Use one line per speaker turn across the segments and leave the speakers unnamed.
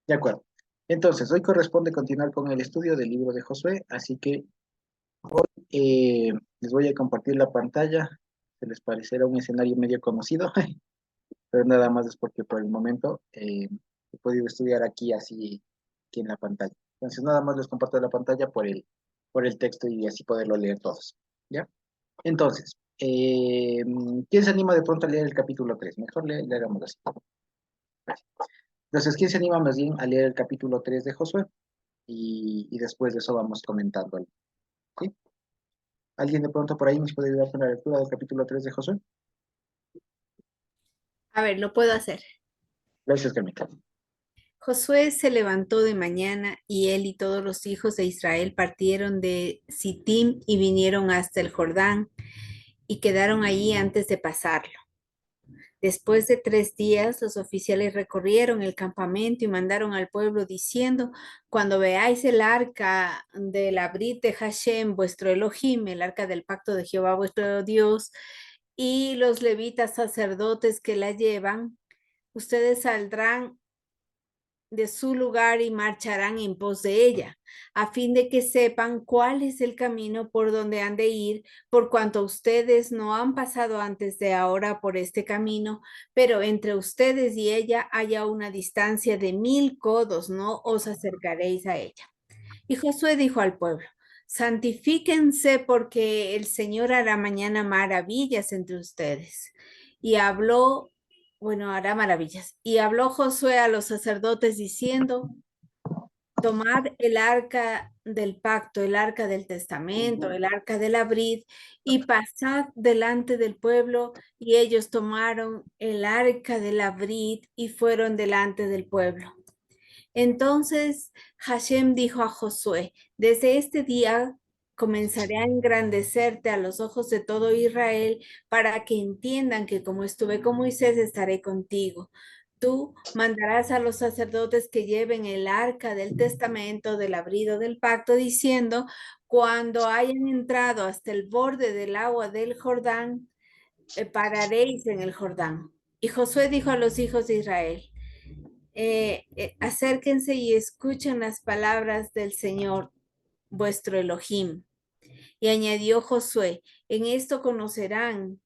De acuerdo. Entonces, hoy corresponde continuar con el estudio del libro de Josué, así que les voy a compartir la pantalla. Se les parecerá un escenario medio conocido, pero nada más es porque por el momento he podido estudiar aquí así, aquí en la pantalla. Entonces, nada más les comparto la pantalla por el texto y así poderlo leer todos. ¿Ya? Entonces, ¿quién se anima de pronto a leer el capítulo 3? Mejor le hagamos así. Entonces, ¿quién se anima más bien a leer el capítulo 3 de Josué? Y después de eso vamos comentando. ¿Sí? ¿Alguien de pronto por ahí nos puede ayudar con la lectura del capítulo 3 de Josué?
A ver, lo puedo hacer.
Gracias, Camila.
Josué se levantó de mañana y él y todos los hijos de Israel partieron de Sittim y vinieron hasta el Jordán y quedaron allí antes de pasarlo. Después de 3 días, los oficiales recorrieron el campamento y mandaron al pueblo diciendo: cuando veáis el arca de la Brit de Hashem, vuestro Elohim, el arca del pacto de Jehová, vuestro Dios, y los levitas sacerdotes que la llevan, ustedes saldrán de su lugar y marcharán en pos de ella, a fin de que sepan cuál es el camino por donde han de ir, por cuanto ustedes no han pasado antes de ahora por este camino, pero entre ustedes y ella haya una distancia de 1000 codos, no os acercaréis a ella. Y Josué dijo al pueblo: santifíquense porque el Señor hará mañana maravillas entre ustedes. Y habló, bueno, hará maravillas. Y habló Josué a los sacerdotes diciendo: tomad el arca del pacto, el arca del testamento, el arca de la brid, y pasad delante del pueblo. Y ellos tomaron el arca de la brid y fueron delante del pueblo. Entonces Hashem dijo a Josué: desde este día comenzaré a engrandecerte a los ojos de todo Israel, para que entiendan que como estuve con Moisés, estaré contigo. Tú mandarás a los sacerdotes que lleven el arca del testamento, del abrigo del pacto, diciendo: cuando hayan entrado hasta el borde del agua del Jordán, pararéis en el Jordán. Y Josué dijo a los hijos de Israel: acérquense y escuchen las palabras del Señor, vuestro Elohim. Y añadió Josué: en esto conocerán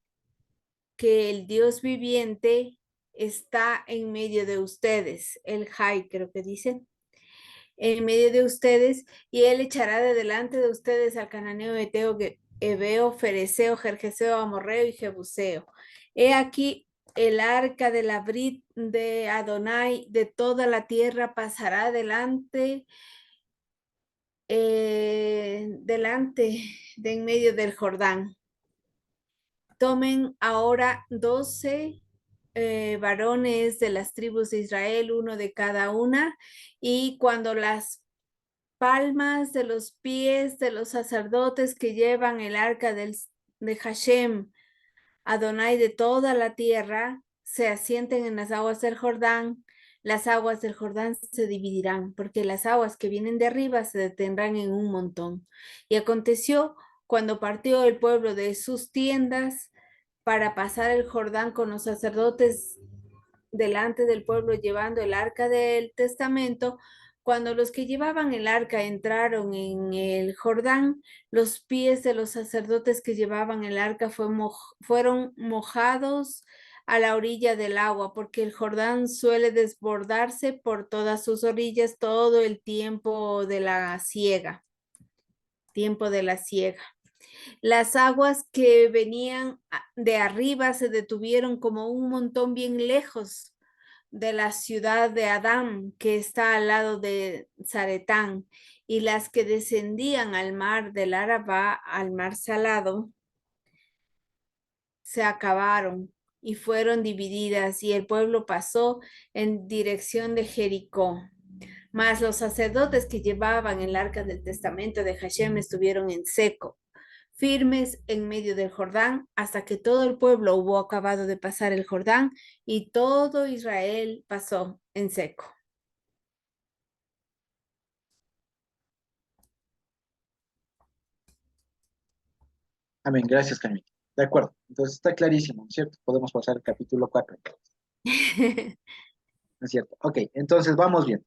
que el Dios viviente está en medio de ustedes, el Jai, creo que dicen, en medio de ustedes, y él echará de delante de ustedes al cananeo, eteo, hebeo, fereceo, jerjeseo, amorreo y jebuseo. He aquí el arca de la brit de Adonai de toda la tierra pasará delante de en medio del Jordán. Tomen ahora 12 varones de las tribus de Israel, uno de cada una, y cuando las palmas de los pies de los sacerdotes que llevan el arca de Hashem, Adonai de toda la tierra, se asienten en las aguas del Jordán, las aguas del Jordán se dividirán, porque las aguas que vienen de arriba se detendrán en un montón. Y aconteció cuando partió el pueblo de sus tiendas para pasar el Jordán con los sacerdotes delante del pueblo llevando el arca del testamento. Cuando los que llevaban el arca entraron en el Jordán, los pies de los sacerdotes que llevaban el arca fueron mojados a la orilla del agua, porque el Jordán suele desbordarse por todas sus orillas todo el tiempo de la siega, tiempo de la siega. Las aguas que venían de arriba se detuvieron como un montón bien lejos de la ciudad de Adán, que está al lado de Zaretán, y las que descendían al mar del Arabá, al mar salado, se acabaron y fueron divididas, y el pueblo pasó en dirección de Jericó. Mas los sacerdotes que llevaban el arca del testamento de Hashem estuvieron en seco, firmes en medio del Jordán, hasta que todo el pueblo hubo acabado de pasar el Jordán, y todo Israel pasó en seco.
Amén, gracias, Camila. De acuerdo, entonces está clarísimo, ¿no es cierto? Podemos pasar al capítulo 4, ¿no es cierto? Ok, entonces vamos bien.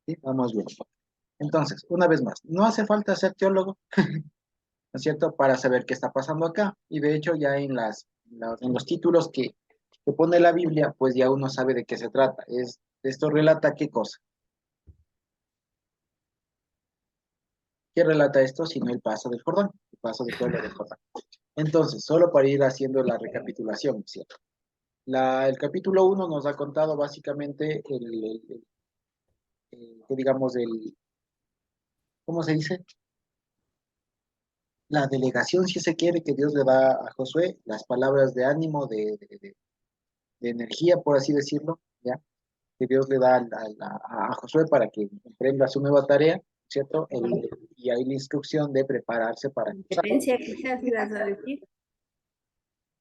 ¿sí? Vamos bien. Entonces, una vez más, no hace falta ser teólogo, ¿no es cierto?, para saber qué está pasando acá. Y de hecho, ya en los títulos que pone la Biblia, pues ya uno sabe de qué se trata. Esto relata qué cosa. ¿Qué relata esto? Sino el paso del Jordán, el paso del pueblo del Jordán. Entonces, solo para ir haciendo la recapitulación, ¿cierto? El capítulo 1 nos ha contado básicamente que digamos, ¿cómo se dice? La delegación, si se quiere, que Dios le da a Josué, las palabras de ánimo, de energía, por así decirlo, ¿ya? Que Dios le da a Josué para que emprenda su nueva tarea, ¿cierto? Y hay la instrucción de prepararse para cruzar.
Competencia, quizás ibas a decir.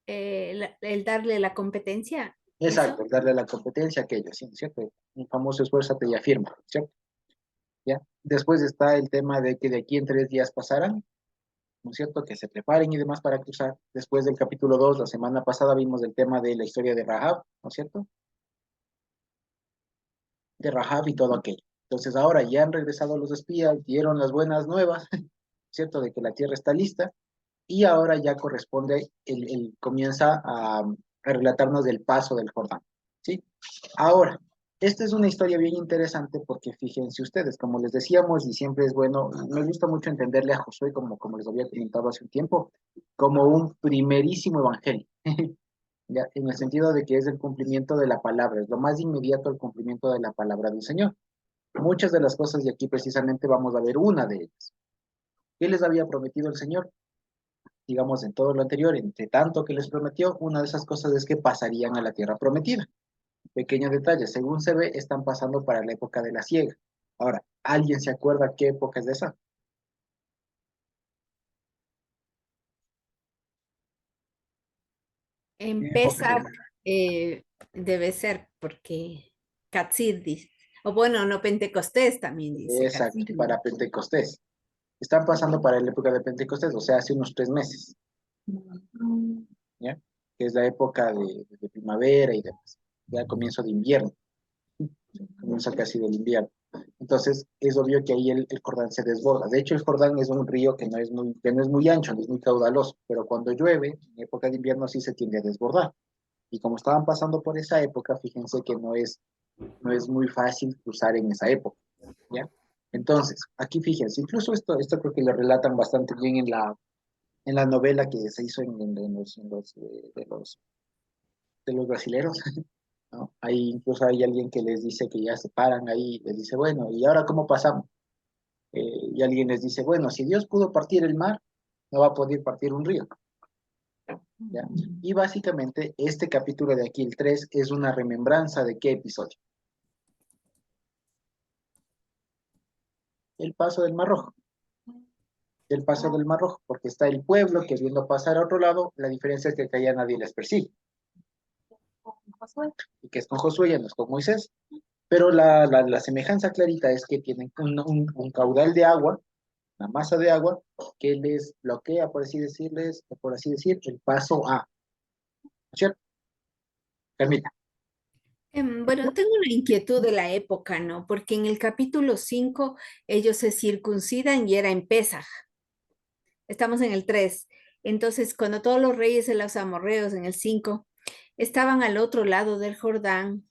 El darle la competencia,
Exacto,
eso.
darle la competencia a aquellos, ¿sí? ¿Cierto? Un famoso esfuérzate y afirma, ¿cierto? ¿Ya? Después está el tema de que de aquí en 3 días pasarán, ¿no es cierto? Que se preparen y demás para cruzar. Después del capítulo 2 la semana pasada vimos el tema de la historia de Rahab, ¿no es cierto? De Rahab y todo aquello. Entonces ahora ya han regresado los espías, dieron las buenas nuevas, ¿cierto? De que la tierra está lista y ahora ya corresponde, comienza a relatarnos del paso del Jordán, ¿sí? Ahora, esta es una historia bien interesante porque fíjense ustedes, como les decíamos, y siempre es bueno, me gusta mucho entenderle a Josué, como les había comentado hace un tiempo, como un primerísimo evangelio, ya, en el sentido de que es el cumplimiento de la palabra, es lo más inmediato al cumplimiento de la palabra del Señor. Muchas de las cosas de aquí precisamente vamos a ver una de ellas. ¿Qué les había prometido el Señor? Digamos, en todo lo anterior, entre tanto que les prometió, una de esas cosas es que pasarían a la tierra prometida. Pequeño detalle, según se ve, están pasando para la época de la siega. Ahora, ¿alguien se acuerda qué época es esa? ¿Qué época es
Empieza,
esa?
debe ser porque Katsir dice, o bueno, no, Pentecostés también dice
Exacto,
Katsir.
para Pentecostés. Están pasando para la época de Pentecostés, o sea, hace unos 3 meses, ¿ya? Que es la época de primavera y demás, ya comienzo de invierno, comienza casi del invierno. Entonces, es obvio que ahí el Jordán se desborda. De hecho, el Jordán es un río que no es muy ancho, no es muy caudaloso, pero cuando llueve, en época de invierno sí se tiende a desbordar. Y como estaban pasando por esa época, fíjense que no es muy fácil cruzar en esa época, ¿ya? Entonces, aquí fíjense, incluso esto creo que lo relatan bastante bien en la novela que se hizo de los brasileros, ¿no? Ahí incluso hay alguien que les dice que ya se paran ahí, les dice, bueno, ¿y ahora cómo pasamos? Y alguien les dice, bueno, si Dios pudo partir el mar, no va a poder partir un río, ¿ya? Y básicamente este capítulo de aquí, el 3 es una remembranza de qué episodio. El paso del Mar Rojo. El paso del Mar Rojo, porque está el pueblo que viendo pasar a otro lado, la diferencia es que acá ya nadie les persigue, y que es con Josué, ya no es con Moisés, pero la semejanza clarita es que tienen un caudal de agua, una masa de agua, que les bloquea, por así decir, el paso a, ¿no es cierto? Permita.
Bueno, tengo una inquietud de la época, ¿no? Porque en el capítulo 5 ellos se circuncidan y era en Pesaj. Estamos en el 3. Entonces, cuando todos los reyes de los amorreos en el 5 estaban al otro lado del Jordán,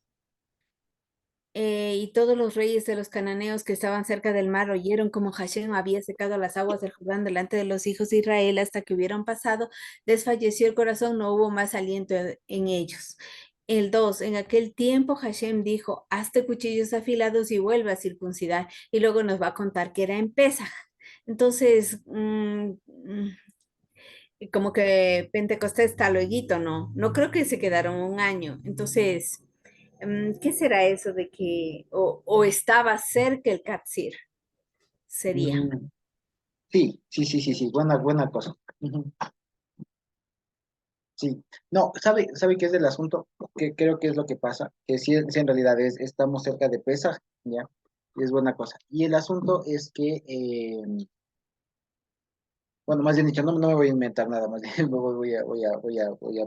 y todos los reyes de los cananeos que estaban cerca del mar oyeron como Hashem había secado las aguas del Jordán delante de los hijos de Israel hasta que hubieron pasado, desfalleció el corazón, no hubo más aliento en ellos. El 2, en aquel tiempo Hashem dijo, hazte cuchillos afilados y vuelve a circuncidar. Y luego nos va a contar que era en Pesaj. Entonces, como que Pentecostés está lueguito, ¿no? No creo que se quedaron un año. Entonces, ¿qué será eso de que, o estaba cerca el Katsir? Sería.
Mm, sí, sí, sí, sí, sí, buena cosa. Ujú. Sí, no, ¿sabe qué es el asunto? Que creo que es lo que pasa, que sí en realidad estamos cerca de Pesaj, ¿ya? Y es buena cosa. Y el asunto es que, bueno, más bien dicho, no me voy a inventar nada, más bien voy a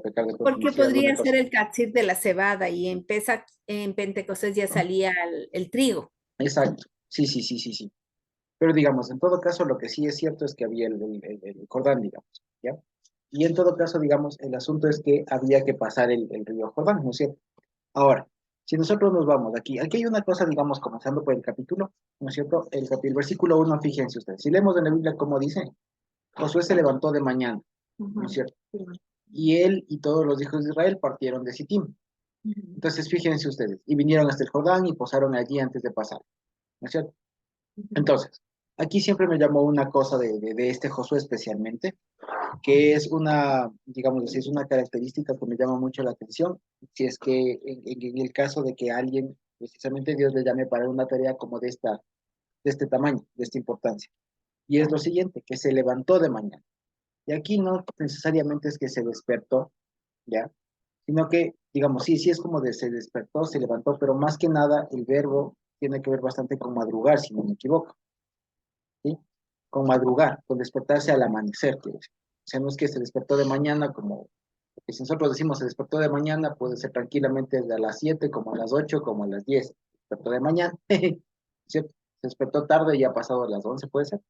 pecar de
Porque
decir alguna
podría ser
cosa.
el Katsir de la cebada y en Pentecostés ya salía el trigo.
Exacto. Sí, sí, sí, sí, sí. Pero digamos, en todo caso, lo que sí es cierto es que había el Jordán, digamos, ¿ya? Y en todo caso, digamos, el asunto es que había que pasar el río Jordán, ¿no es cierto? Ahora, si nosotros nos vamos de aquí, aquí hay una cosa, digamos, comenzando por el capítulo, ¿no es cierto? El versículo 1, fíjense ustedes, si leemos en la Biblia como dice, Josué se levantó de mañana, ¿no es cierto? Y él y todos los hijos de Israel partieron de Sittim. Entonces, fíjense ustedes, y vinieron hasta el Jordán y posaron allí antes de pasar, ¿no es cierto? Entonces, aquí siempre me llamó una cosa de este Josué especialmente, que es una, digamos así, es una característica que me llama mucho la atención, si es que en el caso de que alguien, precisamente Dios le llame para una tarea como de este tamaño, de esta importancia. Y es lo siguiente, que se levantó de mañana. Y aquí no necesariamente es que se despertó, ¿ya? Sino que, digamos, sí, sí es como de se despertó, se levantó, pero más que nada el verbo tiene que ver bastante con madrugar, si no me equivoco, ¿sí? Con madrugar, con despertarse al amanecer, quiero decir. O sea, no es que se despertó de mañana como, porque si nosotros decimos se despertó de mañana, puede ser tranquilamente desde a las 7 como a las 8 como a las 10. Se despertó de mañana, ¿cierto? Se despertó tarde y ya ha pasado a las 11 puede ser.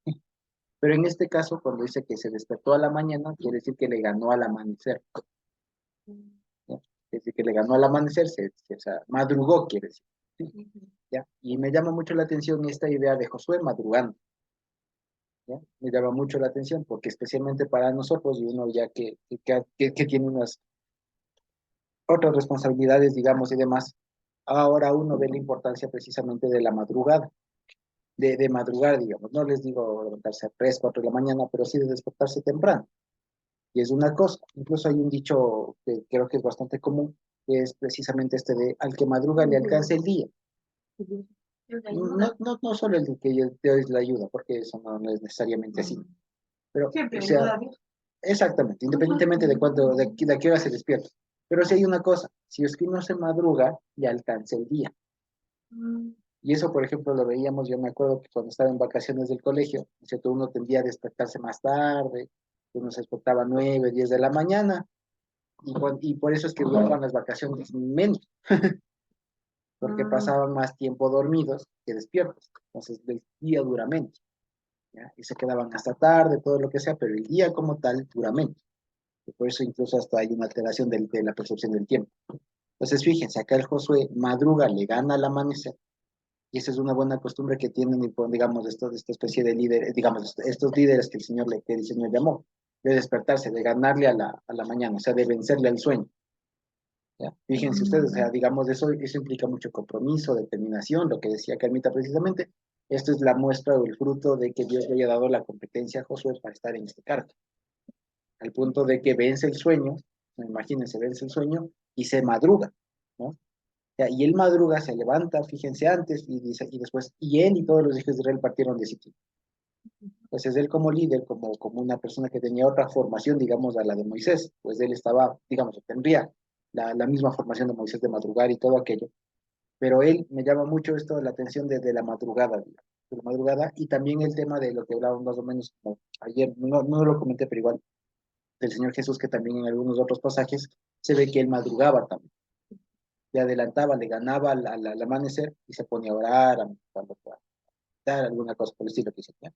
Pero en este caso, cuando dice que se despertó a la mañana, quiere decir que le ganó al amanecer, ¿ya? Quiere decir que le ganó al amanecer, o sea, madrugó, quiere decir, ¿sí? ¿Ya? Y me llama mucho la atención esta idea de Josué madrugando, ¿ya? Me llama mucho la atención porque especialmente para nosotros, y uno ya que tiene unas otras responsabilidades, digamos, y demás, ahora uno ve la importancia precisamente de la madrugada, de madrugar, digamos, no les digo levantarse a 3, 4 de la mañana, pero sí de despertarse temprano. Y es una cosa, incluso hay un dicho que creo que es bastante común, que es precisamente este de al que madruga le alcanza el día. No solo el de que te doy la ayuda, porque eso no es necesariamente así, pero o sea, exactamente, independientemente de cuánto, de qué hora se despierta. Pero si hay una cosa, si es que uno se madruga, le alcanza el día. Y eso, por ejemplo, lo veíamos, yo me acuerdo que cuando estaba en vacaciones del colegio, ¿cierto? Uno tendía a despertarse más tarde, uno se despertaba 9, 10 de la mañana, y por eso es que duraban las vacaciones menos, porque pasaban más tiempo dormidos que despiertos. Entonces, el día dura menos, ¿ya? Y se quedaban hasta tarde, todo lo que sea, pero el día como tal dura menos. Y por eso incluso hasta hay una alteración de la percepción del tiempo. Entonces, fíjense, acá el Josué madruga, le gana al amanecer, y esa es una buena costumbre que tienen, digamos, esta especie de líderes, digamos, estos líderes que el Señor llamó, de despertarse, de ganarle a la mañana, o sea, de vencerle al sueño. ¿Ya? Fíjense ustedes, o sea, digamos, eso implica mucho compromiso, determinación, lo que decía Carmita precisamente. Esto es la muestra o el fruto de que Dios le haya dado la competencia a Josué para estar en este cargo, al punto de que vence el sueño, imagínense, vence el sueño y se madruga, ¿no? Ya, y él madruga, se levanta, fíjense antes, y dice, y después, y él y todos los hijos de Israel partieron de Sittim. Entonces él como líder, como una persona que tenía otra formación, digamos, a la de Moisés, pues él estaba, digamos, tendría la misma formación de Moisés de madrugar y todo aquello, pero él me llama mucho esto de la atención de la madrugada, digamos, de la madrugada, y también el tema de lo que hablábamos más o menos como ayer, no lo comenté, pero igual, del Señor Jesús, que también en algunos otros pasajes se ve que él madrugaba también, le adelantaba, le ganaba al amanecer y se ponía a orar, a alguna cosa por el estilo que se, ¿ya?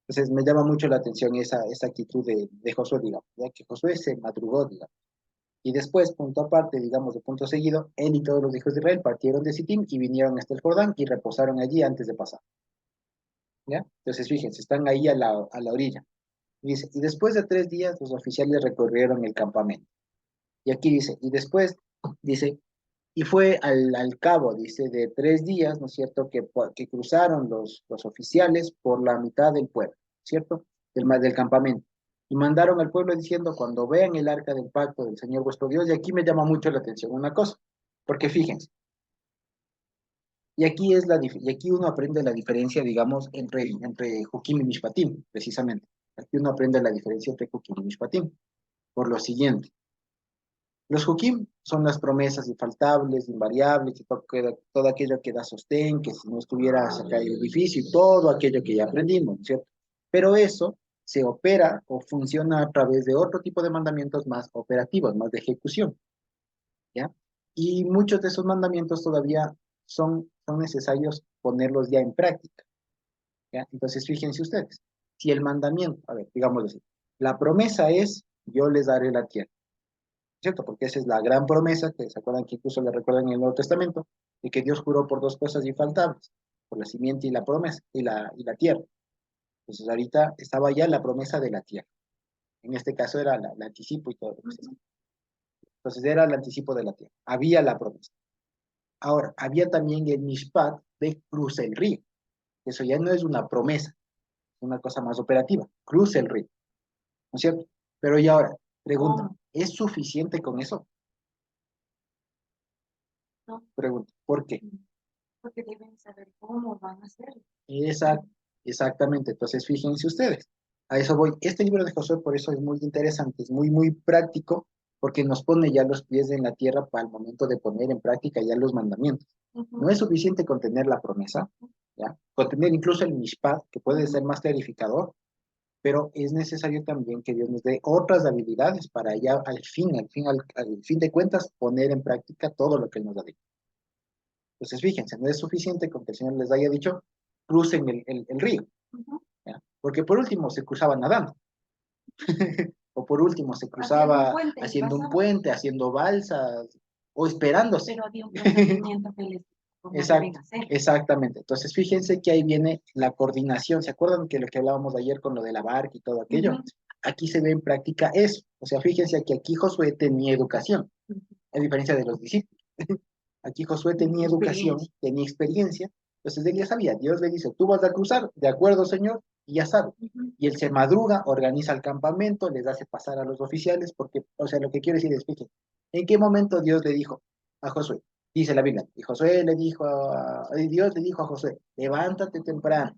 Entonces me llama mucho la atención esa actitud de Josué, digamos, ya que Josué se madrugó, digamos. Y después, punto aparte, digamos, de punto seguido, él y todos los hijos de Israel partieron de Sittim y vinieron hasta el Jordán y reposaron allí antes de pasar, ¿ya? Entonces, fíjense, están ahí a la orilla. Y dice, y después de 3 días, los oficiales recorrieron el campamento. Y aquí dice, y después, dice, y fue al cabo, dice, de 3 días, ¿no es cierto?, que cruzaron los oficiales por la mitad del pueblo, ¿cierto?, del campamento. Y mandaron al pueblo diciendo, cuando vean el arca del pacto del Señor vuestro Dios, y aquí me llama mucho la atención una cosa, porque fíjense, y aquí uno aprende la diferencia, digamos, entre Juquim y Mishpatim, precisamente. Aquí uno aprende la diferencia entre Juquim y Mishpatim, por lo siguiente. Los hukim son las promesas infaltables, invariables, y todo aquello que da sostén, que si no estuviera se cae el edificio y todo aquello que ya aprendimos, ¿cierto? Pero eso se opera o funciona a través de otro tipo de mandamientos más operativos, más de ejecución, ¿ya? Y muchos de esos mandamientos todavía son necesarios ponerlos ya en práctica. ¿ya? Entonces, fíjense ustedes, si el mandamiento, a ver, digámoslo así, la promesa es, yo les daré la tierra, ¿cierto? Porque esa es la gran promesa, que se acuerdan que incluso la recuerdan en el Nuevo Testamento, de que Dios juró por dos cosas infaltables, por la simiente y la promesa, y la tierra. Entonces, ahorita estaba ya la promesa de la tierra. En este caso era el anticipo y todo. Entonces, era el anticipo de la tierra. Había la promesa. Ahora, había también el mishpat de cruce el río. Eso ya no es una promesa, es una cosa más operativa. Cruce el río, ¿no es cierto? Pero y ahora, pregunta,
¿Cómo?
¿es suficiente con eso?
No,
Pregunta, ¿por qué?
porque deben saber cómo van a hacerlo.
Exact, exactamente. Entonces, fíjense ustedes. A eso voy. Este libro de Josué, por eso es muy interesante, es muy, muy práctico, porque nos pone ya los pies en la tierra para el momento de poner en práctica ya los mandamientos. No es suficiente con tener la promesa, ¿ya? Con tener incluso el mishpat, que puede ser más clarificador, pero es necesario también que Dios nos dé otras habilidades para ya al fin de cuentas, poner en práctica todo lo que Él nos ha dicho. Entonces, fíjense, no es suficiente con que el Señor les haya dicho, crucen el río, ¿ya? Porque por último se cruzaba nadando, o por último se cruzaba haciendo un puente, haciendo balsas, o esperándose.
Pero había un procedimiento que les cómo deben hacer.
Exactamente. Entonces, fíjense que ahí viene la coordinación. ¿Se acuerdan que lo que hablábamos ayer con lo de la barca y todo aquello? Aquí se ve en práctica eso. O sea, fíjense que aquí Josué tenía educación, a diferencia de los discípulos. Aquí Josué tenía educación, tenía experiencia, entonces él ya sabía, Dios le dice, tú vas a cruzar, de acuerdo, Señor, y ya sabe. Y él se madruga, organiza el campamento, les hace pasar a los oficiales, porque, o sea, lo que quiero decir es, fíjense, ¿en qué momento Dios le dijo a Josué? Dice la Biblia, y Josué le dijo Dios le dijo a Josué, levántate temprano,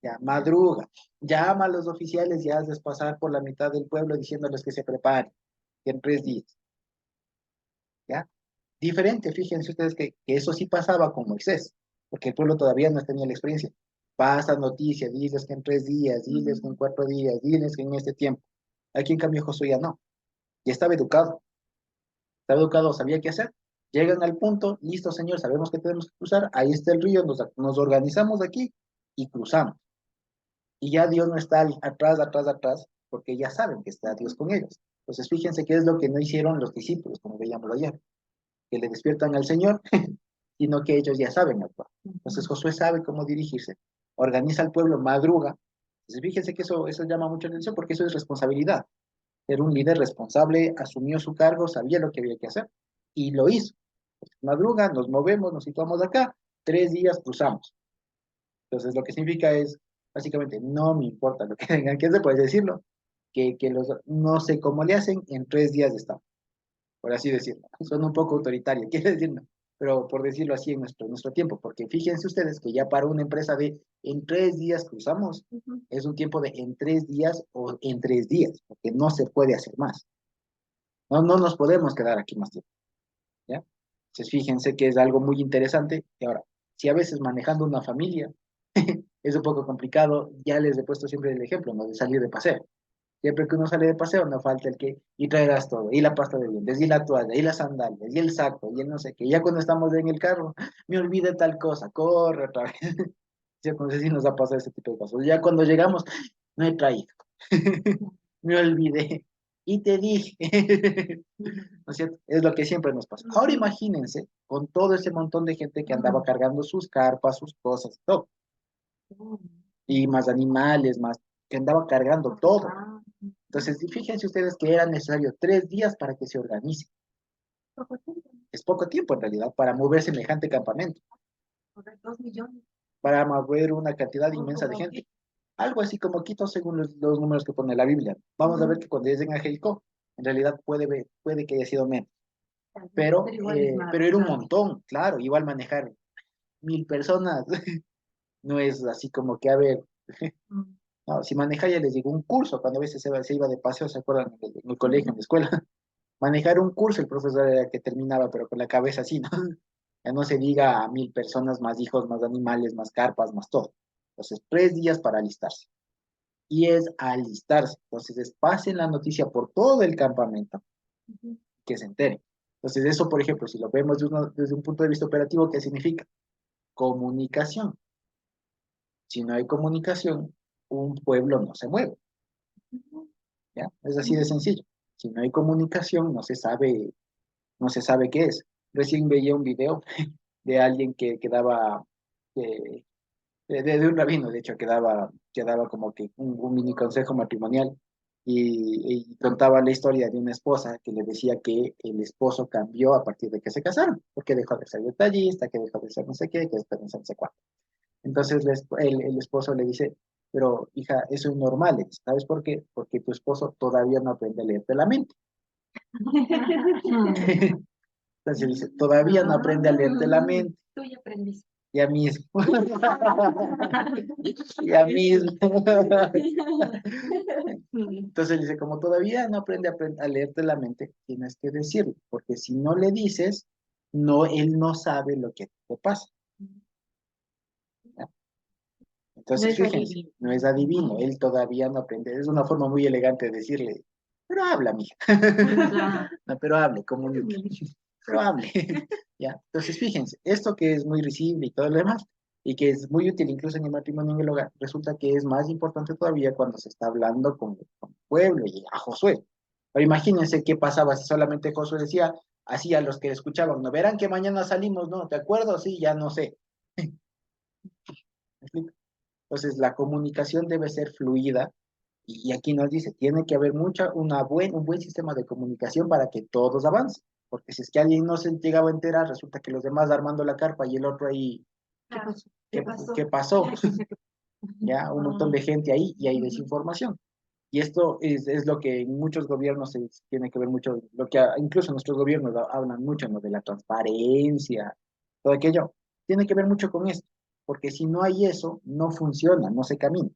ya, madruga, llama a los oficiales y haces pasar por la mitad del pueblo diciéndoles que se preparen, que en 3 días, ¿ya? Diferente, fíjense ustedes que eso sí pasaba con Moisés, porque el pueblo todavía no tenía la experiencia. Pasa noticia, diles que en 3 días, diles que en 4 días, diles que en este tiempo. Aquí en cambio Josué ya no, ya estaba educado, sabía qué hacer. Llegan al punto, listo señor, sabemos que tenemos que cruzar, ahí está el río, nos organizamos aquí y cruzamos. Y ya Dios no está atrás, atrás, atrás, porque ya saben que está Dios con ellos. Entonces fíjense qué es lo que no hicieron los discípulos, como veíamos ayer, que le despiertan al Señor, sino que ellos ya saben actuar. Entonces Josué sabe cómo dirigirse, organiza al pueblo, madruga. Entonces fíjense que eso llama mucho la atención porque eso es responsabilidad. Era un líder responsable, asumió su cargo, sabía lo que había que hacer y lo hizo. Madruga, nos movemos, nos situamos acá, 3 días cruzamos. Entonces lo que significa es, básicamente, no me importa lo que tengan que hacer, puedes decirlo, no sé cómo le hacen, en 3 días estamos, por así decirlo. Son un poco autoritarios, quiere decir, no, pero por decirlo así en nuestro tiempo, porque fíjense ustedes que ya para una empresa de en 3 días cruzamos, es un tiempo de en 3 días o en 3 días, porque no se puede hacer más. No, no nos podemos quedar aquí más tiempo, ¿ya? Entonces fíjense que es algo muy interesante. Y ahora, si a veces manejando una familia es un poco complicado, ya les he puesto siempre el ejemplo, ¿no? De salir de paseo. Siempre que uno sale de paseo, no falta el que, y traerás todo, y la pasta de dientes, y la toalla, y las sandalias, y el saco, y el no sé qué. Ya cuando estamos en el carro, me olvidé tal cosa, corre otra vez. Ya no sé si nos ha pasado ese tipo de cosas. Ya cuando llegamos, no he traído, me olvidé, y te dije. ¿No es cierto? Es lo que siempre nos pasa. Ahora imagínense con todo ese montón de gente que andaba cargando sus carpas, sus cosas, todo, y más animales, más, que andaba cargando todo. Entonces, fíjense ustedes que era necesario 3 días para que se organice. Es poco tiempo en realidad para mover semejante campamento,
2 millones.
para mover una cantidad inmensa de gente. Algo así como Quito según los números que pone la Biblia. Vamos a ver que cuando lleguen a Jericó, en realidad puede que haya sido menos, pero era un montón, claro, igual manejar 1.000 personas, no es así como que, a ver, no, si manejar ya les digo un curso, cuando a veces se iba de paseo, ¿se acuerdan? En el colegio, en la escuela. Manejar un curso, el profesor era el que terminaba, pero con la cabeza así, ¿no? Ya no se diga a 1.000 personas, más hijos, más animales, más carpas, más todo. Entonces, 3 días para alistarse. Y es alistarse. Entonces, pasen la noticia por todo el campamento, que se entere. Entonces, eso, por ejemplo, si lo vemos desde un punto de vista operativo, ¿qué significa? Comunicación. Si no hay comunicación, un pueblo no se mueve. ¿Ya? Es así de sencillo. Si no hay comunicación, no se sabe qué es. Recién veía un video de alguien que daba, que- de un rabino, de hecho, que daba como que un mini consejo matrimonial y contaba la historia de una esposa que le decía que el esposo cambió a partir de que se casaron, porque dejó de ser detallista, que dejó de ser no sé qué, que dejó de ser no sé cuánto. Entonces el esposo le dice, pero hija, eso es normal, ¿sabes por qué? Porque tu esposo todavía no aprende a leerte la mente. Entonces dice, todavía no aprende a leerte la mente.
Tú ya aprendiste.
Ya mismo. Ya mismo. Entonces dice, como todavía no aprende a leerte la mente, tienes que decirlo, porque si no le dices, no, él no sabe lo que te pasa. ¿Ya?
No
Entonces,
es
fíjense,
adivino.
no es adivino, él todavía no aprende. Es una forma muy elegante de decirle, pero habla, mija. No, pero hable, comunique. Pero hable. ¿Ya? Entonces, fíjense, esto que es muy risible y todo lo demás, y que es muy útil incluso en el matrimonio en el hogar, resulta que es más importante todavía cuando se está hablando con el pueblo y a Josué. Pero imagínense qué pasaba si solamente Josué decía así a los que escuchaban, no verán que mañana salimos, ¿no? ¿De acuerdo? Sí, ya no sé. ¿Me explico? Entonces, la comunicación debe ser fluida y aquí nos dice, tiene que haber un buen sistema de comunicación para que todos avancen. Porque si es que alguien no se llegaba a enterar, resulta que los demás armando la carpa y el otro ahí,
¿Qué pasó?
¿qué,
¿Qué pasó?
qué pasó? Ya, un montón de gente ahí y hay desinformación. Y esto es lo que en muchos gobiernos tiene que ver mucho, lo que incluso nuestros gobiernos hablan mucho, ¿no? De la transparencia, todo aquello. Tiene que ver mucho con esto, porque si no hay eso, no funciona, no se camina.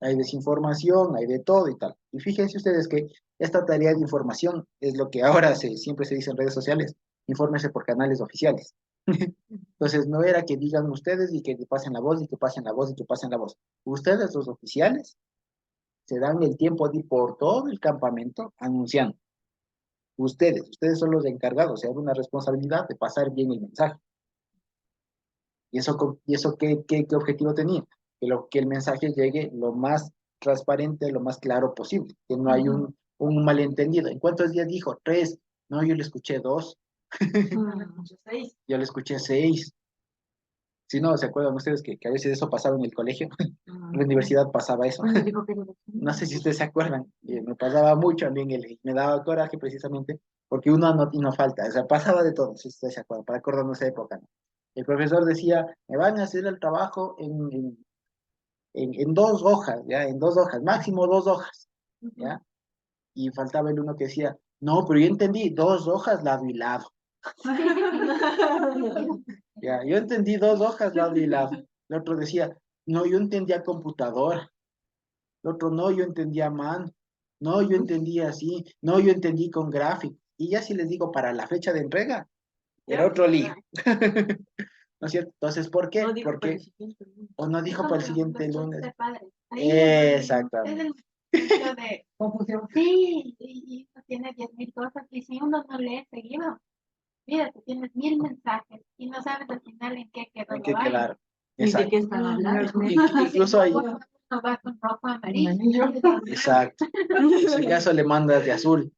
Hay desinformación, hay de todo y tal. Y fíjense ustedes que esta tarea de información es lo que ahora siempre se dice en redes sociales, infórmese por canales oficiales. Entonces, no era que digan ustedes y que pasen la voz y que pasen la voz y que pasen la voz. Ustedes, los oficiales, se dan el tiempo de ir por todo el campamento anunciando. Ustedes son los encargados, se hay una responsabilidad de pasar bien el mensaje. ¿Y eso qué objetivo tenía? Que el mensaje llegue lo más transparente, lo más claro posible, que no hay un malentendido. ¿En cuántos días dijo? 3. No, yo le escuché 2. Yo le escuché 6. Si no, ¿se acuerdan ustedes que a veces eso pasaba en el colegio? En la universidad pasaba eso. No sé si ustedes se acuerdan, me pasaba mucho a mí, me daba coraje precisamente, porque uno no falta, o sea, pasaba de todo, si ustedes se acuerdan, para acordarnos de esa época, ¿no? El profesor decía, me van a hacer el trabajo en 2 hojas, ¿ya? En 2 hojas, máximo 2 hojas, ¿ya? Y faltaba el uno que decía, no, pero yo entendí, 2 hojas lado y lado, ¿ya? Yo entendí 2 hojas lado y lado. El otro decía, no, yo entendía computadora. El otro, no, yo entendía mano. No, yo entendía así. No, yo entendí con gráfico. Y ya si les digo para la fecha de entrega, era otro lío. ¿No es cierto? Entonces, ¿por qué?
No dijo para
Porque,
el siguiente lunes.
o no dijo para el siguiente
Los
lunes.
de padres. Ahí
Exactamente.
es el sentido de confusión. Sí, y uno tiene 10.000 cosas y si uno no lee seguido, mira, tú tienes 1.000 mensajes y no sabes al final en qué quedó
Hay
lo
que
vaina.
quedar.
Ni de
Exacto.
qué están hablando.
Incluso hay.
Uno va con ropa amarilla.
Exacto. En su caso le mandas de azul.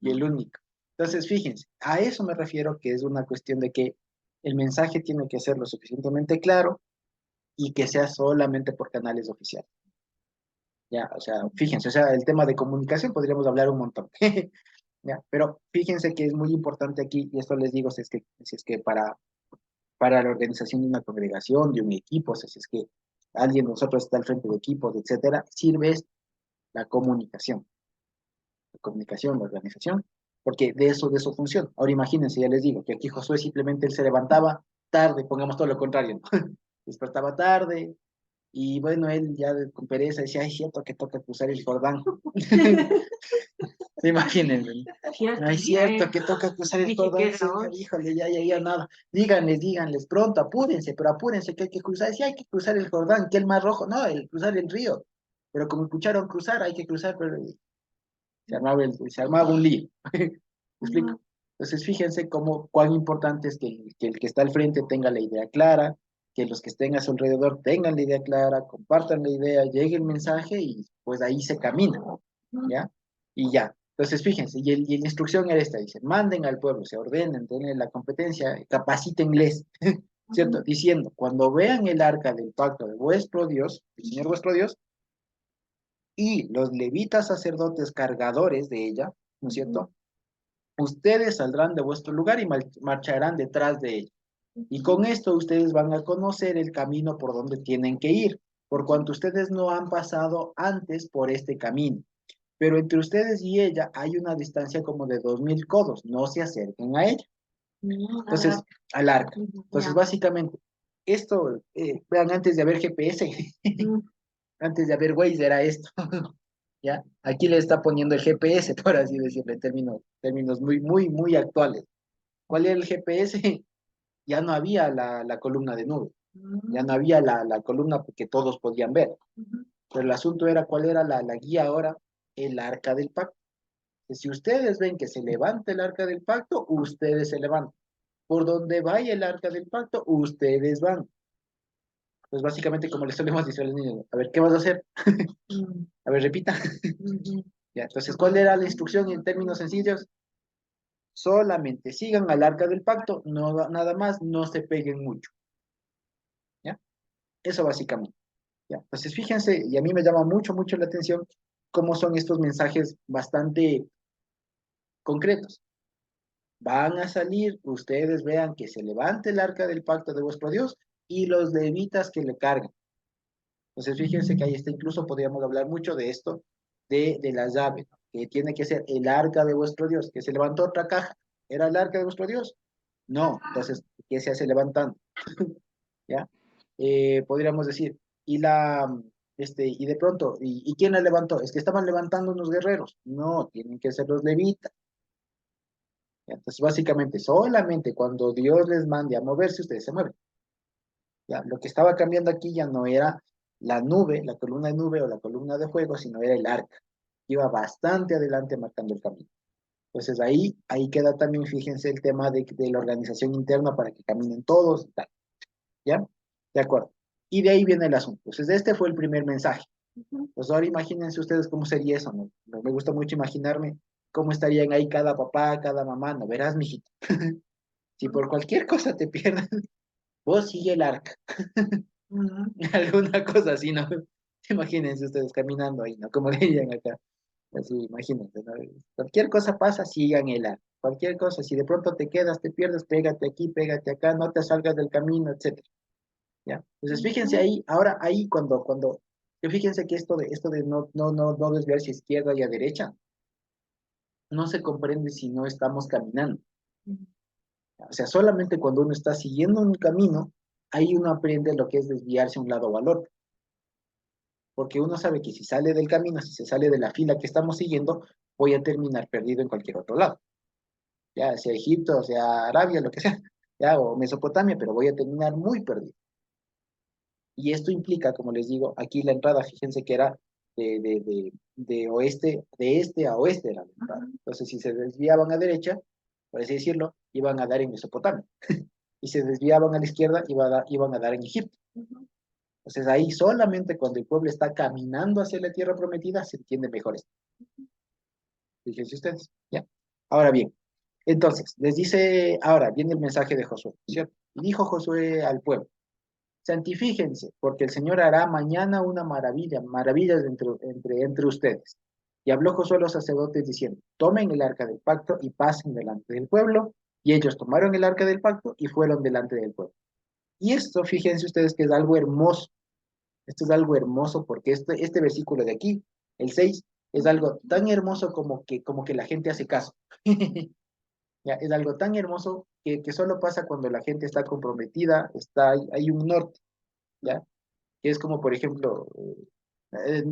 Y el único. Entonces, fíjense, a eso me refiero que es una cuestión de que el mensaje tiene que ser lo suficientemente claro y que sea solamente por canales oficiales. Ya, o sea, fíjense, o sea, el tema de comunicación podríamos hablar un montón. Ya, pero fíjense que es muy importante aquí, y esto les digo, si es que para la organización de una congregación, de un equipo, si es que alguien de nosotros está al frente de equipos, etcétera, sirve la comunicación. La comunicación, la organización, porque de eso funciona. Ahora imagínense, ya les digo, que aquí Josué simplemente él se levantaba tarde, pongamos todo lo contrario, ¿no? Despertaba tarde, y bueno, él ya con pereza decía, ay, cierto que toca cruzar el Jordán. Imagínense, ¿no? Ay, cierto que toca cruzar el Jordán, señor, híjole, ya nada. Díganles, pronto, apúrense, pero apúrense que hay que cruzar. Sí, hay que cruzar el Jordán, que el Mar Rojo, no, el cruzar el río. Pero como escucharon cruzar, hay que cruzar, pero se armaba un lío. ¿Me explico? Entonces, fíjense cuán importante es que el que está al frente tenga la idea clara, que los que estén a su alrededor tengan la idea clara, compartan la idea, llegue el mensaje y pues ahí se camina, ¿ya? Y ya. Entonces, fíjense, y la instrucción era esta, dice, manden al pueblo, se ordenen, tienen la competencia, capacítenles, ¿cierto? Diciendo, cuando vean el arca del pacto de vuestro Dios, el Señor vuestro Dios, y los levitas sacerdotes cargadores de ella, ¿no es cierto? Ustedes saldrán de vuestro lugar y marcharán detrás de ella. Y con esto ustedes van a conocer el camino por donde tienen que ir, por cuanto ustedes no han pasado antes por este camino. Pero entre ustedes y ella hay una distancia como de 2000 codos, no se acerquen a ella. Entonces, al arca. Entonces, básicamente, esto, vean, antes de haber GPS, antes de haber Waze era esto, ¿ya? Aquí le está poniendo el GPS, por así decirlo, en términos muy actuales. ¿Cuál era el GPS? Ya no había la columna de nube, ya no había la columna que todos podían ver. Pero el asunto era cuál era la guía ahora, el arca del pacto. Si ustedes ven que se levanta el arca del pacto, ustedes se levantan. Por donde vaya el arca del pacto, ustedes van. Pues básicamente como les solemos decir a los niños, a ver, ¿qué vas a hacer? A ver, repita. Ya, entonces, ¿cuál era la instrucción en términos sencillos? Solamente sigan al arca del pacto, no, nada más, no se peguen mucho. ¿Ya? Eso básicamente. ¿Ya? Entonces, fíjense, y a mí me llama mucho la atención cómo son estos mensajes bastante concretos. Van a salir, ustedes vean que se levante el arca del pacto de vuestro Dios y los levitas que le cargan. Entonces, fíjense que ahí está, incluso podríamos hablar mucho de esto, de la llave, que tiene que ser el arca de vuestro Dios, que se levantó otra caja, ¿era el arca de vuestro Dios? No, entonces, ¿qué se hace levantando? ¿Ya? Podríamos decir, y de pronto, ¿y quién la levantó? Es que estaban levantando unos guerreros. No, tienen que ser los levitas. ¿Ya? Entonces, básicamente, solamente cuando Dios les mande a moverse, ustedes se mueven. ¿Ya? Lo que estaba cambiando aquí ya no era la nube, la columna de nube o la columna de fuego, sino era el arca. Iba bastante adelante marcando el camino. Entonces ahí queda también, fíjense, el tema de la organización interna para que caminen todos y tal. ¿Ya? De acuerdo. Y de ahí viene el asunto. Entonces, este fue el primer mensaje. Pues ahora imagínense ustedes cómo sería eso, ¿no? Me gusta mucho imaginarme cómo estarían ahí cada papá, cada mamá, ¿no? Verás, mijito. Si por cualquier cosa te pierdes, vos sigue el arca. Alguna cosa así, ¿no? Imagínense ustedes caminando ahí, ¿no? Como dirían acá. Así, imagínense, ¿no? Cualquier cosa pasa, sigan el arca. Cualquier cosa, si de pronto te quedas, te pierdes, pégate aquí, pégate acá, no te salgas del camino, etcétera. ¿Ya? Entonces, fíjense ahí, ahora ahí que fíjense que esto de no desviarse a izquierda y a derecha, no se comprende si no estamos caminando. O sea, solamente cuando uno está siguiendo un camino, ahí uno aprende lo que es desviarse a un lado o al otro. Porque uno sabe que si sale del camino, si se sale de la fila que estamos siguiendo, voy a terminar perdido en cualquier otro lado. Ya sea Egipto, sea Arabia, lo que sea, ya, o Mesopotamia, pero voy a terminar muy perdido. Y esto implica, como les digo, aquí la entrada, fíjense que era de oeste, de este a oeste era la entrada. Entonces, si se desviaban a derecha, por así decirlo, iban a dar en Mesopotamia. Y se desviaban a la izquierda, iban a dar en Egipto. Entonces, ahí solamente cuando el pueblo está caminando hacia la tierra prometida, se entiende mejor esto. Fíjense ustedes, ¿ya? Ahora bien, entonces, les dice, ahora viene el mensaje de Josué, ¿cierto? Y dijo Josué al pueblo: santifíquense, porque el Señor hará mañana una maravilla, maravillas entre ustedes. Y habló Josué a los sacerdotes diciendo: tomen el arca del pacto y pasen delante del pueblo. Y ellos tomaron el arca del pacto y fueron delante del pueblo. Y esto, fíjense ustedes que es algo hermoso. Esto es algo hermoso porque este versículo de aquí, el 6, es algo tan hermoso como que la gente hace caso. Ya, es algo tan hermoso que solo pasa cuando la gente está comprometida, hay un norte. ¿Ya? Que es como, por ejemplo,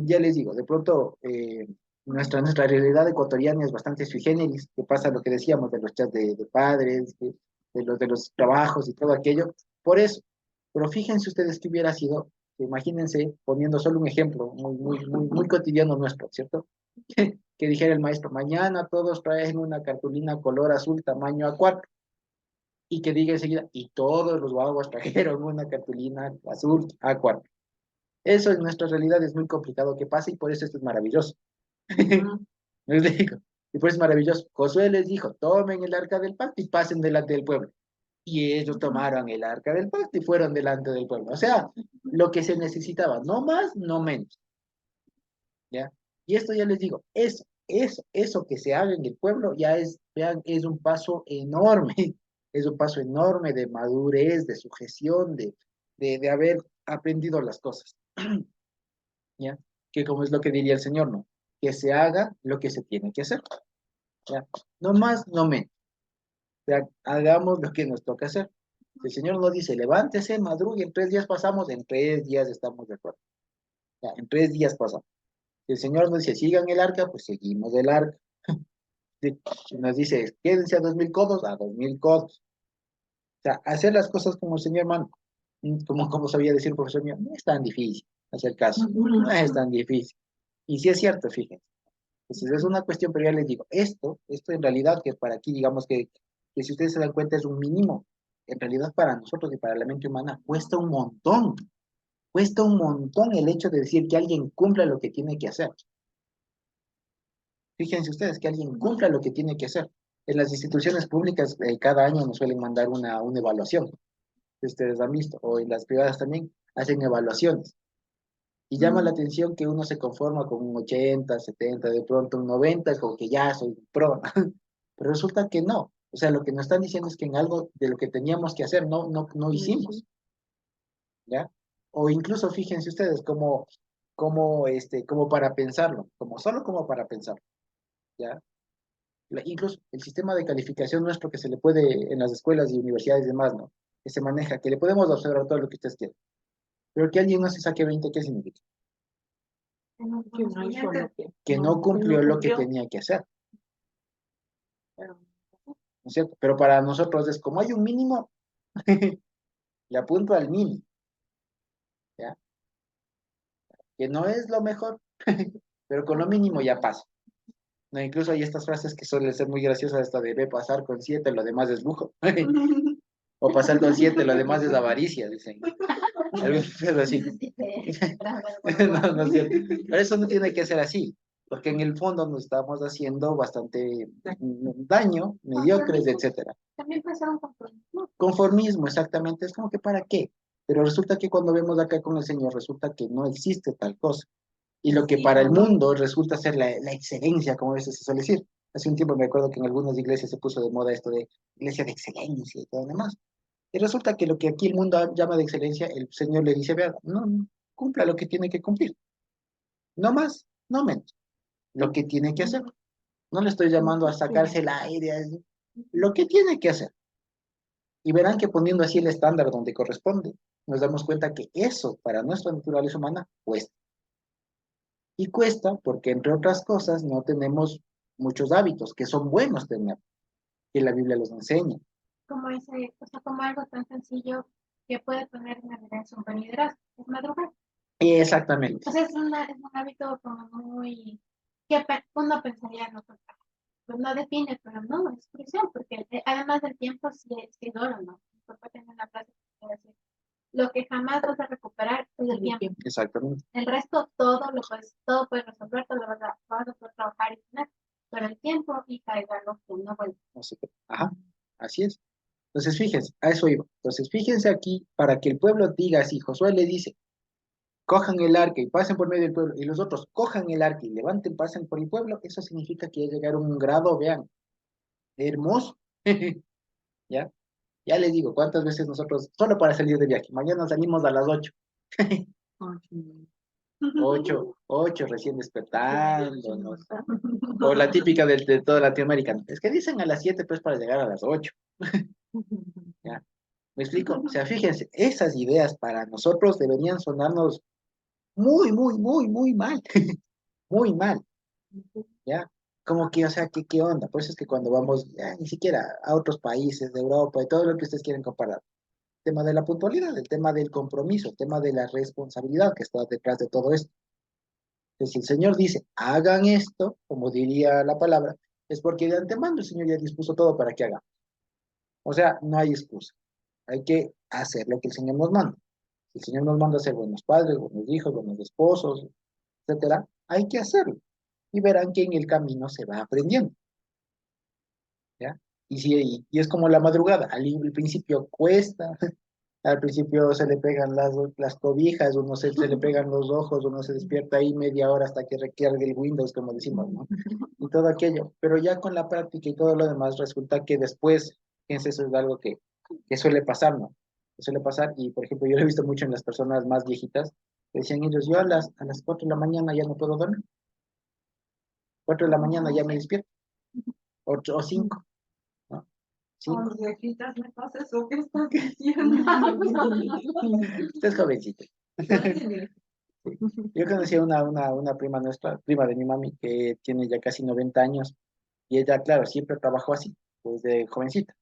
ya les digo, de pronto nuestra realidad ecuatoriana es bastante sui generis, que pasa lo que decíamos de los chats de padres, de los trabajos y todo aquello, por eso. Pero fíjense ustedes que hubiera sido, imagínense, poniendo solo un ejemplo muy cotidiano nuestro, ¿cierto? Que dijera el maestro: mañana todos traen una cartulina color azul tamaño A4. y que diga enseguida, y todos los guaguas trajeron una cartulina azul A4. Eso en nuestra realidad es muy complicado que pase y por eso esto es maravilloso. Les digo, y por eso es maravilloso. Josué les dijo, tomen el arca del pacto y pasen delante del pueblo. Y ellos tomaron el arca del pacto y fueron delante del pueblo. O sea, lo que se necesitaba, no más, no menos. ¿Ya? Y esto ya les digo, eso que se haga en el pueblo ya es, vean, es un paso enorme, es un paso enorme de madurez, de sujeción, de haber aprendido las cosas. ¿Ya? Que como es lo que diría el Señor, ¿no? Que se haga lo que se tiene que hacer. ¿Ya? No más, no menos. O sea, hagamos lo que nos toca hacer. Si el Señor nos dice, levántese, madrugue, en 3 días pasamos, en 3 días estamos de acuerdo. Ya, en 3 días pasamos. Si el Señor nos dice, sigan el arca, pues seguimos el arca. Si nos dice, quédense a 2000 codos, a 2000 codos. O sea, hacer las cosas como el Señor manda. Como sabía decir el profesor mío, no es tan difícil hacer caso, no es tan difícil. Y sí es cierto, fíjense. Entonces es una cuestión, pero ya les digo, esto en realidad, que para aquí, digamos que si ustedes se dan cuenta es un mínimo, en realidad para nosotros y para la mente humana cuesta un montón el hecho de decir que alguien cumpla lo que tiene que hacer. Fíjense ustedes, que alguien cumpla lo que tiene que hacer. En las instituciones públicas, cada año nos suelen mandar una evaluación, que ustedes han visto, o en las privadas también hacen evaluaciones. Y llama la atención que uno se conforma con un 80, 70, de pronto un 90, como que ya soy pro. Pero resulta que no. O sea, lo que nos están diciendo es que en algo de lo que teníamos que hacer no hicimos, ¿ya? O incluso fíjense ustedes como para pensarlo, solo como para pensarlo, ¿ya? Incluso el sistema de calificación nuestro que se le puede en las escuelas y universidades y demás, ¿no? Que se maneja, que le podemos observar todo lo que ustedes quieran. Pero que alguien no se saque 20, ¿qué significa? Que no cumplió lo que tenía que hacer, ¿no es cierto? Pero para nosotros es como hay un mínimo, le apunto al mínimo, ¿ya? Que no es lo mejor, pero con lo mínimo ya pasa. No, incluso hay estas frases que suelen ser muy graciosas, esta de ve pasar con 7, lo demás es lujo. O pasar con 7, lo demás es avaricia, dicen. Algo así. No es cierto. Pero eso no tiene que ser así, porque en el fondo nos estamos haciendo bastante daño, mediocres, etcétera.
También puede ser un compromiso.
Conformismo, exactamente, es como que ¿para qué? Pero resulta que cuando vemos acá con el Señor, resulta que no existe tal cosa. Y lo que para el mundo resulta ser la excelencia, como a veces se suele decir. Hace un tiempo me acuerdo que en algunas iglesias se puso de moda esto de iglesia de excelencia y todo lo demás. Y resulta que lo que aquí el mundo llama de excelencia, el Señor le dice, vea, no, cumpla lo que tiene que cumplir. No más, no menos. Lo que tiene que hacer. No le estoy llamando a sacarse el aire, lo que tiene que hacer. Y verán que poniendo así el estándar donde corresponde, nos damos cuenta que eso para nuestra naturaleza humana cuesta. Y cuesta porque, entre otras cosas, no tenemos muchos hábitos que son buenos tener, que la Biblia los enseña.
Como ese, o sea, como algo tan sencillo que puede poner en evidencia un buen liderazgo, es madrugar.
Exactamente.
O sea, es un hábito como muy, que uno pensaría no tocar. Pues no define, pero no, es crucial, porque además del tiempo sí es oro, ¿no? Mi papá tiene una frase que dice, lo que jamás vas a recuperar es el tiempo.
Exactamente.
El resto, todo puedes resolver, todo lo vas a poder trabajar y tener, pero el tiempo y caiga lo que no vuelve.
Ajá, así es. Entonces, fíjense, a eso iba. Entonces, fíjense aquí, para que el pueblo diga, si Josué le dice, cojan el arca y pasen por medio del pueblo, y los otros cojan el arca y levanten, pasen por el pueblo, eso significa que ya llegaron a un grado, vean, hermoso. ¿Ya? Ya les digo, ¿cuántas veces nosotros, solo para salir de viaje, mañana salimos a las 8, 8 recién despertándonos, o la típica de toda Latinoamérica, es que dicen a las 7 pues para llegar a las 8, ¿ya? ¿Me explico? O sea, fíjense, esas ideas para nosotros deberían sonarnos muy, muy, muy, muy mal, muy mal, ¿ya? Como que, o sea, ¿qué onda? Por eso es que cuando vamos, ya, ni siquiera a otros países de Europa y todo lo que ustedes quieren comparar, el tema de la puntualidad, el tema del compromiso, el tema de la responsabilidad que está detrás de todo esto. Entonces, si el Señor dice, hagan esto, como diría la palabra, es porque de antemano el Señor ya dispuso todo para que hagan. O sea, no hay excusa. Hay que hacer lo que el Señor nos manda. Si el Señor nos manda a ser buenos padres, buenos hijos, buenos esposos, etcétera, hay que hacerlo. Y verán que en el camino se va aprendiendo, ¿ya? Y es como la madrugada, al principio cuesta, al principio se le pegan las cobijas, se le pegan los ojos, uno se despierta ahí media hora hasta que recargue el Windows, como decimos, ¿no? Y todo aquello. Pero ya con la práctica y todo lo demás, resulta que después, fíjense, eso es algo que suele pasar, ¿no? Que suele pasar, y por ejemplo, yo lo he visto mucho en las personas más viejitas, que decían ellos, yo a las 4 de la mañana ya no puedo dormir, 4 de la mañana ya me despierto, o 5, ¿no? 5.
Ay, viejitas, me pasa eso que estás diciendo.
Usted es jovencito. Yo conocí a una prima nuestra, prima de mi mami, que tiene ya casi 90 años, y ella, claro, siempre trabajó así, desde jovencita,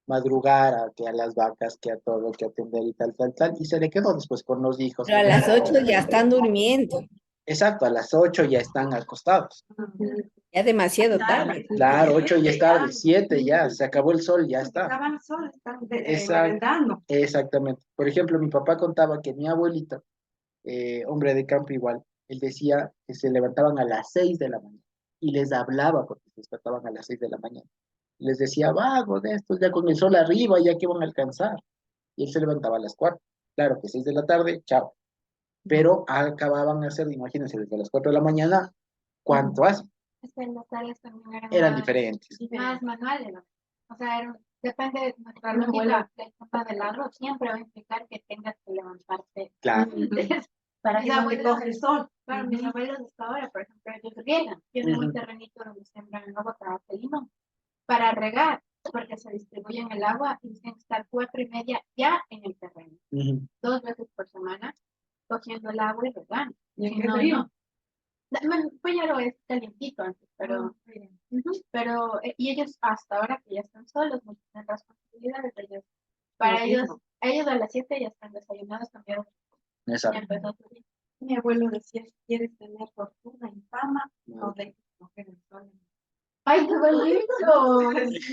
madrugar que a las vacas, que a todo, que atender y tal, tal, tal, y se le quedó después con los hijos.
Pero a las 8 ya están durmiendo,
Exacto, a las 8 ya están acostados.
ya demasiado tarde.
Claro, 8 ya es tarde, 7 ya, se acabó el sol, ya está.
Estaban solos, están
Exacto.
merendando.
Exactamente. Por ejemplo, mi papá contaba que mi abuelito, hombre de campo igual, él decía que se levantaban a las 6 de la mañana y les hablaba porque se despertaban a las 6 de la mañana. Les decía, vagos de estos, ya con el sol arriba, ya que van a alcanzar. Y él se levantaba a las 4. Claro que 6 de la tarde, chao. Pero acababan de hacer, imagínense, desde las 4 de la mañana, ¿cuánto hace?
Es que las tareas también
Eran
más,
diferentes.
más manuales, ¿no? O sea, depende de nuestra
Mi abuela.
lógica del tema del agro, siempre va a implicar que tengas que levantarte.
Claro.
Para
Mis
que no te
abuelos-
coge el sol.
Claro, mis abuelos hasta ahora, por ejemplo, ellos riegan. Tienen un
Ujú.
terrenito donde siembran luego trabajo de limón para regar, porque se distribuyen el agua y tienen que estar 4:30 ya en el terreno,
Ujú.
2 veces por semana, cogiendo el agua y regando.
¿Y en
Si
qué
no,
frío?
no. Bueno, pues ya lo es calientito antes, pero, y ellos hasta ahora que ya están solos, no tienen responsabilidades de ellos. Para
Lo
ellos,
mismo.
ellos a las 7 ya están desayunados, cambiados, ya
Exacto.
empezó su día.
Mi abuelo decía, si quieres tener fortuna y fama, no dejes coger el sol.
¡Ay, qué bonito!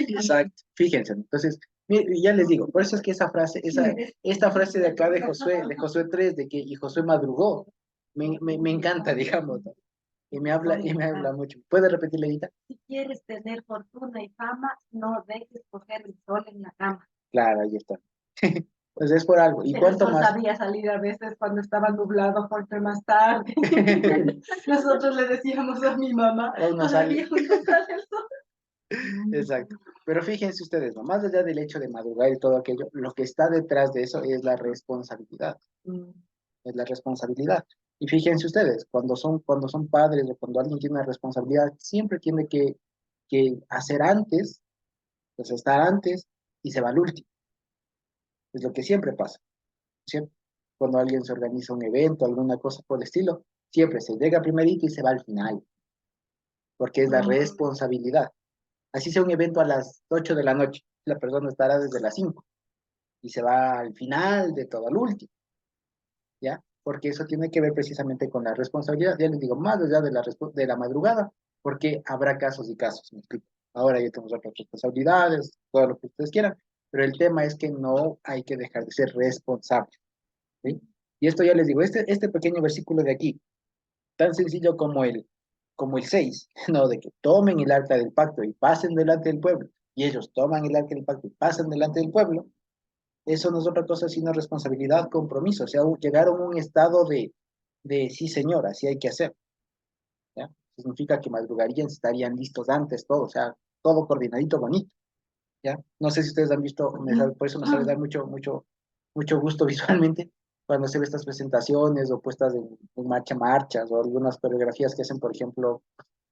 Exacto. Fíjense. Entonces, ya les digo, por eso es que esta frase de acá de Josué 3, de que y Josué madrugó, me encanta, digamos, ¿no? Y me habla mucho. ¿Puede repetirle, Edita?
Si quieres tener fortuna y fama, no dejes coger el sol en la cama.
Claro, ahí está. Pues es por algo. ¿Y
El
cuánto
sol
más?
sabía salir a veces cuando estaba nublado, porque más tarde. Nosotros le decíamos a mi mamá,
Aún no sale.
todavía no sale el sol.
Exacto. Pero fíjense ustedes, ¿no? Más allá del hecho de madrugar y todo aquello, lo que está detrás de eso es la responsabilidad. Es la responsabilidad. Y fíjense ustedes, cuando son padres o cuando alguien tiene una responsabilidad, siempre tiene que hacer antes, pues estar antes y se va al último. Es lo que siempre pasa. Siempre. Cuando alguien se organiza un evento, alguna cosa por el estilo, siempre se llega primerito y se va al final, porque es la responsabilidad. Así sea un evento a las 8 de la noche, la persona estará desde las 5 y se va al final de todo, al último, ¿ya? Porque eso tiene que ver precisamente con la responsabilidad, ya les digo, más allá de la madrugada, porque habrá casos y casos, me explico. Ahora ya tenemos otras responsabilidades, todo lo que ustedes quieran, pero el tema es que no hay que dejar de ser responsable, ¿sí? Y esto ya les digo, este pequeño versículo de aquí, tan sencillo como el 6, ¿no? De que tomen el arca del pacto y pasen delante del pueblo, y ellos toman el arca del pacto y pasan delante del pueblo, eso no es otra cosa sino responsabilidad, compromiso, o sea, llegaron a un estado de sí, señor, así hay que hacer, ¿ya? Significa que madrugarían, estarían listos antes, todo, o sea, todo coordinadito, bonito, ¿ya? No sé si ustedes han visto, por eso me sabe dar mucho, mucho, mucho gusto visualmente cuando se ve estas presentaciones o puestas en marchas o algunas coreografías que hacen, por ejemplo,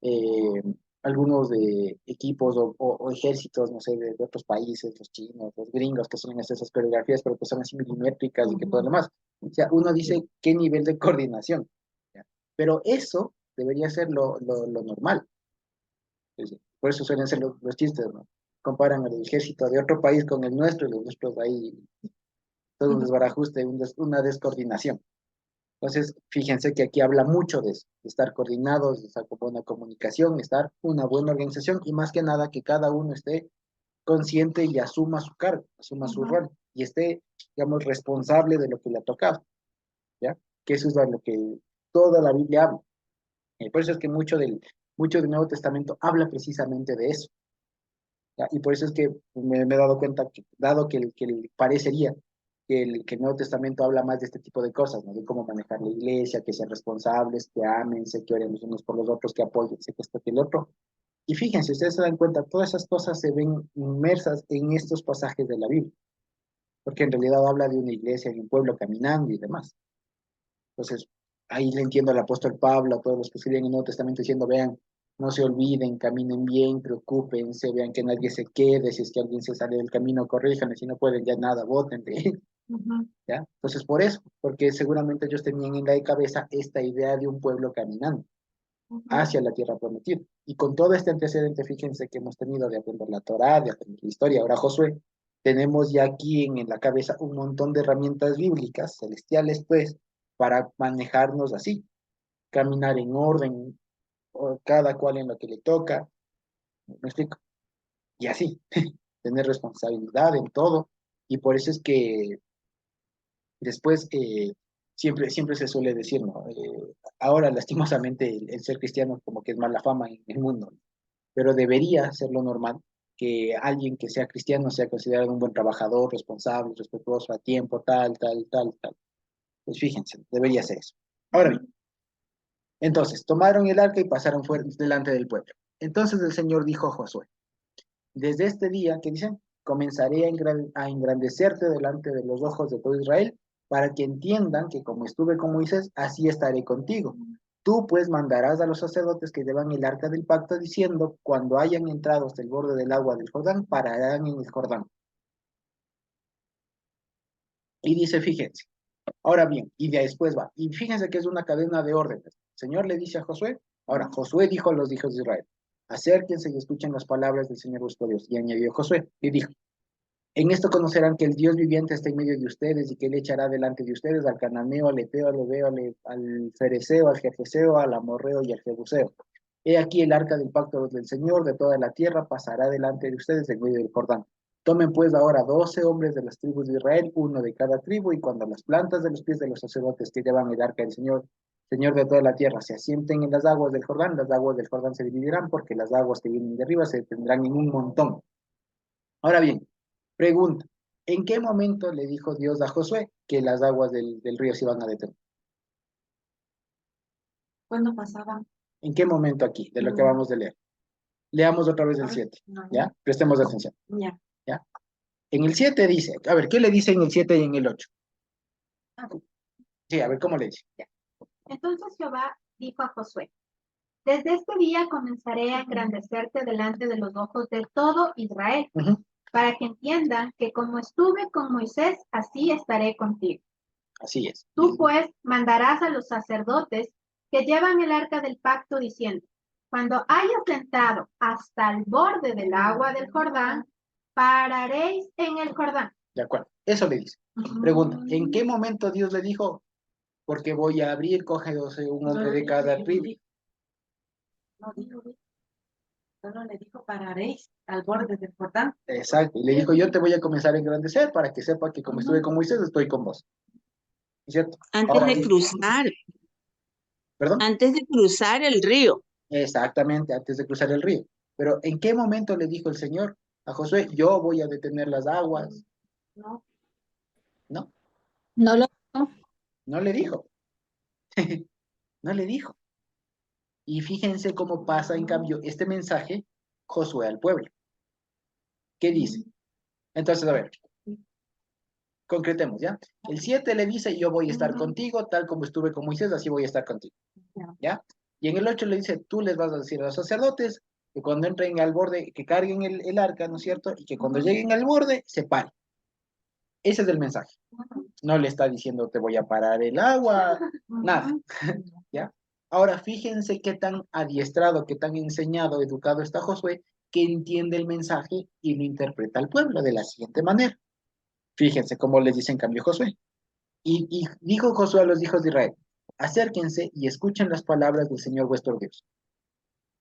eh, algunos de equipos o ejércitos, no sé, de otros países, los chinos, los gringos, que suelen hacer esas coreografías, pero que son así milimétricas y que todo lo demás. O sea, uno dice qué nivel de coordinación, ¿ya? Pero eso debería ser lo normal. Por eso suelen ser los chistes, ¿no? Comparan el ejército de otro país con el nuestro y los nuestros ahí, todo un desbarajuste, una descoordinación. Entonces, fíjense que aquí habla mucho de eso, de estar coordinados, de estar con buena comunicación, estar una buena organización y más que nada que cada uno esté consciente y asuma su cargo, asuma su rol, y esté, digamos, responsable de lo que le ha tocado, ¿ya? Que eso es lo que toda la Biblia habla. Por eso es que mucho del Nuevo Testamento habla precisamente de eso, ¿ya? Y por eso es que me he dado cuenta, que, dado que parecería que el Nuevo Testamento habla más de este tipo de cosas, ¿no? De cómo manejar la iglesia, que sean responsables, que amen, que oren los unos por los otros, que apoyen, que esto, que el otro. Y fíjense, ustedes se dan cuenta, todas esas cosas se ven inmersas en estos pasajes de la Biblia, porque en realidad habla de una iglesia, de un pueblo caminando y demás. Entonces, ahí le entiendo al apóstol Pablo, a todos los que escriben en el Nuevo Testamento diciendo, vean, no se olviden, caminen bien, preocúpense, vean que nadie se quede, si es que alguien se sale del camino, corríjanle, si no pueden ya nada, voten, ¿ya? Entonces, por eso, porque seguramente ellos tenían en la cabeza esta idea de un pueblo caminando hacia la tierra prometida. Y con todo este antecedente, fíjense que hemos tenido de aprender la Torá, de aprender la historia, ahora Josué, tenemos ya aquí en la cabeza un montón de herramientas bíblicas, celestiales, pues, para manejarnos así, caminar en orden, o cada cual en lo que le toca, ¿me explico? Y así, tener responsabilidad en todo, y por eso es que después siempre se suele decir, ¿no? Ahora lastimosamente el ser cristiano como que es mala fama en el mundo, ¿no? Pero debería ser lo normal que alguien que sea cristiano sea considerado un buen trabajador, responsable, respetuoso, a tiempo, tal. Pues fíjense, debería ser eso. Ahora bien, entonces, tomaron el arca y pasaron delante del pueblo. Entonces el Señor dijo a Josué, desde este día, ¿qué dicen? Comenzaré a engrandecerte delante de los ojos de todo Israel, para que entiendan que como estuve con Moisés, así estaré contigo. Tú pues mandarás a los sacerdotes que llevan el arca del pacto, diciendo, cuando hayan entrado hasta el borde del agua del Jordán, pararán en el Jordán. Y dice, fíjense, ahora bien, y de después va, y fíjense que es una cadena de órdenes. El Señor le dice a Josué, ahora Josué dijo a los hijos de Israel, acérquense y escuchen las palabras del Señor vuestro Dios. Y añadió Josué, y dijo, en esto conocerán que el Dios viviente está en medio de ustedes y que él echará delante de ustedes al cananeo, al eteo, al heveo, al fereceo, al jefeseo, al amorreo y al jebuseo. He aquí el arca del pacto del Señor de toda la tierra pasará delante de ustedes en medio del Jordán. Tomen pues ahora 12 hombres de las tribus de Israel, uno de cada tribu, y cuando las plantas de los pies de los sacerdotes que llevan el arca del Señor de toda la tierra, se asienten en las aguas del Jordán, las aguas del Jordán se dividirán, porque las aguas que vienen de arriba se detendrán en un montón. Ahora bien, pregunta, ¿en qué momento le dijo Dios a Josué que las aguas del río se iban a detener?
¿Cuándo pasaban?
¿En qué momento aquí, de lo que vamos a leer? Leamos otra vez el
A ver,
7,
no,
¿ya? Prestemos atención,
ya.
¿ya? En el 7 dice, a ver, ¿qué le dice en el 7 y en el 8? Sí, a ver, ¿cómo le dice? Ya.
Entonces Jehová dijo a Josué, desde este día comenzaré a engrandecerte delante de los ojos de todo Israel, para que entiendan que como estuve con Moisés, así estaré contigo.
Así es.
Tú pues mandarás a los sacerdotes que llevan el arca del pacto diciendo, cuando hayas entrado hasta el borde del agua del Jordán, pararéis en el Jordán.
De acuerdo, eso le dice. Pregunta, ¿en qué momento Dios le dijo, porque voy a abrir, coge un hombre de cada tribu?
No dijo, solo le dijo, pararéis al borde del Jordán.
Exacto, y le dijo, yo te voy a comenzar a engrandecer para que sepa que como estuve con Moisés, estoy con vos. ¿Cierto?
Antes
Ahora,
de cruzar,
¿perdón?
antes de cruzar el río.
Exactamente, antes de cruzar el río. Pero ¿en qué momento le dijo el Señor a Josué, yo voy a detener las aguas?
No.
No,
No lo.
no le dijo. No le dijo. Y fíjense cómo pasa, en cambio, este mensaje Josué al pueblo. ¿Qué dice? Entonces, a ver, concretemos, ¿ya? El 7 le dice, yo voy a estar contigo, tal como estuve con Moisés, así voy a estar contigo, ¿ya? Y en el 8 le dice, tú les vas a decir a los sacerdotes que cuando entren al borde, que carguen el arca, ¿no es cierto? Y que cuando lleguen al borde, se paren. Ese es el mensaje. No le está diciendo, te voy a parar el agua, nada, ¿ya? Ahora, fíjense qué tan adiestrado, qué tan enseñado, educado está Josué, que entiende el mensaje y lo interpreta al pueblo de la siguiente manera. Fíjense cómo les dice en cambio Josué. Y dijo Josué a los hijos de Israel, acérquense y escuchen las palabras del Señor vuestro Dios.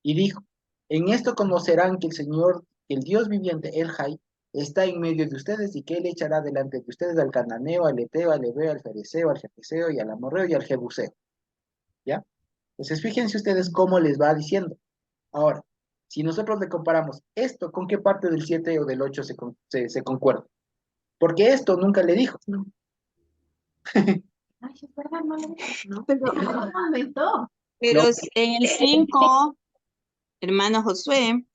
Y dijo, en esto conocerán que el Señor que el Dios viviente, el Jai, está en medio de ustedes y que él echará delante de ustedes al cananeo, al eteo, al hebeo, al fereceo, al jebuseo y al amorreo y al jebuseo. ¿Ya? Entonces, fíjense ustedes cómo les va diciendo. Ahora, si nosotros le comparamos esto, ¿con qué parte del 7 o del 8 se concuerda? Porque esto nunca le dijo.
Ay, sí, es verdad, no lo dije.
¿no?
Pero,
No lo inventó.
pero
No,
en el 5, hermano Josué,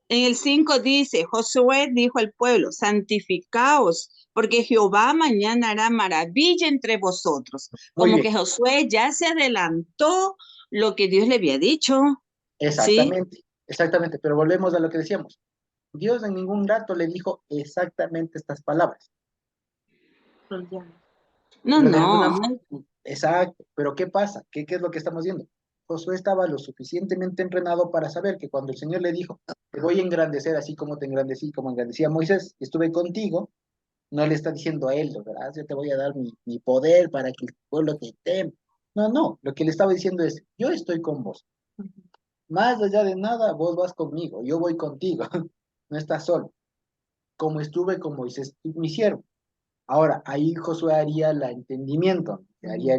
en el 5 dice, Josué dijo al pueblo, santificaos, porque Jehová mañana hará maravilla entre vosotros.
muy
Como
bien,
que Josué ya se adelantó lo que Dios le había dicho, ¿sí?
exactamente, pero volvemos a lo que decíamos. Dios en ningún rato le dijo exactamente estas palabras.
Pues ya.
No,
Pero de
no,
alguna, exacto, pero ¿qué pasa? ¿Qué es lo que estamos viendo? Josué estaba lo suficientemente entrenado para saber que cuando el Señor le dijo, te voy a engrandecer así como te engrandecí, como engrandecí a Moisés, estuve contigo, no le está diciendo a él, ¿verdad? Yo te voy a dar mi poder para que el pueblo te teme. No, no, lo que le estaba diciendo es, yo estoy con vos. Más allá de nada, vos vas conmigo, yo voy contigo, no estás solo. Como estuve con Moisés, mi siervo. Ahora, ahí Josué haría el entendimiento, haría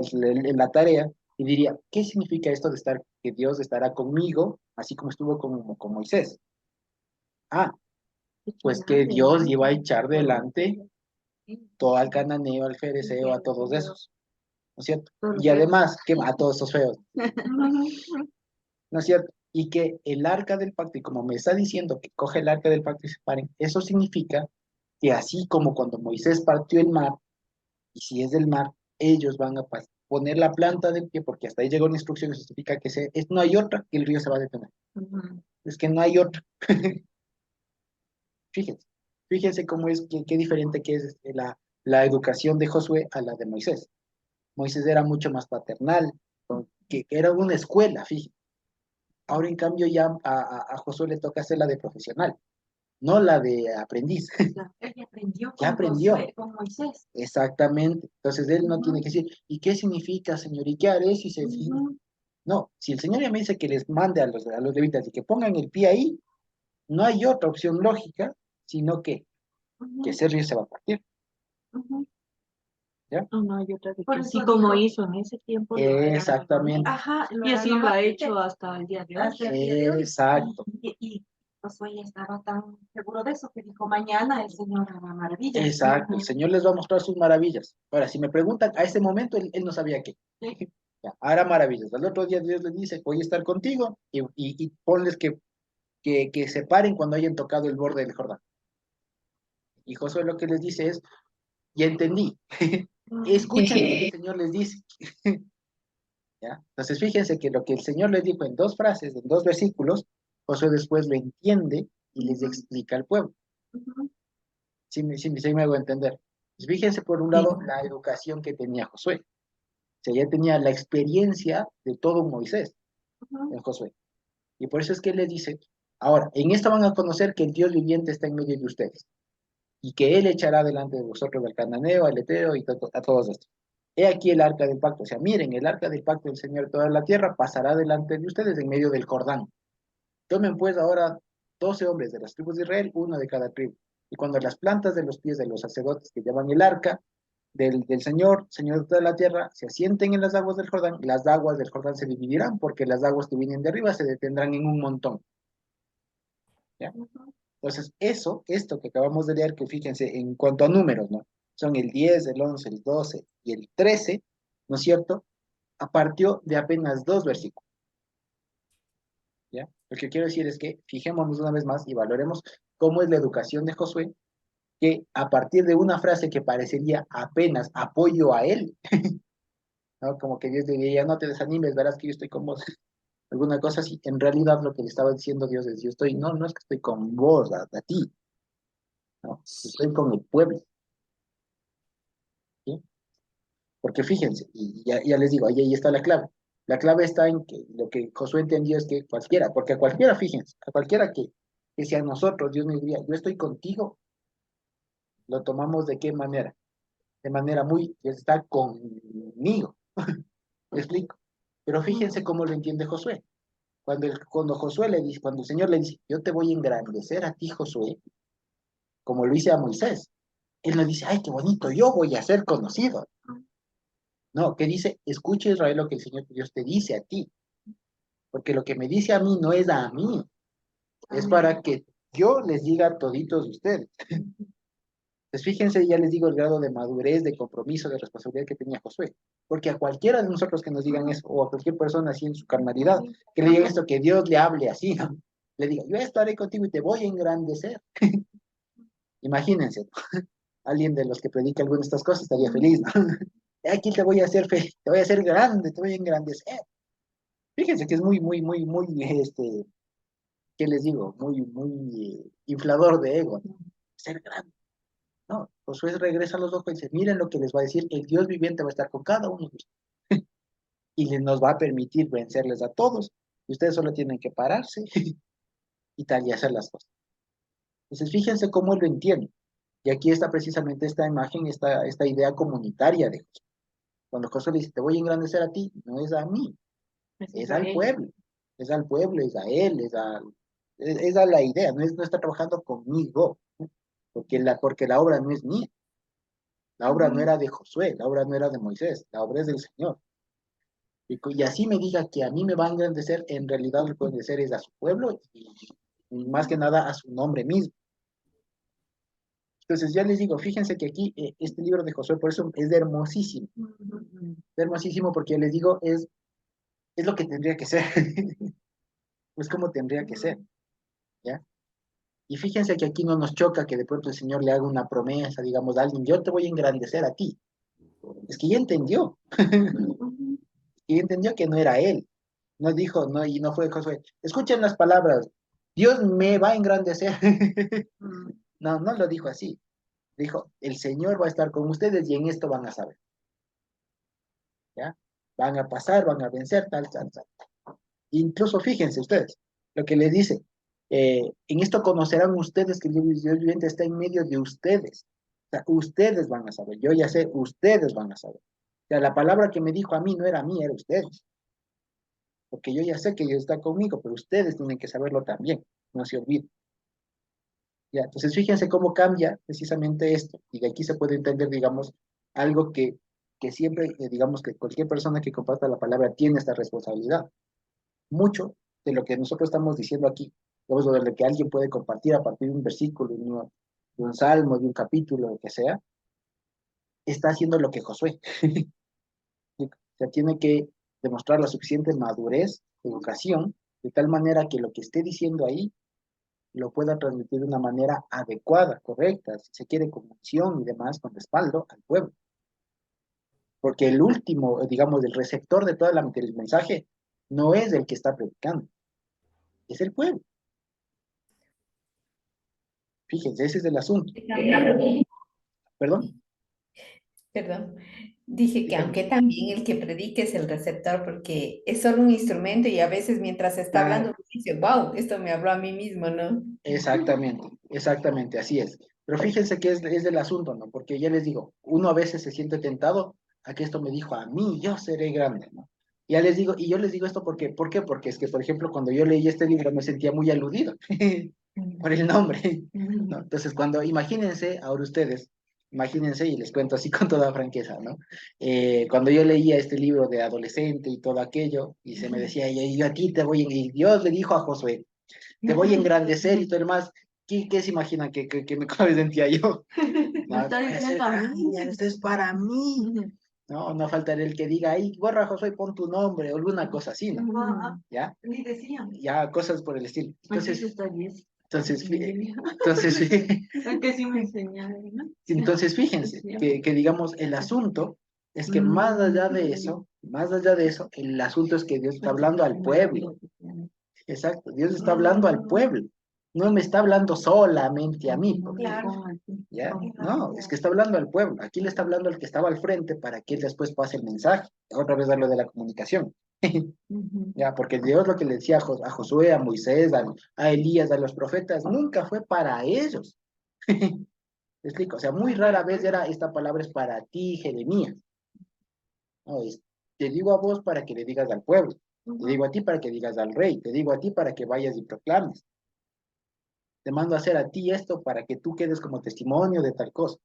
la tarea y diría, ¿qué significa esto de estar, que Dios estará conmigo, así como estuvo con Moisés? Ah, pues que Dios iba a echar delante todo al cananeo, al fereceo, a todos esos, ¿no es cierto? Y además, que a todos esos feos, ¿no es cierto? Y que el arca del pacto, y como me está diciendo que coge el arca del pacto y se paren, eso significa que así como cuando Moisés partió el mar, y si es del mar, ellos van a poner la planta del pie, porque hasta ahí llegó la instrucción, eso significa que no hay otra, que el río se va a detener. Es que no hay otra. Fíjense, fíjense cómo es, qué diferente que es la educación de Josué a la de Moisés. Moisés era mucho más paternal, que era una escuela, fíjense. Ahora, en cambio, ya a Josué le toca hacer la de profesional, no la de aprendiz.
Él ya aprendió
Ya
con
aprendió.
Josué, con Moisés.
Exactamente. Entonces él no tiene
Ujú,
que decir, ¿y qué significa, Señor? ¿Y qué haré si se...
ujú,
No, si el Señor ya me dice que les mande a los levitas y que pongan el pie ahí, no hay otra opción lógica, sino que
ujú,
ese río se va a partir,
ujú.
¿ya?
No, no hay otra de
Por
que sí,
eso
como
dijo,
hizo en ese tiempo, lo hará nuevamente.
Exactamente,
Ajá,
lo
y
hará
así lo ha
nuevamente
hecho hasta el día de hoy.
hasta el día de hoy.
exacto,
Y Josué ya estaba tan seguro de eso que dijo, mañana el Señor hará maravillas.
exacto. El Señor les va a mostrar sus maravillas. Ahora, si me preguntan, a ese momento él no sabía qué. Ya, hará maravillas. Al otro día Dios les dice, voy a estar contigo y ponles que se paren cuando hayan tocado el borde del Jordán. Y Josué lo que les dice es, ya entendí. Escuchen lo que el Señor les dice. ¿Ya? Entonces fíjense que lo que el Señor les dijo en dos frases, en dos versículos, Josué después lo entiende y les explica al pueblo.
Ujú,
Sí me hago entender. Pues fíjense por un lado la educación que tenía Josué. O sea, ya tenía la experiencia de todo Moisés
ujú,
en Josué. Y por eso es que él les dice, ahora, en esto van a conocer que el Dios viviente está en medio de ustedes y que él echará delante de vosotros al cananeo, al eteo y a todos estos. He aquí el arca del pacto. O sea, miren, el arca del pacto del Señor de toda la tierra pasará delante de ustedes en medio del Jordán. Tomen pues ahora 12 hombres de las tribus de Israel, uno de cada tribu. Y cuando las plantas de los pies de los sacerdotes que llevan el arca del Señor, Señor de toda la tierra, se asienten en las aguas del Jordán, las aguas del Jordán se dividirán porque las aguas que vienen de arriba se detendrán en un montón. ¿Ya?
ujú.
Entonces, esto que acabamos de leer, que fíjense en cuanto a números, ¿no? Son el 10, el 11, el 12 y el 13, ¿no es cierto? A partió de apenas dos versículos, ¿ya? Lo que quiero decir es que fijémonos una vez más y valoremos cómo es la educación de Josué, que a partir de una frase que parecería apenas apoyo a él, ¿no? Como que Dios le diría, no te desanimes, verás que yo estoy con vos. Alguna cosa así, en realidad lo que le estaba diciendo Dios es, yo estoy, no, no es que estoy con vos, a ti, ¿no? Estoy con el pueblo, ¿sí? Porque fíjense, y ya les digo, ahí está la clave. La clave está en que lo que Josué entendió es que cualquiera, porque a cualquiera, fíjense, a cualquiera que sea nosotros, Dios nos diría, yo estoy contigo, lo tomamos de qué manera? De manera muy, Dios está conmigo, ¿me explico? Pero fíjense cómo lo entiende Josué. Cuando Josué le dice, cuando el Señor le dice, yo te voy a engrandecer a ti, Josué, como lo hice a Moisés, él no dice, ay, qué bonito, yo voy a ser conocido. No, que dice, escucha Israel lo que el Señor Dios te dice a ti, porque lo que me dice a mí no es a mí, es para que yo les diga a toditos ustedes. Pues fíjense, ya les digo el grado de madurez, de compromiso, de responsabilidad que tenía Josué. Porque a cualquiera de nosotros que nos digan eso, o a cualquier persona así en su carnalidad, que le digan esto, que Dios le hable así, ¿no? Le diga, yo estaré contigo y te voy a engrandecer. Imagínense, ¿no? Alguien de los que predica alguna de estas cosas estaría feliz, ¿no? Aquí te voy a hacer fe, te voy a hacer grande, te voy a engrandecer. Fíjense que es ¿qué les digo? Muy inflador de ego, ¿no? Ser grande. No, Josué regresa a los ojos y dice, miren lo que les va a decir, el Dios viviente va a estar con cada uno de ustedes y nos va a permitir vencerles a todos. Y ustedes solo tienen que pararse y tal y hacer las cosas. Entonces, fíjense cómo él lo entiende. Y aquí está precisamente esta imagen, esta idea comunitaria de Josué. Cuando Josué le dice, te voy a engrandecer a ti, no es a mí, es al pueblo. Es al pueblo, es a él, es a la idea, no está trabajando conmigo, ¿no? Porque la obra no es mía. La obra no era de Josué, la obra no era de Moisés, la obra es del Señor. Y así me diga que a mí me va a engrandecer, en realidad lo que engrandecer es a su pueblo y más que nada a su nombre mismo. Entonces ya les digo, fíjense que aquí este libro de Josué por eso es hermosísimo. Es hermosísimo porque ya les digo, es lo que tendría que ser. Es como tendría que ser, ¿ya? Y fíjense que aquí no nos choca que de pronto el Señor le haga una promesa, digamos, a alguien, yo te voy a engrandecer a ti. Es que ya entendió. Y entendió que no era él. No dijo, no, y no fue Josué. Escuchen las palabras. Dios me va a engrandecer. No, no lo dijo así. Dijo, el Señor va a estar con ustedes y en esto van a saber. ¿Ya? Van a pasar, van a vencer, tal, tal, tal. Incluso fíjense ustedes, lo que le dice, en esto conocerán ustedes que el Dios viviente está en medio de ustedes. O sea, ustedes van a saber. Yo ya sé, ustedes van a saber. O sea, la palabra que me dijo a mí no era a mí, era a ustedes. Porque yo ya sé que Dios está conmigo, pero ustedes tienen que saberlo también, no se olviden. Ya, entonces fíjense cómo cambia precisamente esto, y de aquí se puede entender, digamos, algo que siempre, digamos, que cualquier persona que comparta la palabra tiene esta responsabilidad. Mucho de lo que nosotros estamos diciendo aquí, digamos, de lo que alguien puede compartir a partir de un versículo, de un salmo, de un capítulo, lo que sea, está haciendo lo que Josué. O sea, tiene que demostrar la suficiente madurez, educación, de tal manera que lo que esté diciendo ahí lo pueda transmitir de una manera adecuada, correcta, si se quiere con unción y demás, con respaldo al pueblo. Porque el último, digamos, el receptor de toda del mensaje no es el que está predicando, es el pueblo. Fíjense, ese es el asunto. ¿Perdón?
Perdón. Dije que
Dígame.
aunque también el que predique es el receptor, porque es solo un instrumento y a veces mientras está hablando uno dice, wow, esto me habló a mí mismo, ¿no?
Exactamente, así es. Pero fíjense que es del asunto, ¿no? Porque ya les digo, uno a veces se siente tentado a que esto me dijo a mí, yo seré grande, ¿no? Ya les digo, y yo les digo esto ¿por qué? Porque es que, por ejemplo, cuando yo leí este libro me sentía muy aludido por el nombre, ¿no? Entonces, imagínense, ahora ustedes, imagínense, y les cuento así con toda franqueza, ¿no? Cuando yo leía este libro de adolescente y todo aquello, y se me decía, y yo a ti te voy, y Dios le dijo a Josué, te voy a engrandecer y todo el más, ¿qué se imaginan que me sentía yo? No,
está diciendo a mí.
esto es para mí. No, no faltará el que diga, ahí, borra Josué, pon tu nombre, o alguna cosa así, ¿no? ¿Ya?
Ni decían.
Ya, cosas por el estilo.
Entonces, está bien. Que sí me enseñaron, ¿no?
Entonces fíjense, que digamos, el asunto es que más allá de eso, el asunto es que Dios está hablando al pueblo. Exacto, Dios está hablando al pueblo. No me está hablando solamente a mí,
Claro.
¿ya? No, es que está hablando al pueblo. Aquí le está hablando al que estaba al frente para que él después pase el mensaje. Otra vez a lo de la comunicación. Ya, porque Dios lo que le decía a Josué, a Moisés, a Elías, a los profetas, nunca fue para ellos. ¿Me explico? O sea, muy rara vez esta palabra es para ti, Jeremías. No, te digo a vos para que le digas al pueblo. Te digo a ti para que digas al rey, te digo a ti para que vayas y proclames. Te mando a hacer a ti esto para que tú quedes como testimonio de tal cosa.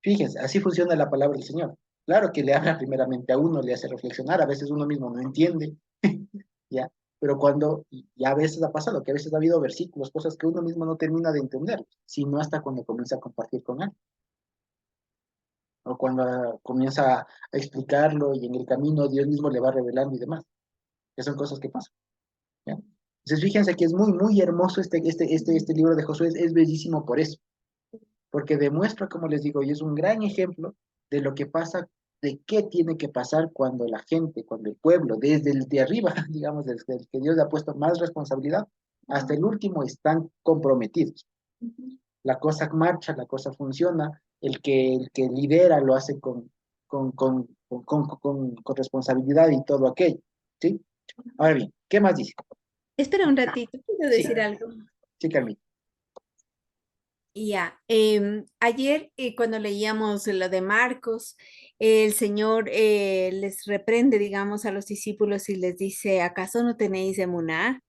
Fíjense, así funciona la palabra del Señor. Claro que le habla primeramente a uno, le hace reflexionar, a veces uno mismo no entiende, ¿ya? Pero y a veces ha pasado, que a veces ha habido versículos, cosas que uno mismo no termina de entender, sino hasta cuando comienza a compartir con él, o cuando comienza a explicarlo y en el camino Dios mismo le va revelando y demás, que son cosas que pasan, ¿ya? Entonces fíjense que es muy, muy hermoso este libro de Josué, es bellísimo por eso, porque demuestra, como les digo, y es un gran ejemplo de lo que pasa, de qué tiene que pasar cuando la gente, cuando el pueblo, desde el de arriba, digamos, desde el que Dios le ha puesto más responsabilidad, hasta el último están comprometidos. La cosa marcha, la cosa funciona, el que lidera lo hace con responsabilidad y todo aquello, ¿sí? Ahora bien, ¿qué más dice?
Espera un ratito, ¿puedo
Sí,
decir algo?
sí, Carmen.
Ya, ayer cuando leíamos lo de Marcos, el Señor les reprende, digamos, a los discípulos y les dice, ¿acaso no tenéis emuná?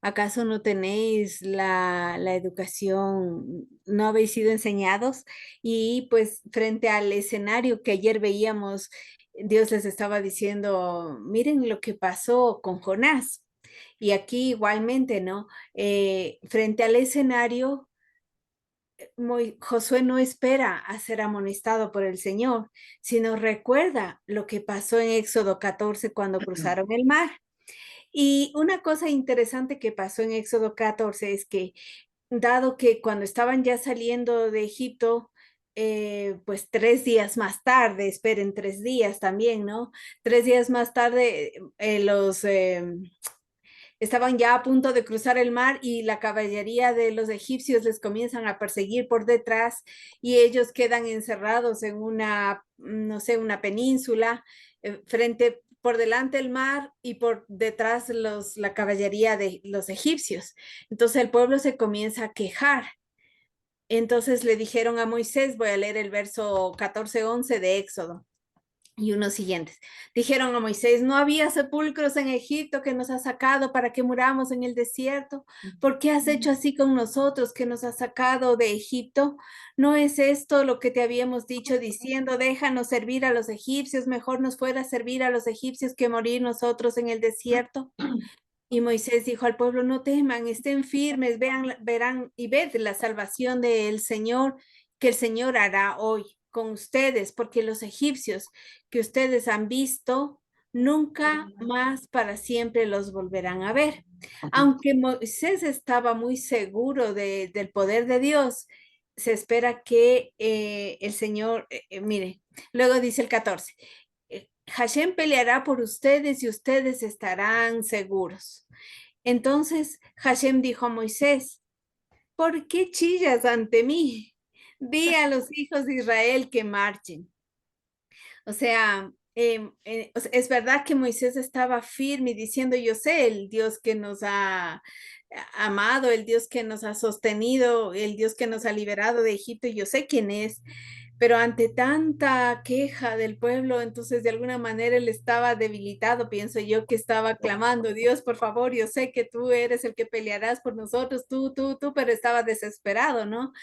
¿Acaso no tenéis la educación? ¿No habéis sido enseñados? Y pues frente al escenario que ayer veíamos, Dios les estaba diciendo, miren lo que pasó con Jonás. Y aquí igualmente, ¿no? Frente al escenario Josué no espera a ser amonestado por el Señor, sino recuerda lo que pasó en Éxodo 14 cuando cruzaron el mar. Y una cosa interesante que pasó en Éxodo 14 es que, dado que cuando estaban ya saliendo de Egipto, pues 3 días más tarde, esperen 3 días también, ¿no? 3 días más tarde, estaban ya a punto de cruzar el mar y la caballería de los egipcios les comienzan a perseguir por detrás y ellos quedan encerrados en una, no sé, una península, por delante el mar y por detrás la caballería de los egipcios. Entonces el pueblo se comienza a quejar. Entonces le dijeron a Moisés, voy a leer el verso 14-11 de Éxodo y unos siguientes. Dijeron a Moisés, ¿no había sepulcros en Egipto que nos has sacado para que muramos en el desierto? ¿Por qué has hecho así con nosotros que nos has sacado de Egipto? ¿No es esto lo que te habíamos dicho diciendo, déjanos servir a los egipcios, mejor nos fuera servir a los egipcios que morir nosotros en el desierto? Y Moisés dijo al pueblo, no teman, estén firmes, vean, verán y ved la salvación del Señor, que el Señor hará hoy con ustedes, porque los egipcios que ustedes han visto, nunca más para siempre los volverán a ver. Aunque Moisés estaba muy seguro del poder de Dios, se espera que el Señor, mire, luego dice el 14, Hashem peleará por ustedes y ustedes estarán seguros. Entonces Hashem dijo a Moisés, ¿por qué chillas ante mí? Di a los hijos de Israel que marchen. O sea, es verdad que Moisés estaba firme diciendo, yo sé, el Dios que nos ha amado, el Dios que nos ha sostenido, el Dios que nos ha liberado de Egipto, yo sé quién es, pero ante tanta queja del pueblo, entonces de alguna manera él estaba debilitado, pienso yo que estaba clamando, Dios, por favor, yo sé que tú eres el que pelearás por nosotros, tú, pero estaba desesperado, ¿no?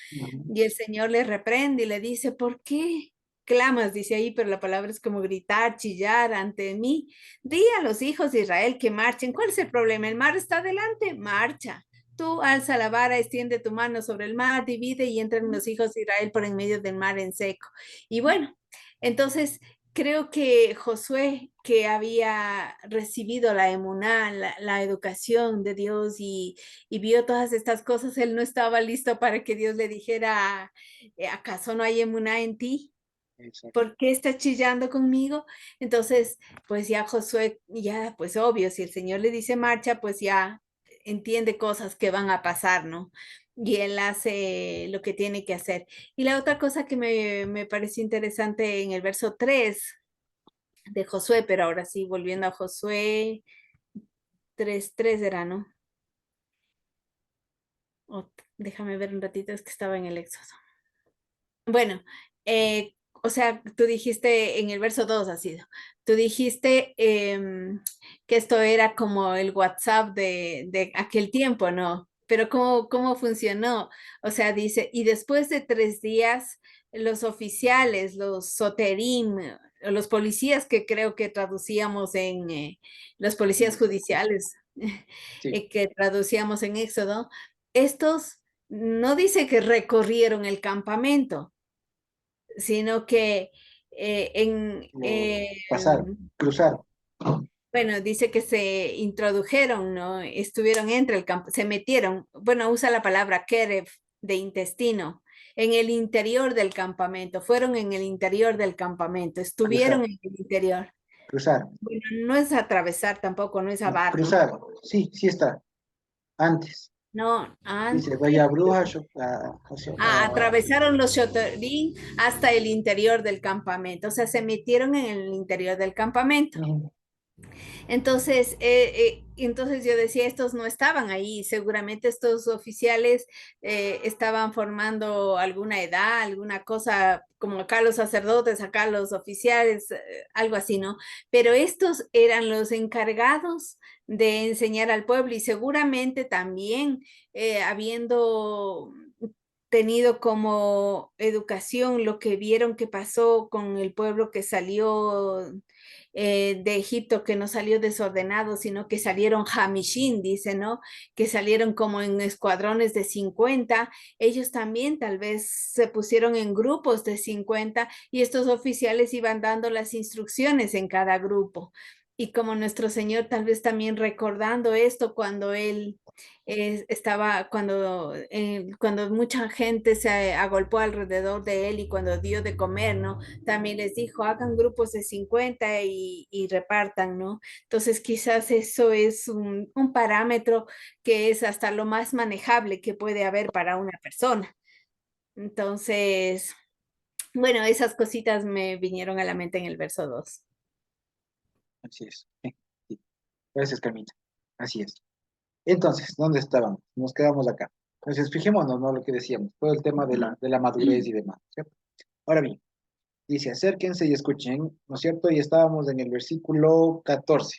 Y el Señor le reprende y le dice, ¿por qué clamas? Dice ahí, pero la palabra es como gritar, chillar ante mí. Di a los hijos de Israel que marchen. ¿Cuál es el problema? ¿El mar está adelante? Marcha. Tú alza la vara, extiende tu mano sobre el mar, divide y entran los hijos de Israel por en medio del mar en seco. Y bueno, entonces creo que Josué, que había recibido la emuná, la educación de Dios y vio todas estas cosas, él no estaba listo para que Dios le dijera, ¿acaso no hay emuná en ti?
Exacto.
¿Por qué estás chillando conmigo? Entonces, pues ya Josué, ya, pues obvio, si el Señor le dice marcha, pues ya entiende cosas que van a pasar, ¿no? Y él hace lo que tiene que hacer. Y la otra cosa que me pareció interesante en el verso 3 de Josué, pero ahora sí, volviendo a Josué 3:3 era, ¿no? Déjame ver un ratito, es que estaba en el Éxodo. Bueno, o sea, tú dijiste en el verso 2 ha sido, tú dijiste que esto era como el WhatsApp de aquel tiempo, ¿no? Pero ¿cómo funcionó? O sea, dice, y después de 3 días, los oficiales, los soterim, los policías que creo que traducíamos en, los policías judiciales
Sí,
que traducíamos en Éxodo, estos no dice que recorrieron el campamento, sino que
pasaron, cruzaron.
bueno, dice que se introdujeron, ¿no? Estuvieron entre el campo, se metieron, bueno, usa la palabra kerev de intestino, en el interior del campamento, fueron en el interior del campamento, estuvieron
Cruzaron,
en el interior.
cruzaron,
Bueno, no es atravesar tampoco, no es
no,
abar, ¿no?
cruzaron. Sí, sí está. Antes.
No,
Dice, vaya bruja, o sea,
atravesaron los Shotorim hasta el interior del campamento, o sea, se metieron en el interior del campamento.
ujú,
Entonces yo decía, estos no estaban ahí, seguramente estos oficiales estaban formando alguna edad, alguna cosa, como acá los sacerdotes, acá los oficiales, algo así, ¿no? Pero estos eran los encargados de enseñar al pueblo y seguramente también habiendo tenido como educación lo que vieron que pasó con el pueblo que salió de Egipto, que no salió desordenado, sino que salieron Hamishin, dice, ¿no? Que salieron como en escuadrones de 50. Ellos también tal vez se pusieron en grupos de 50 y estos oficiales iban dando las instrucciones en cada grupo. Y como nuestro Señor tal vez también recordando esto cuando Él estaba, cuando mucha gente se agolpó alrededor de Él y cuando dio de comer, ¿no? También les dijo, hagan grupos de 50 y repartan, ¿no? Entonces quizás eso es un parámetro que es hasta lo más manejable que puede haber para una persona. Entonces, bueno, esas cositas me vinieron a la mente en el verso 2.
así es. Sí. Gracias, Carmita. Así es. Entonces, ¿dónde estábamos? Nos quedamos acá. Entonces, fijémonos, ¿no? Lo que decíamos, todo el tema de la madurez y demás, ¿cierto? Ahora bien, dice, acérquense y escuchen, ¿no es cierto? Y estábamos en el versículo 14,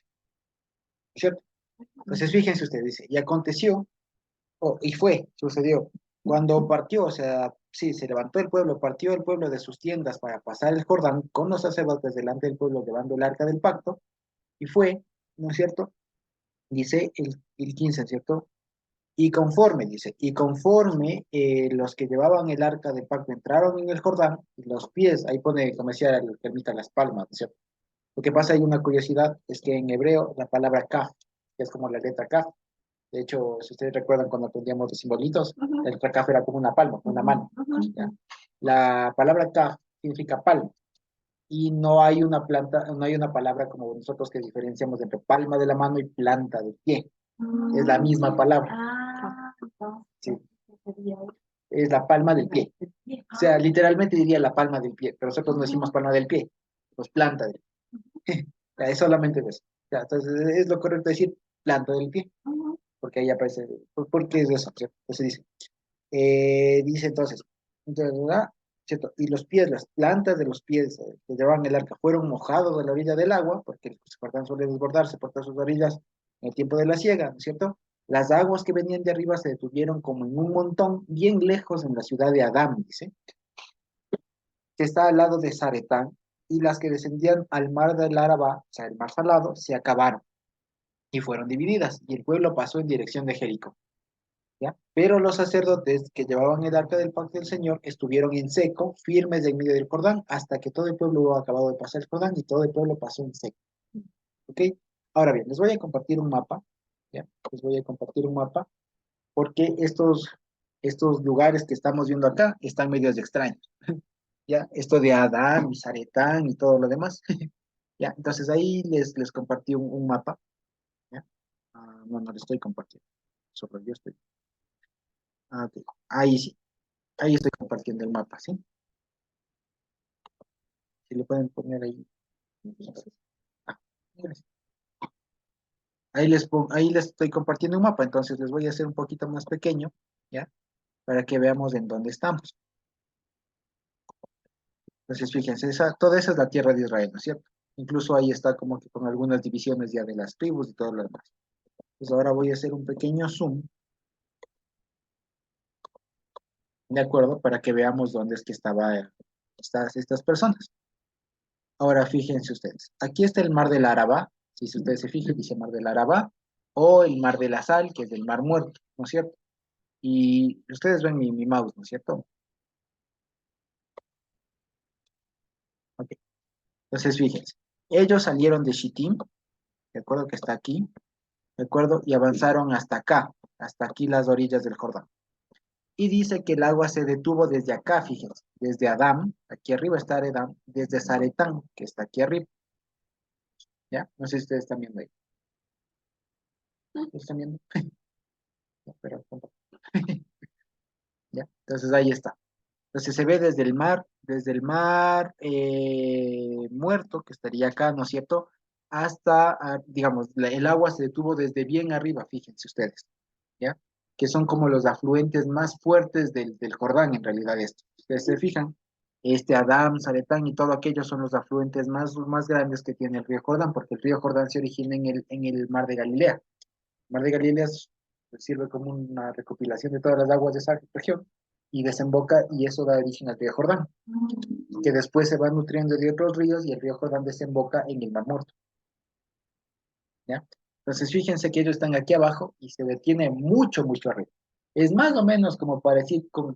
¿cierto? Entonces, fíjense ustedes, dice, y aconteció, y sucedió, cuando partió, o sea, sí, se levantó el pueblo, partió el pueblo de sus tiendas para pasar el Jordán con los sacerdotes delante del pueblo llevando el arca del pacto, y fue, ¿no es cierto? Dice el 15, ¿cierto? Y conforme los que llevaban el arca del pacto entraron en el Jordán, y los pies, ahí pone, como decía el termita, las palmas, ¿no es cierto? Lo que pasa, hay una curiosidad, es que en hebreo la palabra kaf, que es como la letra kaf, de hecho, si ustedes recuerdan cuando aprendíamos los simbolitos, la letra kaf era como una palma, una mano, ¿ya? La palabra kaf significa palma, y no hay una planta, no hay una palabra como nosotros que diferenciamos entre palma de la mano y planta del pie, es la misma palabra. Sí, es la palma del pie. O sea, literalmente diría la palma del pie, pero nosotros no decimos palma del pie, pues planta del pie. Ya, es solamente eso. Ya, entonces es lo correcto decir planta del pie, porque ahí aparece, porque es eso, ¿cierto? Entonces dice entonces, ¿verdad? ¿Cierto? Y los pies, las plantas de los pies que llevaban el arca fueron mojados de la orilla del agua, porque el Jordán suele desbordarse por todas sus orillas en el tiempo de la siega, ¿no es cierto? Las aguas que venían de arriba se detuvieron como en un montón, bien lejos en la ciudad de Adán, dice, que está al lado de Zaretán, y las que descendían al mar del Araba, o sea, el mar salado, se acabaron y fueron divididas, y el pueblo pasó en dirección de Jericó. ¿Ya? Pero los sacerdotes que llevaban el arca del pacto del Señor estuvieron en seco, firmes en medio del Jordán, hasta que todo el pueblo hubo acabado de pasar el Jordán y todo el pueblo pasó en seco. ¿Ok? Ahora bien, les voy a compartir un mapa, ¿ya? Les voy a compartir un mapa, porque estos lugares que estamos viendo acá están medios extraños, ¿ya? Esto de Adán, y Zaretán y todo lo demás, ¿ya? Entonces ahí les compartí un mapa, ¿ya? No les estoy compartiendo, solo yo estoy. Ok, ahí sí. Ahí estoy compartiendo el mapa, ¿sí? Si le pueden poner ahí. Ah, gracias. Ahí les estoy compartiendo un mapa, entonces les voy a hacer un poquito más pequeño, ¿ya? Para que veamos en dónde estamos. Entonces, fíjense, toda esa es la tierra de Israel, ¿no es cierto? Incluso ahí está como que con algunas divisiones ya de las tribus y todo lo demás. Entonces, ahora voy a hacer un pequeño zoom, ¿de acuerdo? Para que veamos dónde es que estaban estas personas. Ahora, fíjense ustedes, aquí está el mar del Arabá, si ustedes se fijan, dice mar del Arabá, o el mar de la Sal, que es del mar muerto, ¿no es cierto? Y ustedes ven mi mouse, ¿no es cierto? Ok. Entonces, fíjense, ellos salieron de Shittim, ¿de acuerdo? Que está aquí, ¿de acuerdo? Y avanzaron hasta acá, hasta aquí las orillas del Jordán. Y dice que el agua se detuvo desde acá, fíjense, desde Adán, aquí arriba está Adán, desde Zaretán, que está aquí arriba, ¿ya? No sé si ustedes están viendo ahí. ¿Están viendo? No, pero, ¿ya? Entonces ahí está. Entonces se ve desde el mar muerto, que estaría acá, ¿no es cierto? Hasta, digamos, el agua se detuvo desde bien arriba, fíjense ustedes, ¿ya? Que son como los afluentes más fuertes del Jordán, en realidad, esto. Ustedes se fijan, Adán, Zaretán y todo aquello son los afluentes más grandes que tiene el río Jordán, porque el río Jordán se origina en el mar de Galilea. El mar de Galilea sirve como una recopilación de todas las aguas de esa región y desemboca, y eso da origen al río Jordán, que después se va nutriendo de otros ríos y el río Jordán desemboca en el Mar Muerto, ¿ya? Entonces fíjense que ellos están aquí abajo y se detiene mucho, mucho arriba. Es más o menos como para decir con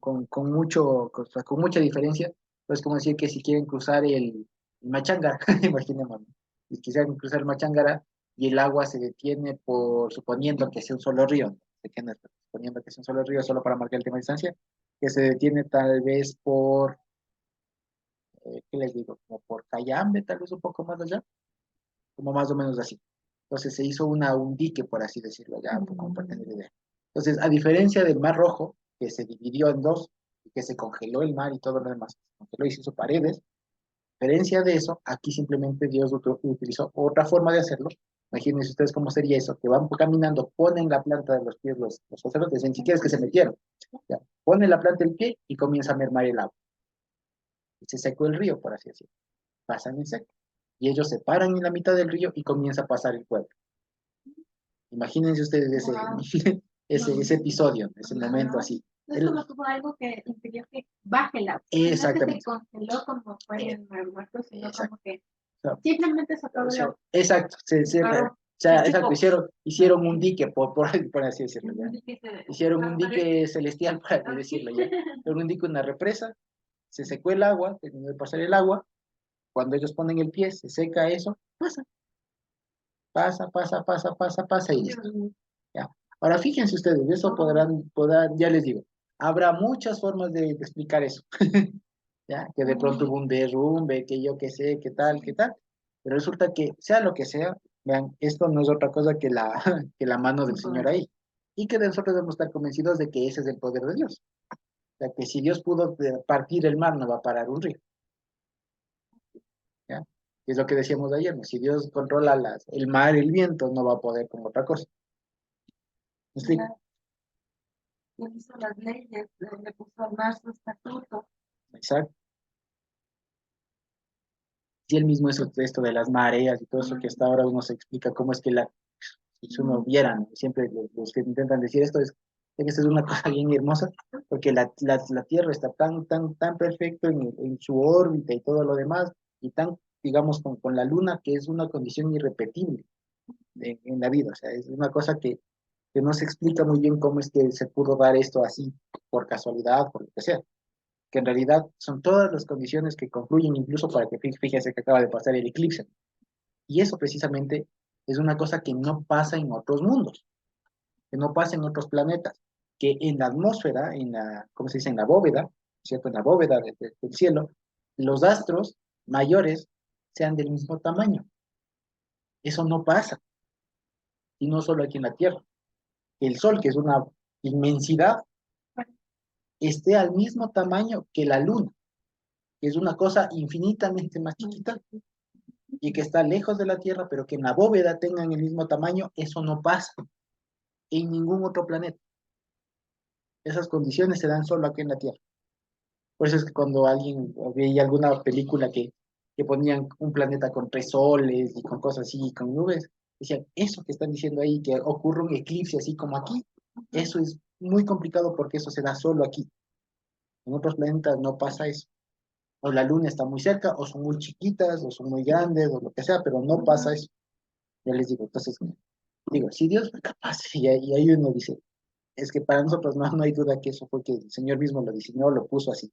mucha diferencia, pues como decir que si quieren cruzar el Machángara, imaginemos, ¿no? Si quisieran cruzar el Machángara y el agua se detiene suponiendo que sea un solo río, suponiendo que sea un solo río solo para marcar el tema de distancia, que se detiene tal vez ¿qué les digo? Como por Cayambe, tal vez un poco más allá, como más o menos así. Entonces se hizo un dique, por así decirlo, ya, como para tener idea. Entonces, a diferencia del Mar Rojo, que se dividió en dos, y que se congeló el mar y todo lo demás, se congeló y se hizo paredes, a diferencia de eso, aquí simplemente Dios utilizó otra forma de hacerlo. Imagínense ustedes cómo sería eso, que van caminando, ponen la planta de los pies los sacerdotes, ni siquiera es que se metieron, ya, ponen la planta del pie y comienza a mermar el agua. Y se secó el río, por así decirlo. Pasan en seco. Y ellos se paran en la mitad del río y comienza a pasar el pueblo. Imagínense ustedes
Wow.
ese episodio, ese momento así.
No es como tuvo algo que impidió que baje el agua. No es que
Exactamente.
se congeló como fue en Mar Muerto, sino
Exacto.
como que
No,
simplemente se acabó el agua.
exacto,
Claro.
o sea,
Es
exacto,
tipo-
hicieron un dique, por así decirlo, ¿ya? Hicieron un
Claro,
dique celestial, por así decirlo, ¿ya? Hicieron un dique, una represa, se secó el agua, terminó de pasar el agua, cuando ellos ponen el pie, se seca eso, pasa y listo, ¿ya? Ahora fíjense ustedes, de eso podrán, ya les digo, habrá muchas formas de explicar eso, ¿ya? Que de pronto hubo un derrumbe, que yo qué sé, qué tal, pero resulta que, sea lo que sea, vean, esto no es otra cosa que la, que la mano del Señor ahí, y que nosotros debemos estar convencidos de que ese es el poder de Dios, o sea, que si Dios pudo partir el mar, no va a parar un río, ¿ya? Y es lo que decíamos ayer, ¿no? Si Dios controla el mar, el viento, no va a poder con otra cosa. ¿Me explico?
Él hizo las leyes, le puso al mar su estatuto.
Exacto. Si él mismo hizo esto de las mareas y todo eso que hasta ahora uno se explica cómo es que si uno viera, ¿no? Siempre los que intentan decir esto esta es una cosa bien hermosa, porque la Tierra está tan perfecto en su órbita y todo lo demás, y tan, digamos, con la Luna, que es una condición irrepetible en la vida, o sea, es una cosa que no se explica muy bien cómo es que se pudo dar esto así, por casualidad, por lo que sea, que en realidad son todas las condiciones que confluyen incluso para que fíjese que acaba de pasar el eclipse. Y eso precisamente es una cosa que no pasa en otros mundos, que no pasa en otros planetas, que en la atmósfera, ¿cómo se dice? En la bóveda, ¿cierto? En la bóveda del cielo, los astros mayores sean del mismo tamaño. Eso no pasa, y no solo aquí en la Tierra. El Sol, que es una inmensidad, esté al mismo tamaño que la Luna, que es una cosa infinitamente más chiquita y que está lejos de la Tierra, pero que en la bóveda tengan el mismo tamaño, eso no pasa en ningún otro planeta. Esas condiciones se dan solo aquí en la Tierra. Por eso es que cuando alguien veía alguna película que ponían un planeta con 3 soles y con cosas así, y con nubes, decían, eso que están diciendo ahí, que ocurre un eclipse así como aquí, eso es muy complicado porque eso se da solo aquí. En otros planetas no pasa eso. O la luna está muy cerca, o son muy chiquitas, o son muy grandes, o lo que sea, pero no pasa eso. Ya les digo, entonces, digo, si Dios fue capaz, y ahí uno dice, es que para nosotros no hay duda que eso fue que el Señor mismo lo diseñó, lo puso así.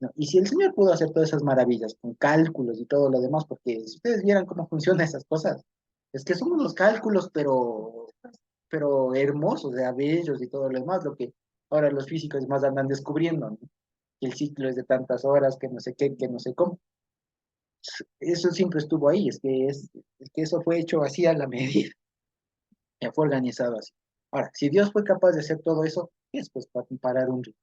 ¿No? Y si el Señor pudo hacer todas esas maravillas con cálculos y todo lo demás, porque si ustedes vieran cómo funcionan esas cosas, es que son unos cálculos, pero hermosos, de bellos y todo lo demás, lo que ahora los físicos más andan descubriendo, ¿no? Que el ciclo es de tantas horas, que no sé qué, que no sé cómo. Eso siempre estuvo ahí, es que eso fue hecho así a la medida, ya fue organizado así. Ahora, si Dios fue capaz de hacer todo eso, ¿qué es pues para parar un río?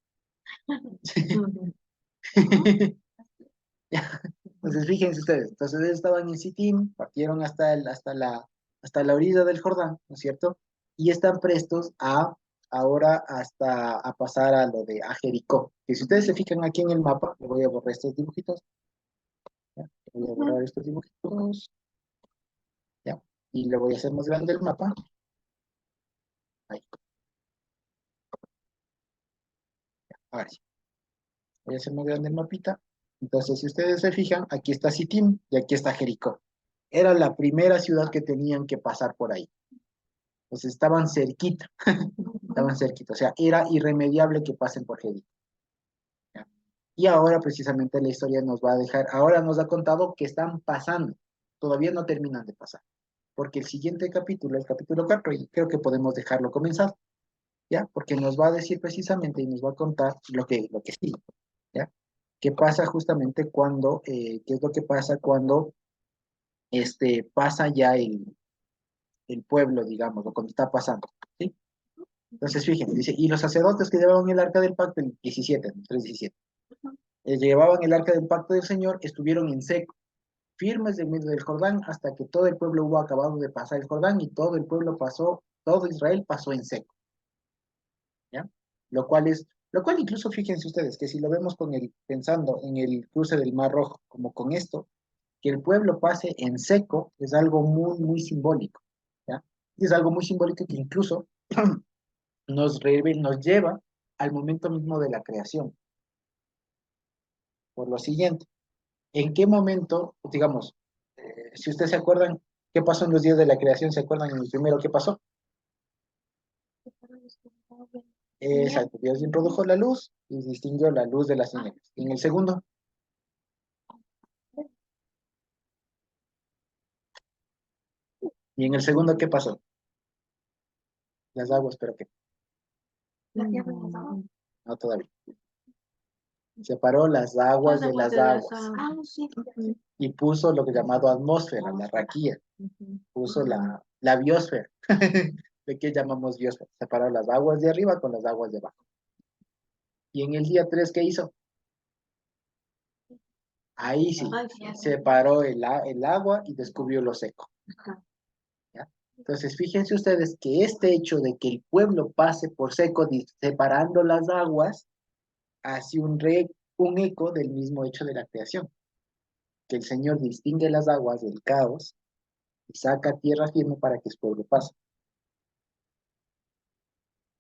Entonces, fíjense ustedes, entonces ellos estaban en Sittim, partieron hasta la orilla del Jordán, ¿no es cierto? Y están prestos ahora hasta a pasar a lo de a Jericó. Que si ustedes se fijan aquí en el mapa, le voy a borrar estos dibujitos, ¿ya? Voy a borrar estos dibujitos, ¿ya? Y le voy a hacer más grande el mapa. Ahí, ahora sí. Voy a hacer más grande el mapita. Entonces, si ustedes se fijan, aquí está Sittim y aquí está Jericó. Era la primera ciudad que tenían que pasar por ahí. Entonces estaban cerquita, estaban cerquita. O sea, era irremediable que pasen por Jericó. ¿Ya? Y ahora precisamente la historia nos va a dejar, ahora nos ha contado que están pasando. Todavía no terminan de pasar. Porque el siguiente capítulo, el capítulo 4, y creo que podemos dejarlo comenzar, ¿ya? Porque nos va a decir precisamente y nos va a contar lo que sigue, ¿ya? ¿Qué pasa justamente cuando, qué es lo que pasa cuando pasa ya el pueblo, digamos, o cuando está pasando, ¿sí? Entonces, fíjense, dice, y los sacerdotes que llevaban el arca del pacto, el 17, ¿no? 3:17, llevaban el arca del pacto del Señor, estuvieron en seco, firmes en medio del Jordán, hasta que todo el pueblo hubo acabado de pasar el Jordán, y todo el pueblo pasó, todo Israel pasó en seco, ¿ya? Lo cual incluso fíjense ustedes, que si lo vemos pensando en el cruce del Mar Rojo, como con esto, que el pueblo pase en seco, es algo muy, muy simbólico, ¿ya? Y es algo muy simbólico que incluso nos lleva al momento mismo de la creación. Por lo siguiente, ¿en qué momento, digamos, si ustedes se acuerdan, qué pasó en los días de la creación? ¿Se acuerdan en el primero qué pasó? Exacto, Dios introdujo la luz y distinguió la luz de las tinieblas. En el segundo, ¿y en el segundo qué pasó? Las aguas, pero qué, no todavía. Separó las aguas de las aguas y puso lo que llamado atmósfera, la raquía, puso la biosfera. ¿De qué llamamos biosfera? Separó las aguas de arriba con las aguas de abajo. Y en el día 3, ¿qué hizo? Ahí sí, separó el agua y descubrió lo seco. ¿Ya? Entonces, fíjense ustedes que este hecho de que el pueblo pase por seco, separando las aguas, hace un eco del mismo hecho de la creación, que el Señor distingue las aguas del caos y saca tierra firme para que su pueblo pase.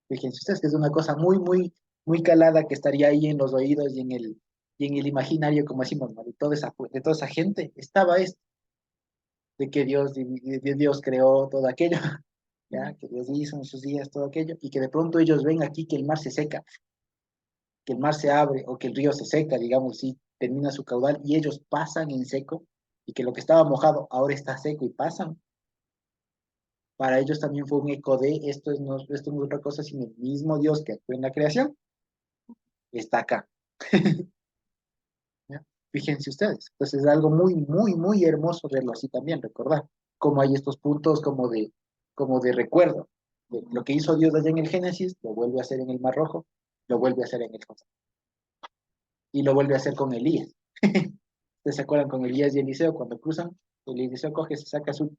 Fíjense ustedes que es una cosa muy, muy, muy calada que estaría ahí en los oídos y en el imaginario, como decimos, ¿no? De toda esa gente, estaba esto, de que Dios creó todo aquello, ¿ya? Que Dios hizo en sus días todo aquello, y que de pronto ellos ven aquí que el mar se seca, que el mar se abre, o que el río se seca, digamos, sí, termina su caudal, y ellos pasan en seco, y que lo que estaba mojado ahora está seco y pasan. Para ellos también fue un eco de esto no es otra cosa sino el mismo Dios que actuó en la creación, está acá. ¿Ya? Fíjense ustedes. Entonces es algo muy, muy, muy hermoso verlo así también, recordar cómo hay estos puntos como de recuerdo. De lo que hizo Dios allá en el Génesis, lo vuelve a hacer en el Mar Rojo, lo vuelve a hacer en el Jordán. Y lo vuelve a hacer con Elías. ¿Ustedes se acuerdan con Elías y Eliseo cuando cruzan? Eliseo coge, se saca su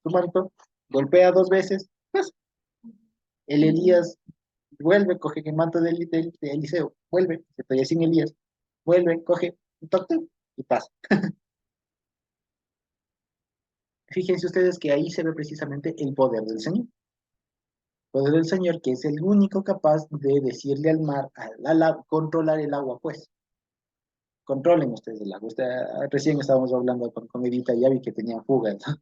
manto, golpea 2 veces, pues el Elías vuelve, coge el manto de Eliseo, vuelve, se todavía sin Elías, vuelve, coge un toque y pasa. Fíjense ustedes que ahí se ve precisamente el poder del Señor. El poder del Señor, que es el único capaz de decirle al mar, controlar el agua, pues. Controlen ustedes el agua. Recién estábamos hablando con Edita y Yavi que tenían fugas, ¿no?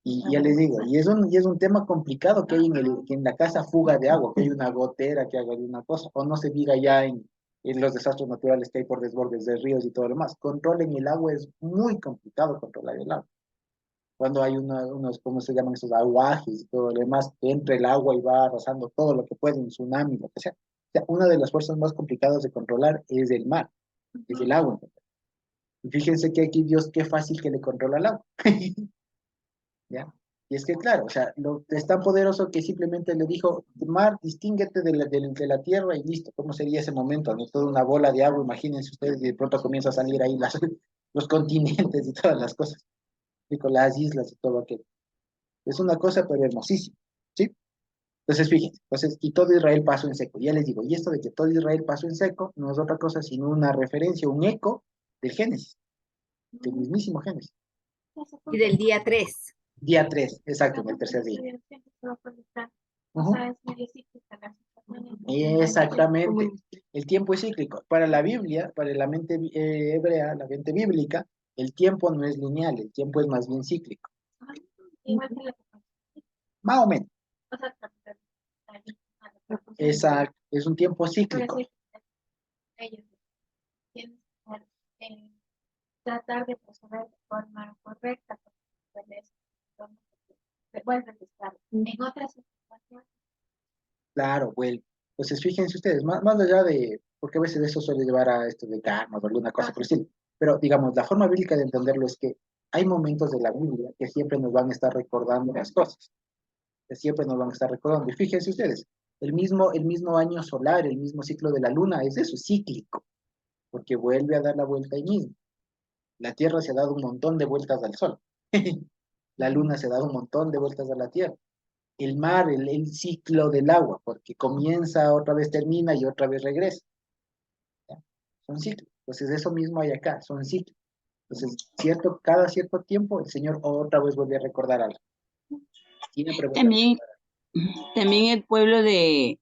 Y ya les digo, y es un tema complicado que hay que en la casa fuga de agua, que hay una gotera que haga de una cosa, o no se diga ya en los desastres naturales que hay por desbordes de ríos y todo lo demás. Controlen el agua, es muy complicado controlar el agua. Cuando hay unos, ¿cómo se llaman esos aguajes y todo lo demás, que entra el agua y va arrasando todo lo que puede, un tsunami, lo que sea. O sea, una de las fuerzas más complicadas de controlar es el mar, es el agua. Y fíjense que aquí Dios, qué fácil que le controla el agua. ¿Ya? Y es que, claro, o sea, es tan poderoso que simplemente le dijo, mar, distínguete de la tierra y listo. ¿Cómo sería ese momento? ¿No? Toda una bola de agua, imagínense ustedes, y de pronto comienza a salir ahí los continentes y todas las cosas, y con las islas y todo aquello. Es una cosa, pero hermosísima, ¿sí? Entonces, fíjense, entonces, y todo Israel pasó en seco. Ya les digo, y esto de que todo Israel pasó en seco no es otra cosa sino una referencia, un eco del Génesis, del mismísimo Génesis.
Y del día 3.
Día 3, exacto, en el tercer día. Ujú. Exactamente. El tiempo es cíclico. Para la Biblia, para la mente hebrea, la mente bíblica, el tiempo no es lineal, el tiempo es más bien cíclico. Más o menos. Exacto, es un tiempo cíclico.
Ellos tienen que tratar de proceder de forma correcta, porque se vuelven a estar en otras situaciones.
Claro, vuelve. Entonces, fíjense ustedes, más allá de, porque a veces eso suele llevar a esto de karma o alguna cosa por el estilo, pero digamos, la forma bíblica de entenderlo es que hay momentos de la Biblia que siempre nos van a estar recordando las cosas, que siempre nos van a estar recordando. Y fíjense ustedes, el mismo año solar, el mismo ciclo de la luna, es eso, cíclico, porque vuelve a dar la vuelta ahí mismo. La Tierra se ha dado un montón de vueltas al Sol. La luna se ha dado un montón de vueltas a la Tierra. El mar, el ciclo del agua, porque comienza, otra vez termina y otra vez regresa. ¿Ya? Son ciclos. Entonces, eso mismo hay acá, son ciclos. Entonces, cada cierto tiempo, el Señor otra vez vuelve a recordar algo. ¿Tiene preguntas?
También, también el pueblo de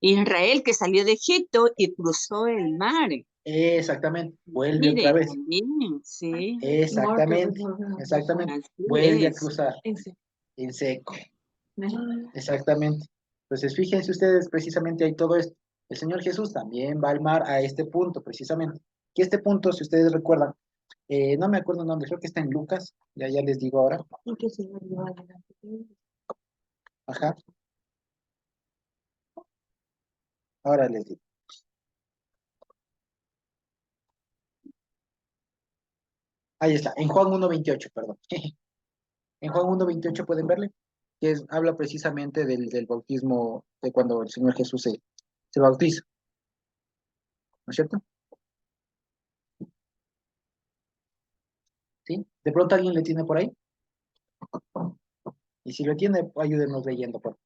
Israel que salió de Egipto y cruzó el mar.
Exactamente, vuelve otra
Mire,
vez.
también, sí.
Exactamente, exactamente.
Así
Vuelve a
es.
cruzar en seco. Exactamente. Entonces, fíjense ustedes, precisamente hay todo esto. El Señor Jesús también va al mar a este punto, precisamente. Que este punto, si ustedes recuerdan, no me acuerdo dónde, creo que está en Lucas, ya les digo ahora. Ajá, ahora les digo. Ahí está, en Juan 1:28, perdón. En Juan 1:28 pueden verle, que habla precisamente del bautismo, de cuando el Señor Jesús se bautiza, ¿no es cierto? ¿Sí? ¿De pronto alguien le tiene por ahí? Y si lo tiene, ayúdenos leyendo, por favor.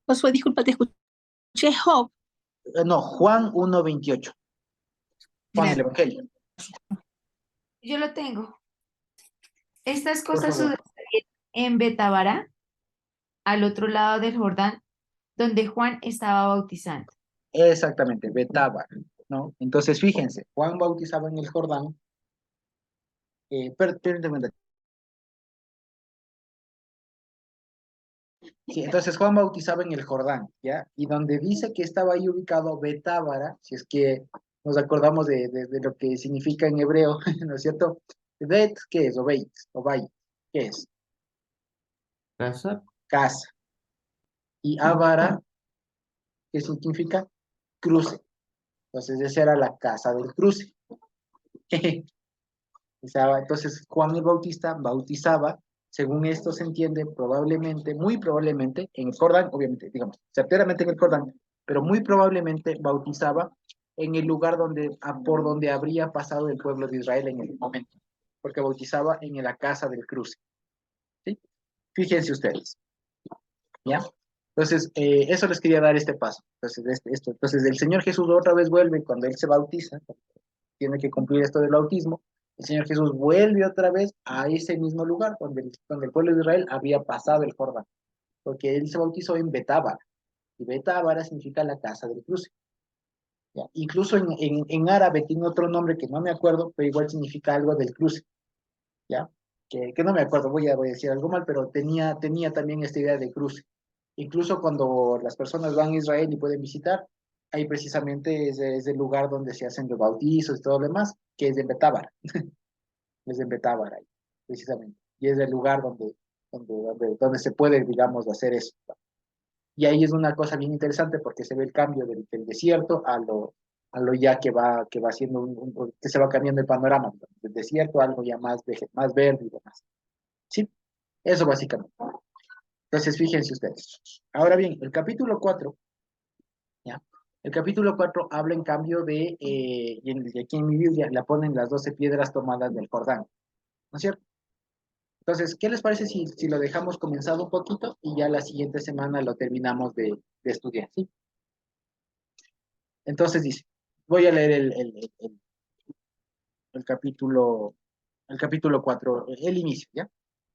Josué, disculpa, te escuché Job.
No, Juan 1:28. Juan el Evangelio.
Yo lo tengo. Estas
Por
cosas
favor.
sucedieron en Betábara, al otro lado del Jordán, donde Juan estaba bautizando.
Exactamente, Betábara, ¿no? Entonces, fíjense, Juan bautizaba en el Jordán. Permítanme. Sí, entonces Juan bautizaba en el Jordán, ¿ya? Y donde dice que estaba ahí ubicado Betábara, si es que nos acordamos de lo que significa en hebreo, ¿no es cierto? Bet, ¿qué es? O Beit, o Bay, ¿qué es?
Casa.
Casa. Y Ábara, ¿qué significa? Cruce. Entonces esa era la casa del cruce. Entonces Juan el Bautista bautizaba, según esto se entiende, probablemente, muy probablemente, en el Jordán, obviamente, digamos, certeramente en el Jordán, pero muy probablemente bautizaba en el lugar por donde habría pasado el pueblo de Israel en el momento, porque bautizaba en la casa del cruce. ¿Sí? Fíjense ustedes, ¿ya? Entonces, eso les quería dar este paso. Entonces, entonces, el Señor Jesús otra vez vuelve cuando Él se bautiza, tiene que cumplir esto del bautismo. El Señor Jesús vuelve otra vez a ese mismo lugar donde el pueblo de Israel había pasado el Jordán, porque Él se bautizó en Betábara, y Betábara significa la casa del cruce. ¿Ya? Incluso en árabe tiene otro nombre que no me acuerdo, pero igual significa algo del cruce, ¿ya? Que no me acuerdo, voy a decir algo mal, pero tenía también esta idea de cruce. Incluso cuando las personas van a Israel y pueden visitar, ahí precisamente es el lugar donde se hacen los bautizos y todo lo demás, que es en Betábara, es en Betábara, ahí, precisamente. Y es el lugar donde se puede, digamos, hacer eso. Y ahí es una cosa bien interesante porque se ve el cambio del desierto a lo ya que va siendo, que se va cambiando el panorama, del desierto a algo ya más, más verde y demás. Sí, eso básicamente. Entonces, fíjense ustedes. Ahora bien, el capítulo 4, ¿ya? El capítulo 4 habla en cambio y aquí en mi Biblia la ponen las 12 piedras tomadas del Jordán, ¿no es cierto? Entonces, ¿qué les parece si lo dejamos comenzado un poquito y ya la siguiente semana lo terminamos de estudiar, ¿sí? Entonces dice, voy a leer el capítulo, el capítulo 4, el inicio, ¿ya?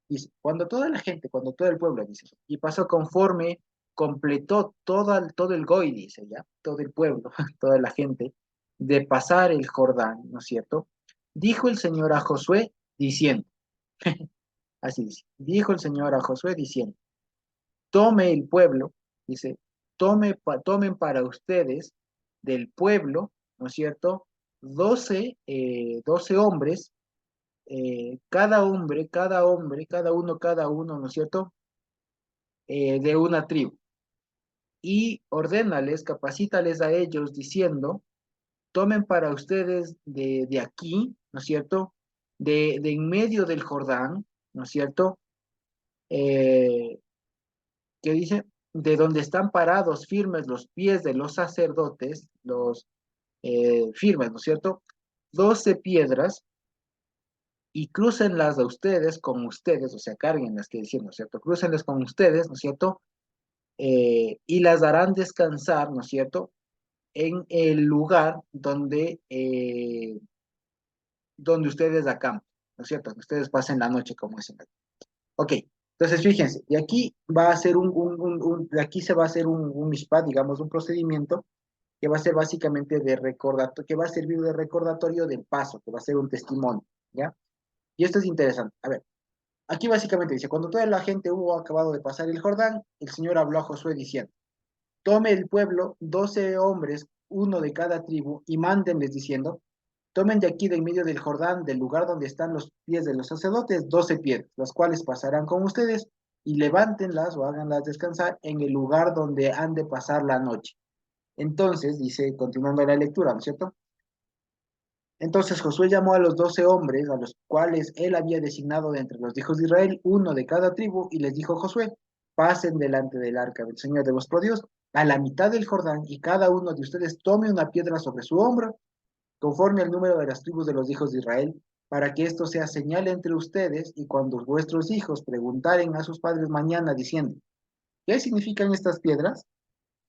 Dice, cuando todo el pueblo, dice, y pasó conforme, completó todo el Goy, dice, ¿ya? Todo el pueblo, toda la gente, de pasar el Jordán, ¿no es cierto? Dijo el Señor a Josué, diciendo, así dice, dijo el Señor a Josué, diciendo, tome el pueblo, dice, tomen para ustedes del pueblo, ¿no es cierto? 12 hombres, cada uno, ¿no es cierto? De una tribu. Y ordénales, capacítales a ellos diciendo, tomen para ustedes de aquí, ¿no es cierto? De en medio del Jordán, ¿no es cierto? Eh, que dice, de donde están parados firmes los pies de los sacerdotes, los firmes, ¿no es cierto? 12 piedras y crúcenlas a ustedes con ustedes, o sea, cárguenlas, que diciendo, ¿no es cierto? Crúcenlas con ustedes, ¿no es cierto? Y las harán descansar, ¿no es cierto? En el lugar donde ustedes acampan, ¿no es cierto? Que ustedes pasen la noche como es en la... Ok, entonces fíjense, y aquí va a ser de aquí se va a hacer un mishpat, digamos, un procedimiento que va a ser básicamente de recordatorio, que va a servir de recordatorio del paso, que va a ser un testimonio, ¿ya? Y esto es interesante. A ver, aquí básicamente dice, cuando toda la gente hubo acabado de pasar el Jordán, el Señor habló a Josué diciendo, tome el pueblo, 12 hombres, uno de cada tribu, y mándenles diciendo, tomen de aquí del medio del Jordán, del lugar donde están los pies de los sacerdotes, 12 piedras, las cuales pasarán con ustedes, y levántenlas o háganlas descansar en el lugar donde han de pasar la noche. Entonces, dice, continuando la lectura, ¿no es cierto? Entonces Josué llamó a los 12 hombres, a los cuales él había designado de entre los hijos de Israel, uno de cada tribu, y les dijo Josué, pasen delante del arca del Señor de vuestro Dios, a la mitad del Jordán, y cada uno de ustedes tome una piedra sobre su hombro, conforme al número de las tribus de los hijos de Israel, para que esto sea señal entre ustedes, y cuando vuestros hijos preguntaren a sus padres mañana diciendo, ¿qué significan estas piedras?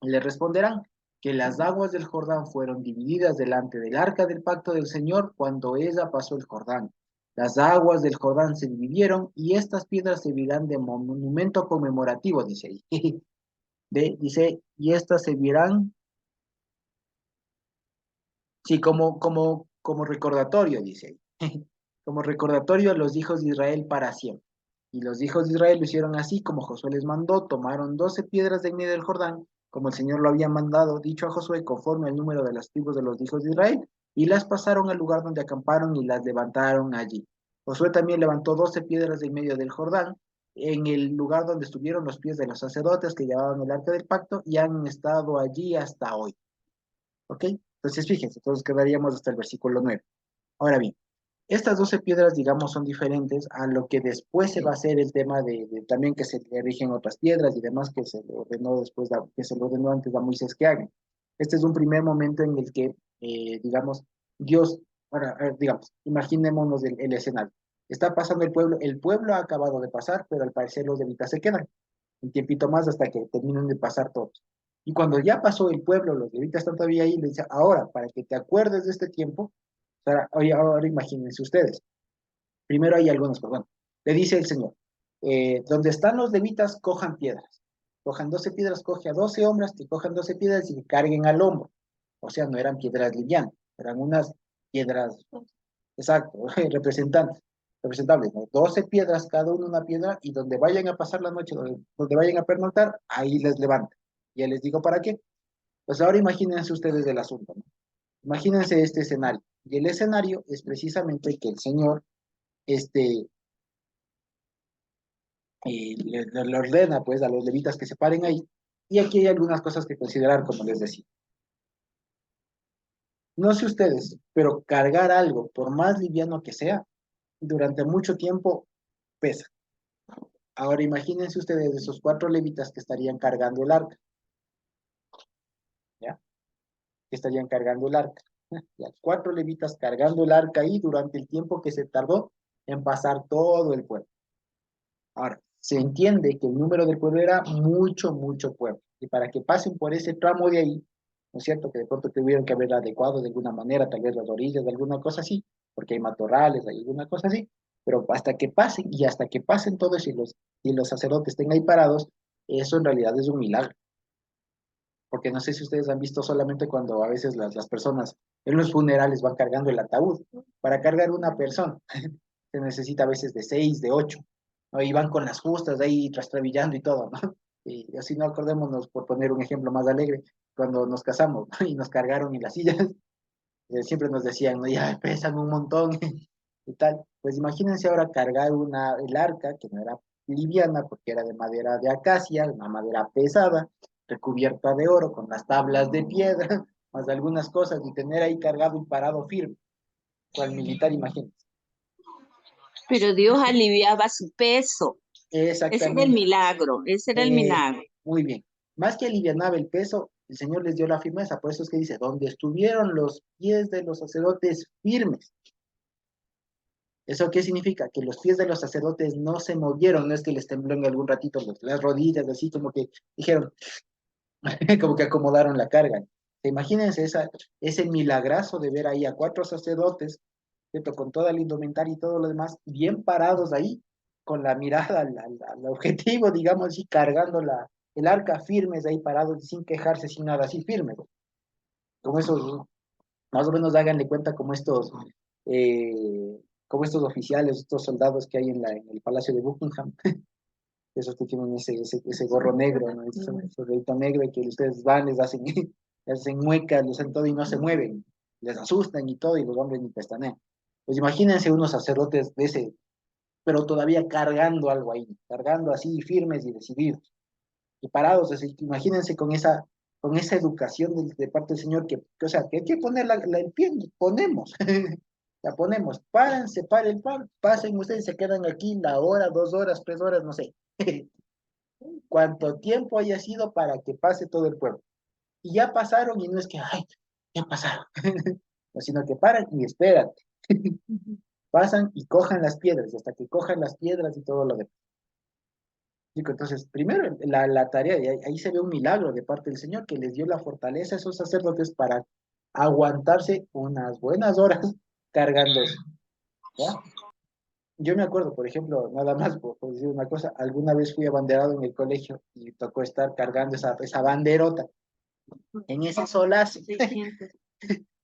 Le responderán que las aguas del Jordán fueron divididas delante del arca del pacto del Señor cuando ella pasó el Jordán. Las aguas del Jordán se dividieron y estas piedras servirán de monumento conmemorativo, dice ahí. Dice, y estas servirán, sí, como recordatorio, dice ahí. Como recordatorio a los hijos de Israel para siempre. Y los hijos de Israel lo hicieron así como Josué les mandó, tomaron 12 piedras de en medio del Jordán, como el Señor lo había mandado, dicho a Josué, conforme al número de las tribus de los hijos de Israel, y las pasaron al lugar donde acamparon y las levantaron allí. Josué también levantó 12 piedras de en medio del Jordán, en el lugar donde estuvieron los pies de los sacerdotes que llevaban el arca del pacto, y han estado allí hasta hoy. ¿Ok? Entonces, fíjense, entonces quedaríamos hasta el versículo 9. Ahora bien, estas 12 piedras, digamos, son diferentes a lo que después se va a hacer el tema de también que se le rigen otras piedras y demás que se le ordenó después, que se le ordenó antes a Moisés que hagan. Este es un primer momento en el que, digamos, Dios, ahora, digamos, imaginémonos el escenario. Está pasando el pueblo ha acabado de pasar, pero al parecer los levitas se quedan un tiempito más hasta que terminen de pasar todos. Y cuando ya pasó el pueblo, los levitas están todavía ahí, le dice, ahora, para que te acuerdes de este tiempo, ahora imagínense ustedes, primero hay algunos, perdón, le dice el Señor, donde están los levitas, cojan piedras, cojan 12 piedras, coge a 12 hombres, que cojan 12 piedras y que carguen al hombro. O sea, no eran piedras livianas, eran unas piedras, exacto, representables, ¿no? 12 piedras, cada uno una piedra, y donde vayan a pasar la noche, donde vayan a pernoctar, ahí les levantan. Ya les digo para qué. Pues ahora imagínense ustedes el asunto, ¿no? Imagínense este escenario. Y el escenario es precisamente que el Señor, este, le ordena pues a los levitas que se paren ahí. Y aquí hay algunas cosas que considerar, como les decía. No sé ustedes, pero cargar algo, por más liviano que sea, durante mucho tiempo pesa. Ahora imagínense ustedes esos 4 levitas que estarían cargando el arca, ¿ya? Que estarían cargando el arca. Ya, 4 levitas cargando el arca ahí durante el tiempo que se tardó en pasar todo el pueblo. Ahora, se entiende que el número del pueblo era mucho, mucho pueblo. Y para que pasen por ese tramo de ahí, ¿no es cierto? Que de pronto tuvieron que haber adecuado de alguna manera, tal vez las orillas, de alguna cosa así, porque hay matorrales, hay alguna cosa así, pero hasta que pasen, y hasta que pasen todos y los sacerdotes estén ahí parados, eso en realidad es un milagro. Porque no sé si ustedes han visto solamente cuando a veces las personas en los funerales van cargando el ataúd. Para cargar una persona se necesita a veces de 6, de 8, ¿no? Y van con las justas ahí trastrabillando y todo, ¿no? Y así no acordémonos, por poner un ejemplo más alegre, cuando nos casamos, ¿no? Y nos cargaron en las sillas, siempre nos decían, no, ya pesan un montón y tal. Pues imagínense ahora cargar el arca, que no era liviana porque era de madera de acacia, una madera pesada, recubierta de oro, con las tablas de piedra, más algunas cosas, y tener ahí cargado y parado firme, cual militar, imagínense.
Pero Dios aliviaba su peso. Ese era el
Exactamente.
milagro, ese era el milagro.
Muy bien. Más que alivianaba el peso, el Señor les dio la firmeza. Por eso es que dice, donde estuvieron los pies de los sacerdotes firmes. ¿Eso qué significa? Que los pies de los sacerdotes no se movieron, no es que les tembló en algún ratito las rodillas, así como que dijeron, como que acomodaron la carga. Imagínense ese milagrazo de ver ahí a 4 sacerdotes, ¿cierto? Con toda la indumentaria y todo lo demás, bien parados ahí, con la mirada al objetivo, digamos así, cargando el arca firmes ahí parados, sin quejarse, sin nada, así firmes. Como esos, más o menos háganle cuenta eh, como estos oficiales, estos soldados que hay en el Palacio de Buckingham, esos que tienen ese gorro negro, ¿no? Ese gorrito negro y que ustedes van, les hacen, les hacen muecas, les hacen todo y no se mueven, les asustan y todo, y los hombres ni pestanean. Pues imagínense unos sacerdotes de ese, pero todavía cargando algo ahí, cargando así firmes y decididos, y parados, así, imagínense con esa educación de parte del Señor, o sea, que hay que poner el pie, ponemos, la ponemos, párense, para el pan, pasen ustedes, se quedan aquí la hora, 2 horas, 3 horas, no sé, cuánto tiempo haya sido para que pase todo el pueblo. Y ya pasaron, y no es que, ay, ya pasaron, no, sino que paran y esperan, pasan y cojan las piedras, hasta que cojan las piedras y todo lo demás. Entonces, primero, la tarea, y ahí se ve un milagro de parte del Señor, que les dio la fortaleza a esos sacerdotes para aguantarse unas buenas horas cargando eso, ¿ya? Yo me acuerdo, por ejemplo, nada más por decir una cosa, alguna vez fui abanderado en el colegio y tocó estar cargando esa banderota en ese solazo,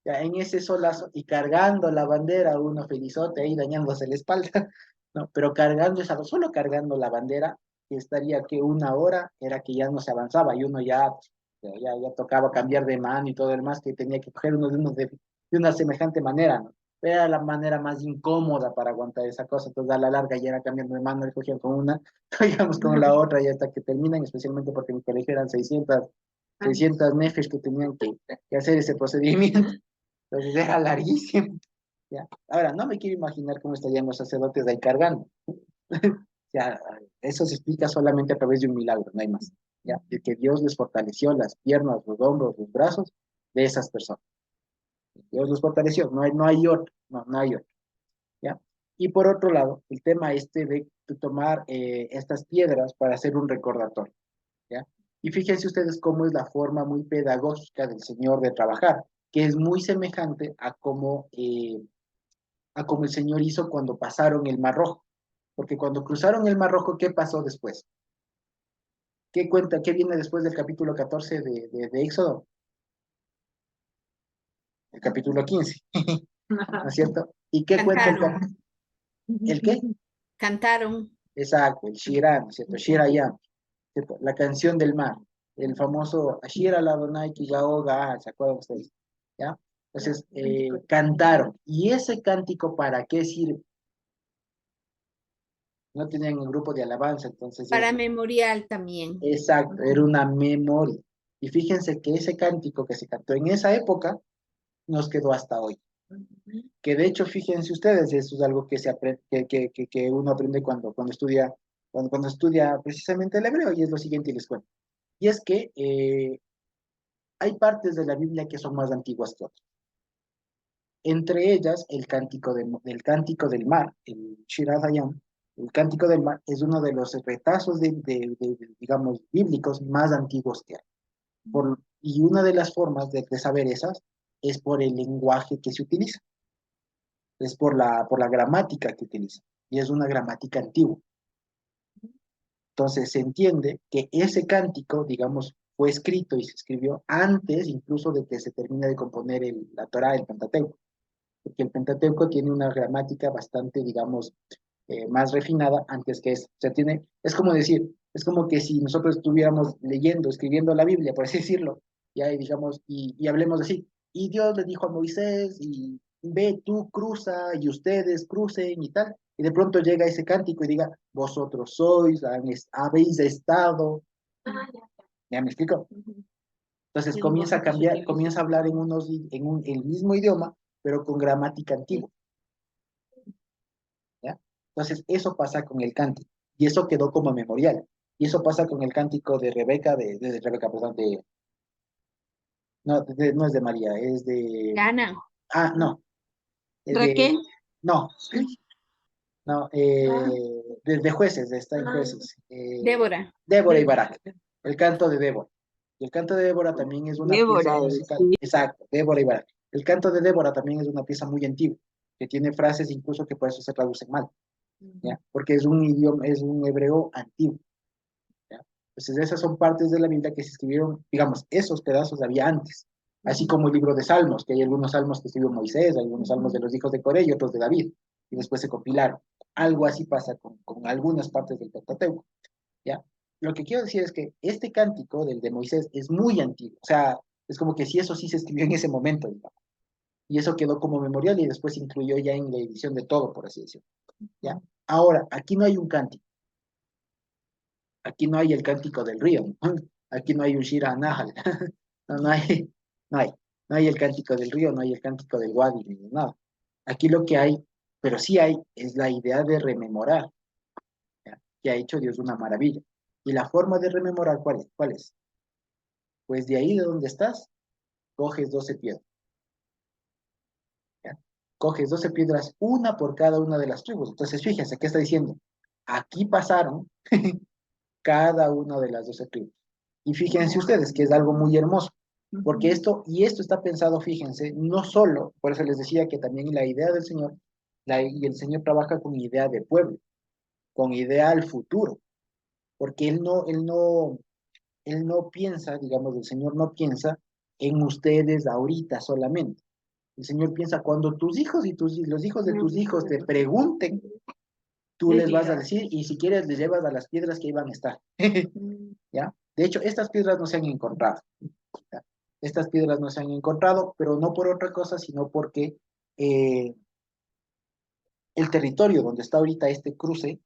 ya, en ese solazo y cargando la bandera, uno felizote ahí dañándose la espalda, ¿no? Pero cargando solo cargando la bandera, que estaría que 1 hora, era que ya no se avanzaba y uno ya tocaba cambiar de mano y todo el más, que tenía que coger uno de una semejante manera, ¿no? Era la manera más incómoda para aguantar esa cosa, entonces a la larga ya era cambiando de mano, le cogían con una, digamos con la otra y hasta que terminan, especialmente porque en mi colegio eran 600 nefes que tenían que hacer ese procedimiento. Entonces era larguísimo. ¿Ya? Ahora, no me quiero imaginar cómo estarían los sacerdotes ahí cargando. Ya, eso se explica solamente a través de un milagro, no hay más. ¿Ya? De que Dios les fortaleció las piernas, los hombros, los brazos de esas personas. Dios los fortaleció, no hay otro, no hay otro. ¿Ya? Y por otro lado, el tema este de tomar estas piedras para hacer un recordatorio, ¿ya? Y fíjense ustedes cómo es la forma muy pedagógica del Señor de trabajar, que es muy semejante a como el Señor hizo cuando pasaron el Mar Rojo. Porque cuando cruzaron el Mar Rojo, ¿qué pasó después? ¿Qué cuenta? ¿Qué viene después del capítulo 14 de Éxodo? El capítulo 15, ¿no es cierto? ¿Y qué cuenta
Cantaron,
el qué?
cantaron.
Exacto, el Shirah, ¿no es cierto? Shirayam, ¿cierto? La canción del mar, el famoso Ashira la Adonai ki yaoga, ¿se acuerdan ustedes? ¿Ya? Entonces, cantaron. ¿Y ese cántico para qué sirve? No tenían un grupo de alabanza, entonces
Para memorial también.
exacto, era una memoria. Y fíjense que ese cántico que se cantó en esa época nos quedó hasta hoy. Que de hecho, fíjense ustedes, eso es algo que, se aprende, que uno aprende cuando estudia precisamente el hebreo, y es lo siguiente y les cuento. Y es que hay partes de la Biblia que son más antiguas que otras. Entre ellas, el cántico del mar, el Shir Hayam, el cántico del mar, es uno de los retazos digamos, bíblicos más antiguos que hay. Y una de las formas de saber esas es por el lenguaje que se utiliza, es por la gramática que utiliza, y es una gramática antigua. Entonces se entiende que ese cántico, digamos, fue escrito y se escribió antes incluso de que se termine de componer la Torá, el Pentateuco, porque el Pentateuco tiene una gramática bastante, digamos, más refinada antes que eso. O sea, es como decir, es como que si nosotros estuviéramos leyendo, escribiendo la Biblia, por así decirlo, ya, y digamos, y hablemos así, y Dios le dijo a Moisés, y ve, tú cruza, y ustedes crucen, y tal, y de pronto llega ese cántico y diga, vosotros sois, habéis estado,
Ah, ya.
¿ya me explico? Entonces
Y
comienza a
vosotros
cambiar,
utilizan.
comienza a hablar el mismo idioma, pero con gramática antigua. ¿Ya? Entonces, eso pasa con el cántico, y eso quedó como memorial. Y eso pasa con el cántico de Rebeca, de Rebeca, perdón, no, no es de María, es de,
Ana,
no, es
Raquel,
no, no,
Ah,
de jueces, está en
ah,
jueces,
Débora.
Débora y Barak, el canto de Débora. Y el canto de Débora también es una pieza
Débora,
musical,
sí.
exacto, Débora y Barak. El canto de Débora también es una pieza muy antigua, que tiene frases incluso que por eso se traducen mal, ¿ya? Porque es un idioma, es un hebreo antiguo, ¿ya? Entonces esas son partes de la Biblia que se escribieron, digamos, esos pedazos había antes, así como el libro de Salmos, que hay algunos salmos que escribió Moisés, hay algunos salmos de los hijos de Coré y otros de David, y después se compilaron. Algo así pasa con algunas partes del Pentateuco, ¿ya? Lo que quiero decir es que este cántico del de Moisés es muy antiguo, o sea, es como que si eso sí se escribió en ese momento, digamos, y eso quedó como memorial y después se incluyó ya en la edición de todo, por así decirlo, ¿ya? Ahora, aquí no hay un cántico, aquí no hay el cántico del río, ¿no? Aquí no hay un Shira Nahal, no, no hay, no hay el cántico del río, no hay el cántico del Wadi, ni nada. Aquí lo que hay, pero sí hay, es la idea de rememorar, ¿ya? Que ha hecho Dios una maravilla. Y la forma de rememorar, ¿cuál es? ¿Cuál es? Pues de ahí de donde estás, coges 12 piedras, ¿ya? Coges 12 piedras, una por cada una de las tribus. Entonces, fíjense, ¿qué está diciendo? Aquí pasaron cada una de las 12 tribus. Y fíjense ustedes que es algo muy hermoso, porque esto está pensado, fíjense, no solo, por eso les decía que también la idea del Señor, y el Señor trabaja con idea de pueblo, con idea al futuro, porque Él no piensa, digamos, el Señor no piensa en ustedes ahorita solamente. El Señor piensa cuando tus hijos y los hijos de tus hijos te pregunten, tú les vas a decir, y si quieres les llevas a las piedras que iban a estar. ¿Ya? De hecho, estas piedras no se han encontrado. ¿Ya? Estas piedras no se han encontrado, pero no por otra cosa, sino porque eh, el territorio donde está ahorita este cruce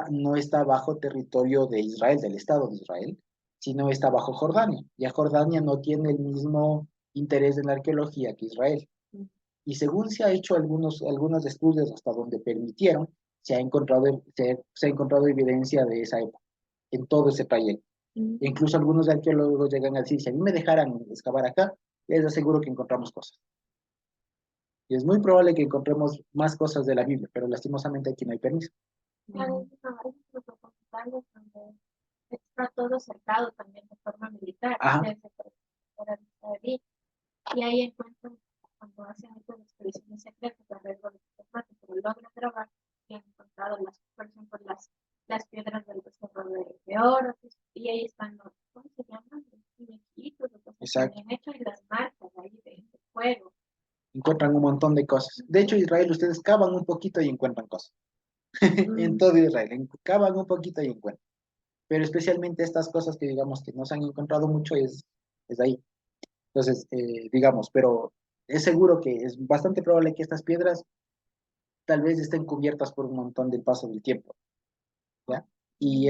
no está bajo territorio de Israel, del Estado de Israel, sino está bajo Jordania. Ya Jordania no tiene el mismo interés en la arqueología que Israel. Y según se ha hecho algunos estudios hasta donde permitieron, se ha encontrado evidencia de esa época en todo ese trayecto. E incluso algunos arqueólogos llegan a decir, si a mí me dejaran excavar acá, les aseguro que encontramos cosas. Y es muy probable que encontremos más cosas de la Biblia, pero lastimosamente aquí no hay permiso.
Claro, hay otros documentales donde está todo cercado también de forma militar,
Ajá.
desde para David, y ahí encuentran cuando hacen estas expediciones secretas alrededor de los mates, pero logran grabar y han encontrado por ejemplo, las piedras del becerro de oro, y ahí están los, ¿cómo se llaman? Los muñequitos, los cosas que
Exacto.
habían hecho y las marcas ahí de fuego.
Encuentran un montón de cosas. De hecho, Israel, ustedes cavan un poquito y encuentran cosas. En todo Israel, cavan un poquito y encuentran. Pero especialmente estas cosas que digamos que no se han encontrado mucho es ahí. Entonces, digamos, pero es seguro que es bastante probable que estas piedras tal vez estén cubiertas por un montón del paso del tiempo, ¿ya? Y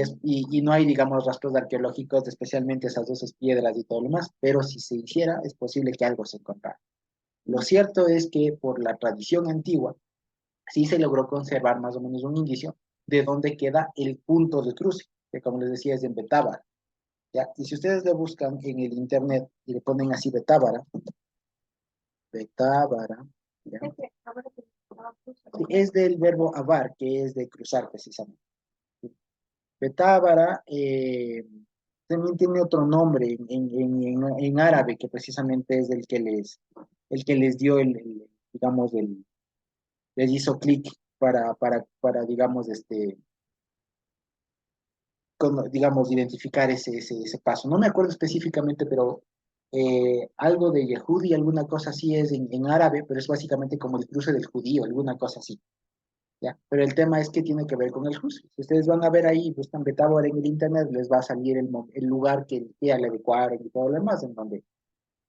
no hay, digamos, rastros arqueológicos de especialmente esas 12 piedras y todo lo demás, pero si se hiciera, es posible que algo se encontrara. Lo cierto es que por la tradición antigua, sí se logró conservar más o menos un indicio de dónde queda el punto de cruce, que como les decía es en Betábara, ¿ya? Y si ustedes lo buscan en el internet y le ponen así Betábara, ¿ya? Sí, es del verbo avar, que es de cruzar precisamente. Betábara también tiene otro nombre en árabe, que precisamente es el que les dio digamos, les hizo clic digamos, digamos, identificar ese paso. No me acuerdo específicamente, pero algo de Yehudi, alguna cosa así es en árabe, pero es básicamente como el cruce del judío, alguna cosa así. ¿Ya? Pero el tema es que tiene que ver con el cruce. Si ustedes van a ver ahí, buscan Betábara en el internet, les va a salir el lugar que le adecuaron y todo lo demás, en donde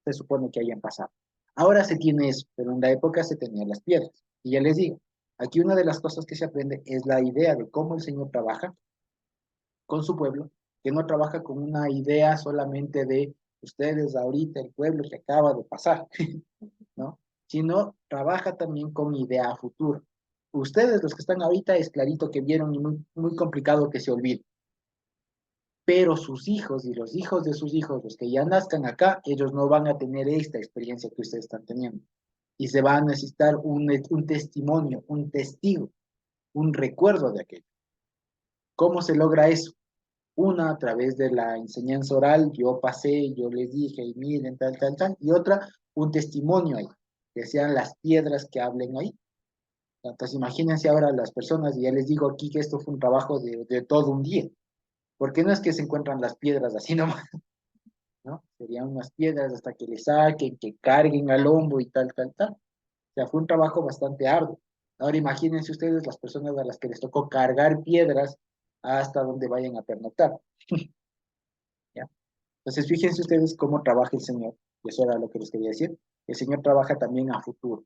se supone que hayan pasado. Ahora se tiene eso, pero en la época se tenían las piedras. Y ya les digo, aquí una de las cosas que se aprende es la idea de cómo el Señor trabaja con su pueblo, que no trabaja con una idea solamente de ustedes ahorita, el pueblo que acaba de pasar, ¿no? Sino trabaja también con idea a futuro. Ustedes, los que están ahorita, es clarito que vieron y muy, muy complicado que se olvide. Pero sus hijos y los hijos de sus hijos, los que ya nazcan acá, ellos no van a tener esta experiencia que ustedes están teniendo. Y se va a necesitar un testimonio, un testigo, un recuerdo de aquello. ¿Cómo se logra eso? Una a través de la enseñanza oral, yo pasé, yo les dije, y miren, tal, tal, tal, y otra, un testimonio ahí, que sean las piedras que hablen ahí. Entonces imagínense ahora las personas, y ya les digo aquí que esto fue un trabajo de todo un día, porque no es que se encuentran las piedras así nomás, ¿no? Serían unas piedras hasta que le saquen, que carguen al hombro y tal, tal, tal. O sea, fue un trabajo bastante arduo. Ahora imagínense ustedes las personas a las que les tocó cargar piedras hasta donde vayan a pernoctar. ¿Ya? Entonces, fíjense ustedes cómo trabaja el Señor, y eso era lo que les quería decir. El Señor trabaja también a futuro,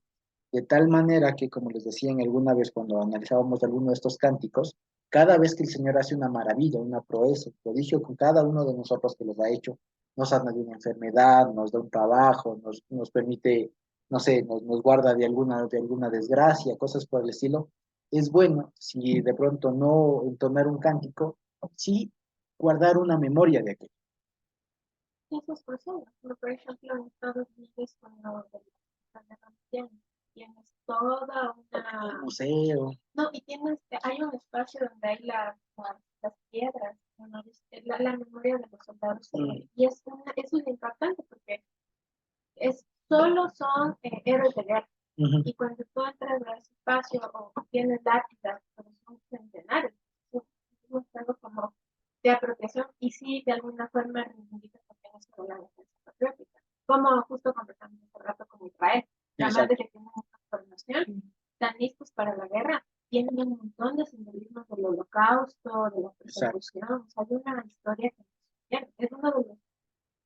de tal manera que, como les decía en alguna vez cuando analizábamos alguno de estos cánticos, cada vez que el Señor hace una maravilla, una proeza, un prodigio con cada uno de nosotros que los ha hecho, nos sana de una enfermedad, nos da un trabajo, nos permite, no sé, nos guarda de alguna desgracia, cosas por el estilo. Es bueno, si de pronto no entonar un cántico, sí guardar una memoria de aquello.
Eso es posible. Por ejemplo, en Estados Unidos, cuando tienes toda una...
Museo.
No, y hay un espacio donde hay las piedras, ¿no? La memoria de los soldados. Y eso es importante porque solo son héroes de guerra. Y cuando tú entras a ese espacio o tienes lápidas, pero son centenares, es algo como de apropiación y sí, de alguna forma reivindica también eso de la defensa patriótica. Como justo conversamos hace rato con Israel, además de que tienen una formación, están listos para la guerra, tienen un montón de simbolismos del holocausto, de la persecución, o sea, hay una historia que es uno de los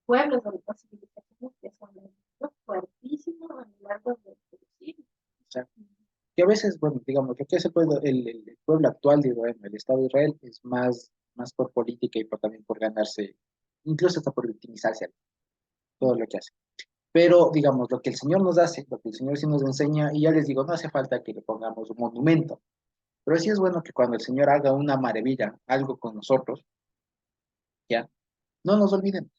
pueblos de las civilizaciones que son fuertísimos a lo largo de los siglos.
Que a veces, bueno, digamos, lo que hace el pueblo actual de Israel, el Estado de Israel, es más por política y también por ganarse, incluso hasta por victimizarse, todo lo que hace. Pero, digamos, lo que el Señor nos hace, lo que el Señor sí nos enseña, y ya les digo, no hace falta que le pongamos un monumento, pero sí es bueno que cuando el Señor haga una maravilla, algo con nosotros, ya, no nos olvidemos.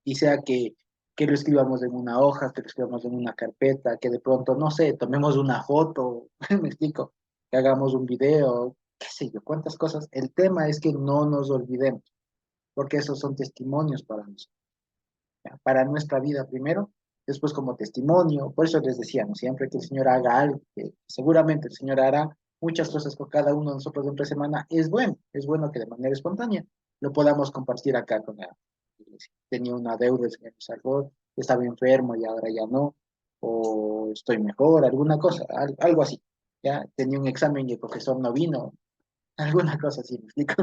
Y sea que que lo escribamos en una hoja, que lo escribamos en una carpeta, que de pronto, no sé, tomemos una foto, me explico, que hagamos un video, qué sé yo, cuántas cosas. El tema es que no nos olvidemos, porque esos son testimonios para nosotros, ¿ya? Para nuestra vida primero, después como testimonio. Por eso les decía, ¿no? Siempre que el Señor haga algo, que seguramente el Señor hará muchas cosas con cada uno de nosotros dentro de semana, es bueno que de manera espontánea lo podamos compartir acá con la iglesia. Tenía una deuda, el Señor me salvó, estaba enfermo y ahora ya no, o estoy mejor, alguna cosa, algo así. ¿Ya? Tenía un examen y el profesor no vino, alguna cosa así, ¿me explico?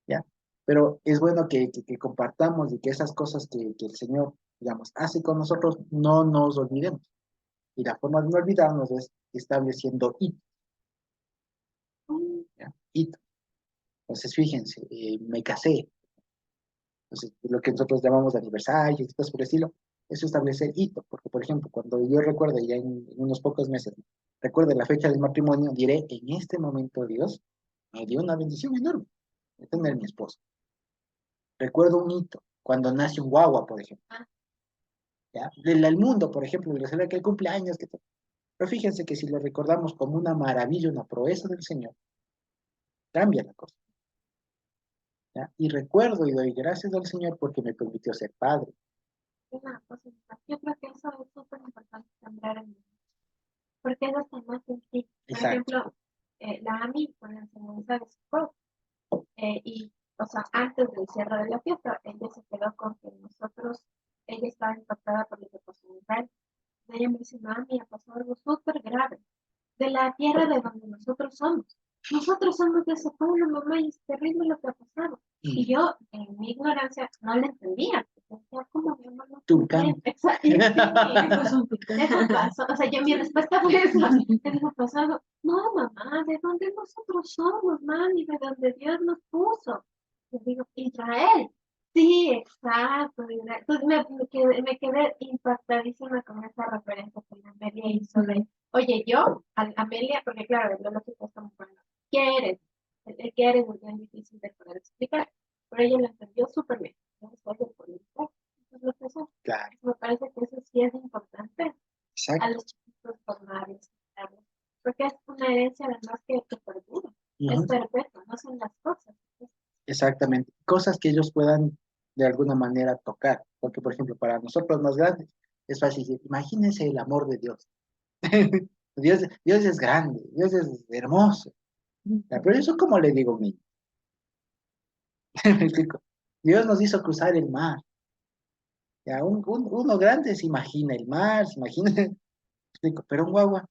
¿Ya? Pero es bueno que compartamos y que esas cosas que el Señor, digamos, hace con nosotros, no nos olvidemos. Y la forma de no olvidarnos es estableciendo hitos, ¿ya? Hitos. Entonces, fíjense, me casé. Entonces, lo que nosotros llamamos de aniversario y cosas por el estilo, eso establece hito. Porque, por ejemplo, cuando yo recuerdo ya en unos pocos meses, recuerde la fecha del matrimonio, diré, en este momento Dios me dio una bendición enorme de tener mi esposo. Recuerdo un hito, cuando nace un guagua, por ejemplo, ¿ya? Del mundo, por ejemplo, de la celebra que el cumpleaños, que todo. Pero fíjense que si lo recordamos como una maravilla, una proeza del Señor, cambia la cosa, ¿ya? Y recuerdo y doy gracias al Señor porque me permitió ser padre.
Una cosa más. Yo creo que eso es súper importante sembrar en mí, porque es hasta más sencillo. Por
Exacto.
ejemplo, la AMI con la enseñanza de Scott, y, o sea, antes del cierre de la fiesta, ella se quedó con que nosotros, ella estaba impactada por lo que pasó en Israel. Ella me dice, mami, ha pasado algo súper grave de la tierra de donde nosotros somos. Nosotros somos de ese pueblo, mamá, y es terrible lo que ha pasado. Y yo, en mi ignorancia, no le entendía. Decía, ¿cómo mi hermano?
Tucán.
Exacto. Sí, eso pasó. O sea, yo mi respuesta fue eso. Eso pasó algo. No, mamá, ¿de dónde nosotros somos, mami? ¿De donde Dios nos puso? Le digo, Israel. Sí, exacto. Entonces me quedé impactadísima con esa referencia que Amelia hizo de, oye, yo, Amelia, porque claro, el biológico está muy bueno. ¿Qué eres? El que eres es bien difícil de poder explicar, pero ella lo entendió súper bien. Después de política, eso es lo que son.
Claro,
Me parece que eso sí es importante a
exacto.
los chiquitos formarlos, porque es una herencia además que perdura. Es
Ujú.
perpetua, no son las cosas.
Exactamente. Cosas que ellos puedan de alguna manera tocar. Porque, por ejemplo, para nosotros más grandes es fácil decir, imagínense el amor de Dios. Dios es grande, Dios es hermoso. Ya, pero eso como le digo a mí. ¿Me explico? Dios nos hizo cruzar el mar. Ya, uno grande se imagina el mar, se imagina, ¿me explico? Pero un guagua,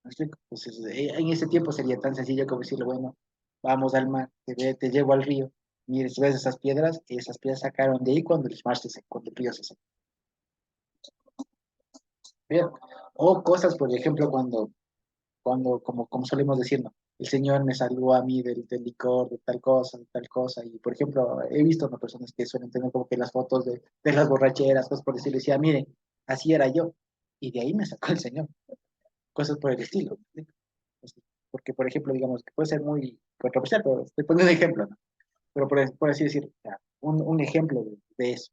¿me explico? Entonces, en ese tiempo sería tan sencillo como decirle, bueno, vamos al mar, te llevo al río. Mires, ves esas piedras sacaron de ahí cuando el mar se secó, cuando el río se secó. ¿Vieron? O cosas, por ejemplo, como solemos decir, ¿no? El Señor me salvó a mí del licor, de tal cosa. Y, por ejemplo, he visto, ¿no? Personas que suelen tener como que las fotos de las borracheras, cosas por decirlo, decía, miren, así era yo. Y de ahí me sacó el Señor. Cosas por el estilo. ¿Sí? Porque, por ejemplo, digamos, que puede ser muy controversial, pero estoy poniendo un ejemplo, ¿no? Pero por así decir, ya, un ejemplo de eso,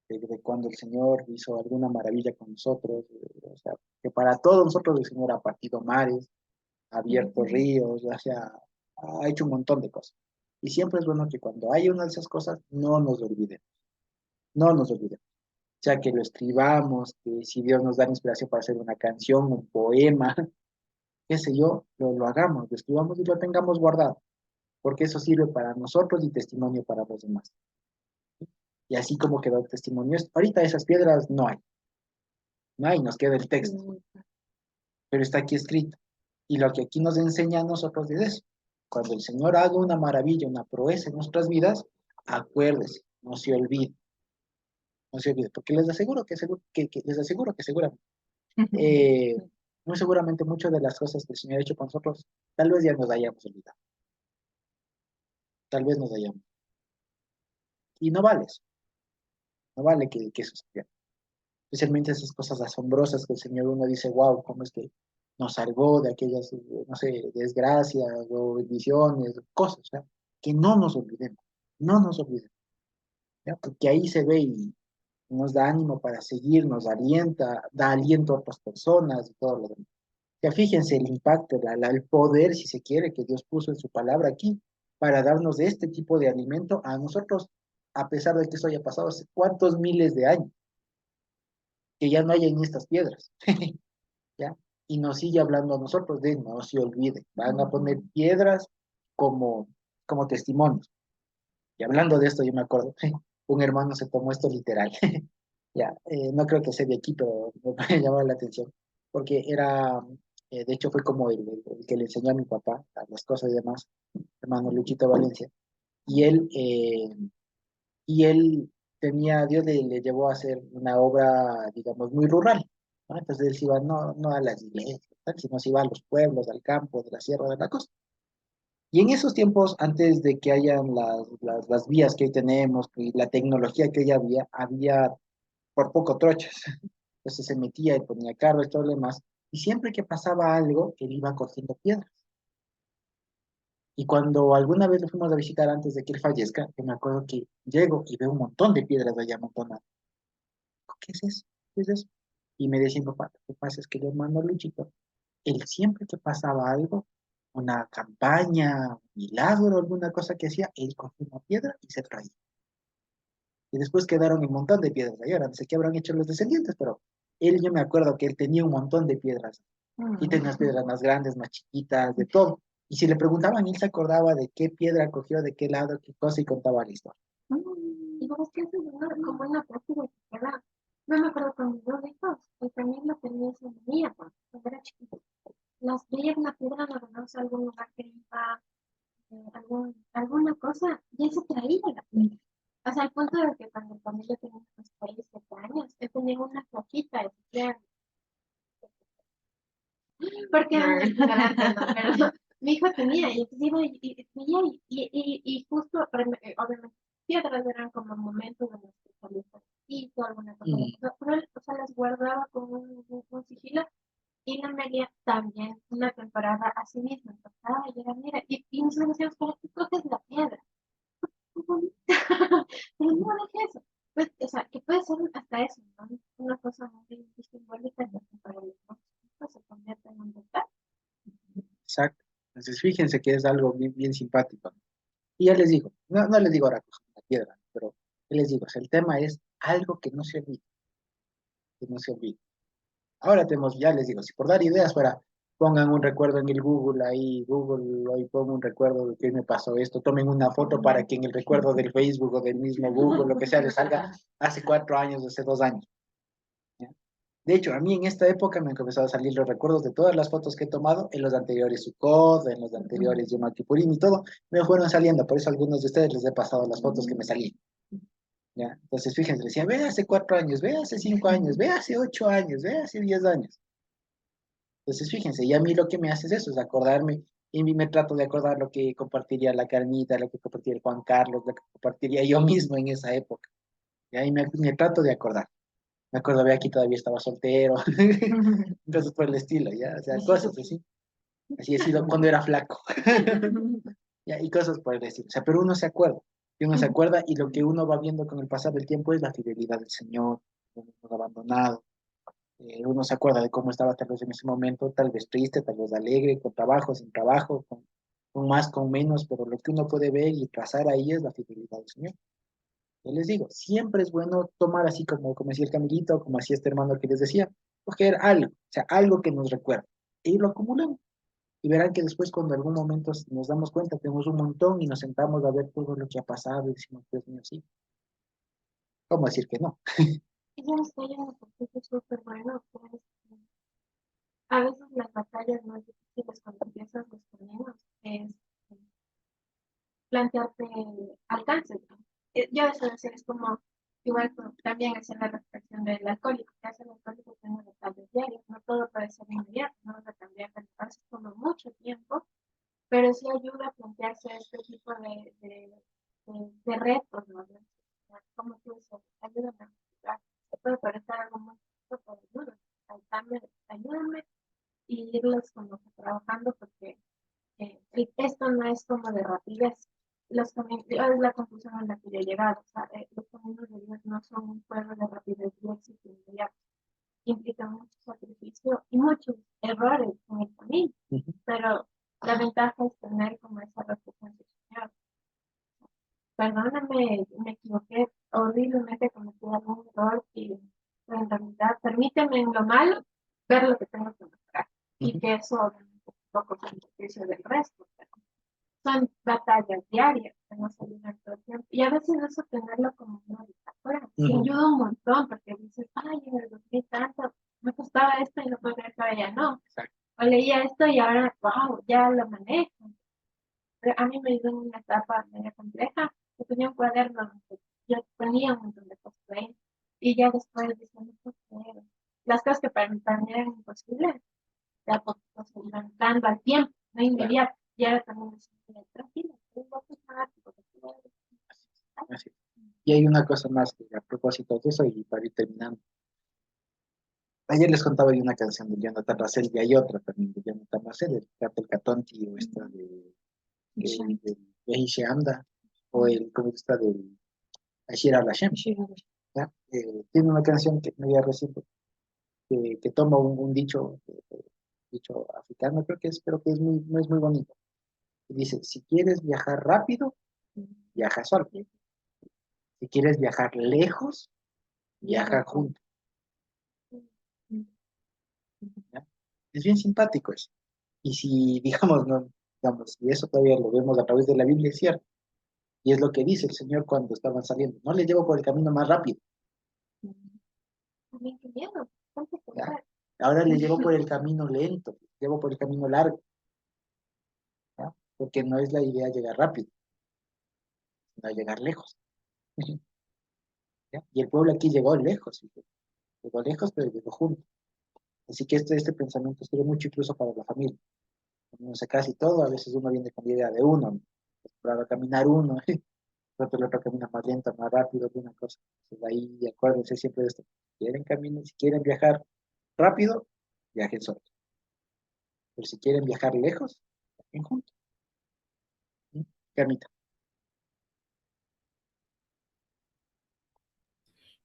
de cuando el Señor hizo alguna maravilla con nosotros, o sea, que para todos nosotros el Señor ha partido mares, ha abierto ríos, o sea, ha hecho un montón de cosas. Y siempre es bueno que cuando hay una de esas cosas, no nos olvidemos, no nos olvidemos. O sea, que lo escribamos, que si Dios nos da la inspiración para hacer una canción, un poema, qué sé yo, lo hagamos, lo escribamos y lo tengamos guardado, porque eso sirve para nosotros y testimonio para los demás. Y así como quedó el testimonio, ahorita esas piedras no hay, nos queda el texto, pero está aquí escrito. Y lo que aquí nos enseña a nosotros es eso. Cuando el Señor haga una maravilla, una proeza en nuestras vidas, acuérdese, no se olvide, no se olvide, porque les aseguro les aseguro que seguramente, muy seguramente muchas de las cosas que el Señor ha hecho con nosotros, tal vez ya nos hayamos olvidado, tal vez nos hayamos. Y no vale eso, no vale que eso se pierda. Especialmente esas cosas asombrosas que el Señor uno dice, wow, cómo es que nos salvó de aquellas, no sé, desgracias o bendiciones, cosas, ¿ya? Que no nos olvidemos, no nos olvidemos, ¿ya? Porque ahí se ve nos da ánimo para seguir, nos alienta, da aliento a otras personas y todo lo demás. Ya fíjense el impacto, el poder, si se quiere, que Dios puso en su palabra aquí para darnos de este tipo de alimento a nosotros, a pesar de que eso haya pasado hace cuántos miles de años, que ya no hay en estas piedras, ¿ya? Y nos sigue hablando a nosotros de no se olviden, van a poner piedras como, como testimonios. Y hablando de esto, yo me acuerdo, un hermano se tomó esto literal. Ya, no creo que sea de aquí, pero me llamó la atención, porque era, de hecho fue como el que le enseñó a mi papá a las cosas y demás, hermano Luchito Valencia, y él tenía, Dios le llevó a hacer una obra, digamos, muy rural, ¿no? Entonces él se iba no a las iglesias, tal, sino se iba a los pueblos, al campo, de la sierra, de la costa. Y en esos tiempos, antes de que hayan las vías que hoy tenemos, y la tecnología que hoy había por poco trochas. Entonces se metía y ponía carros y todo lo demás. Y siempre que pasaba algo, él iba cogiendo piedras. Y cuando alguna vez lo fuimos a visitar antes de que él fallezca, yo me acuerdo que llego y veo un montón de piedras allá amontonadas. ¿Qué es eso? ¿Qué es eso? Y me decía mi papá, lo que pasa es que el hermano Luchito, él siempre que pasaba algo, una campaña, un milagro, alguna cosa que hacía, él cogía una piedra y se traía. Y después quedaron un montón de piedras ahí. Ahora no sé qué habrán hecho los descendientes, pero él, yo me acuerdo que él tenía un montón de piedras. Y tenía unas piedras más grandes, más chiquitas, de todo. Y si le preguntaban, él se acordaba de qué piedra cogió, de qué lado, qué cosa, y contaba la historia.
Y vos que haces como una práctica que queda. No me acuerdo con mis dos hijos, y también lo tenía esa manía cuando era chiquito. Las veía en la piedra, no conoce algún lugar que iba, alguna cosa, y él se traía la piedra. O sea, al punto de que cuando yo tenía unos 6, 7 años, él tenía una floquita, decía, porque era muy ignorante, ¿no? Pero mi hijo tenía, y entonces iba y justo, obviamente, piedras eran como momentos en los que salía y alguna cosa, pero él, o sea, las guardaba con un sigilo, y la Amelia también, una temporada así mismo, empezaba y era, mira, y nosotros decíamos, ¿para qué coges la piedra? Muy bonita, pero no dejes eso. Pues, o sea, que puede ser hasta eso, ¿no? Una cosa muy simbólica que para los niños se convierte en un detalle.
Exacto. Entonces, fíjense que es algo bien, bien simpático. Y ya les digo, no les digo ahora cojan la piedra, pero ya les digo, o sea, el tema es algo que no se olvide, que no se olvide. Ahora tenemos, ya les digo, si por dar ideas fuera, pongan un recuerdo en el Google, ahí Google, ahí pongo un recuerdo de que me pasó esto, tomen una foto para que en el recuerdo del Facebook o del mismo Google, lo que sea, les salga hace 4 años, hace 2 años. ¿Ya? De hecho, a mí en esta época me han comenzado a salir los recuerdos de todas las fotos que he tomado en los anteriores Sukkot, en los anteriores Yom Kippurim y todo, me fueron saliendo, por eso a algunos de ustedes les he pasado las fotos que me salían. ¿Ya? Entonces, fíjense, decía, ve hace 4 años, ve hace 5 años, ve hace 8 años, ve hace 10 años. Entonces, fíjense, y a mí lo que me hace es eso, es acordarme, y me trato de acordar lo que compartiría la Carmita, lo que compartiría el Juan Carlos, lo que compartiría yo mismo en esa época. Y ahí me trato de acordar. Me acuerdo, ve aquí todavía estaba soltero, cosas por el estilo, ¿ya? O sea, cosas así. Así he sido cuando era flaco. ¿Ya? Y cosas por el estilo. O sea, pero uno se acuerda. Y uno se acuerda y lo que uno va viendo con el pasar del tiempo es la fidelidad del Señor, no nos ha abandonado. Uno se acuerda de cómo estaba tal vez en ese momento, tal vez triste, tal vez alegre, con trabajo, sin trabajo, con más, con menos, pero lo que uno puede ver y trazar ahí es la fidelidad del Señor. Yo les digo, siempre es bueno tomar así como decía el Camilito, como hacía este hermano que les decía, coger algo, o sea, algo que nos recuerda, e irlo acumulando. Y verán que después cuando en algún momento nos damos cuenta, tenemos un montón y nos sentamos a ver todo lo que ha pasado y decimos, Dios mío, sí. ¿Cómo decir que no?
Y ya estoy en un proceso súper bueno, pues, a veces las batallas más difíciles cuando empiezas los caminos es plantearte alcances, ¿no? Yo eso decir, es como, igual también hacer la reflexión del alcohólico, que hace el alcohólico tiene detalles diarios, no todo puede ser inmediato, no vas a cambiar de pasos como mucho tiempo, pero sí ayuda a plantearse este tipo de retos, ¿no? Como tú dices, ayúdame a mejorar, se puede parecer algo muy chiquito, pero ayúdame y irles como que trabajando porque esto no es como de rapidez. es la conclusión a la que yo he llegado. O sea, los caminos de Dios no son un juego de rapidez y éxito inmediato. Implican mucho sacrificio y muchos errores en el camino. Pero la ventaja es tener como esa reflexión del Señor. Perdóname, me equivoqué horriblemente, cometí algún error y en realidad permíteme en lo malo ver lo que tengo que mostrar. Y que eso obviamente es un poco sacrificio del resto. Pero son batallas diarias que no se olvidan todo el tiempo. Y a veces eso tenerlo como una bitácora y ayuda un montón porque dices, ay, en el 2000 tanto me costaba esto y no puedo creer que ahora ya no.
Exacto.
O leía esto y ahora, wow, ya lo manejo. Pero a mí me ayudó en una etapa media compleja. Yo tenía un cuaderno donde yo ponía un montón de cosas ahí. Y ya después decía, no puedo creer. Las cosas que para mí eran imposibles, ya poquito se iban dando al tiempo, no inmediato. Y ahora también me sentía tranquila.
Así es. Y hay una cosa más que a propósito de eso, y para ir terminando. Ayer les contaba de una canción de Jonathan Russell y hay otra también de Jonathan Russell, el Cartel Catonti o esta de Yehi Anda, o el, como está del Ashir al-Hashem. ¿Ya? Tiene una canción que media reciente que toma un dicho africano, creo que es, pero que es muy, no es muy bonito. Y dice, si quieres viajar rápido, viaja solo. Si quieres viajar lejos, viaja junto. ¿Ya? Es bien simpático eso. Y si, digamos, no, digamos, y eso todavía lo vemos a través de la Biblia, es cierto. Y es lo que dice el Señor cuando estaban saliendo. No les llevo por el camino más rápido.
También qué miedo. ¿Cuánto
¿Ya?
poder?
Ahora les llevo por el camino lento, les llevo por el camino largo. ¿Ya? Porque no es la idea llegar rápido, sino llegar lejos. ¿Ya? Y el pueblo aquí llegó lejos, llegó lejos, pero llegó junto. Así que este pensamiento sirve mucho incluso para la familia. No sé, casi todo, a veces uno viene con la idea de uno, ¿no? Para caminar uno, pero el otro camina más lento, más rápido, una cosa. Entonces, ahí acuérdense siempre de esto. Si quieren viajar rápido, viajen solos. Pero si quieren viajar lejos, viajen juntos. ¿Sí? Carmita.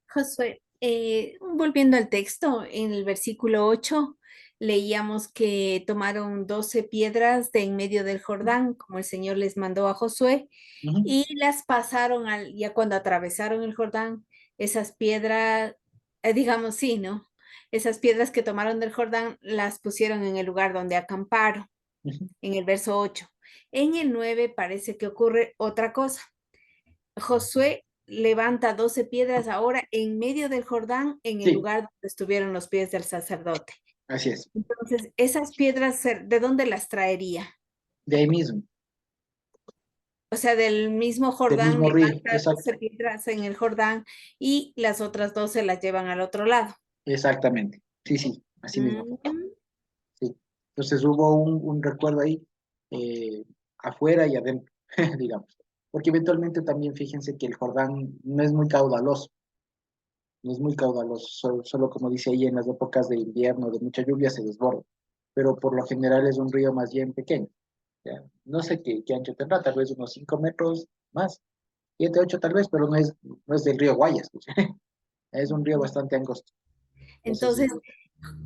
Josué, volviendo al texto, en el versículo 8 leíamos que tomaron 12 piedras de en medio del Jordán, como el Señor les mandó a Josué,
Ujú.
y las pasaron ya cuando atravesaron el Jordán, esas piedras, digamos, sí, ¿no? Esas piedras que tomaron del Jordán las pusieron en el lugar donde acamparon,
Ujú.
en el verso 8. En el 9 parece que ocurre otra cosa. Josué levanta 12 piedras ahora en medio del Jordán, en el
Sí,
lugar donde estuvieron los pies del sacerdote.
así es.
Entonces, esas piedras, ¿de dónde las traería?
De ahí mismo,
O sea, del mismo
del
Jordán
mismo río,
levanta
exacto,
12 piedras en el Jordán y las otras 12 las llevan al otro lado.
exactamente. Sí, sí, así mismo fue.
Mm,
Sí. Entonces hubo un recuerdo ahí, eh, afuera y adentro, digamos. Porque eventualmente también fíjense que el Jordán no es muy caudaloso, no es muy caudaloso, solo como dice ahí en las épocas de invierno, de mucha lluvia, se desborda. Pero por lo general es un río más bien pequeño. ¿Ya? No sé qué ancho tendrá, tal vez unos 5 metros más, 7, 8 tal vez, pero no es del río Guayas. Es un río bastante angosto. Entonces,
Entonces,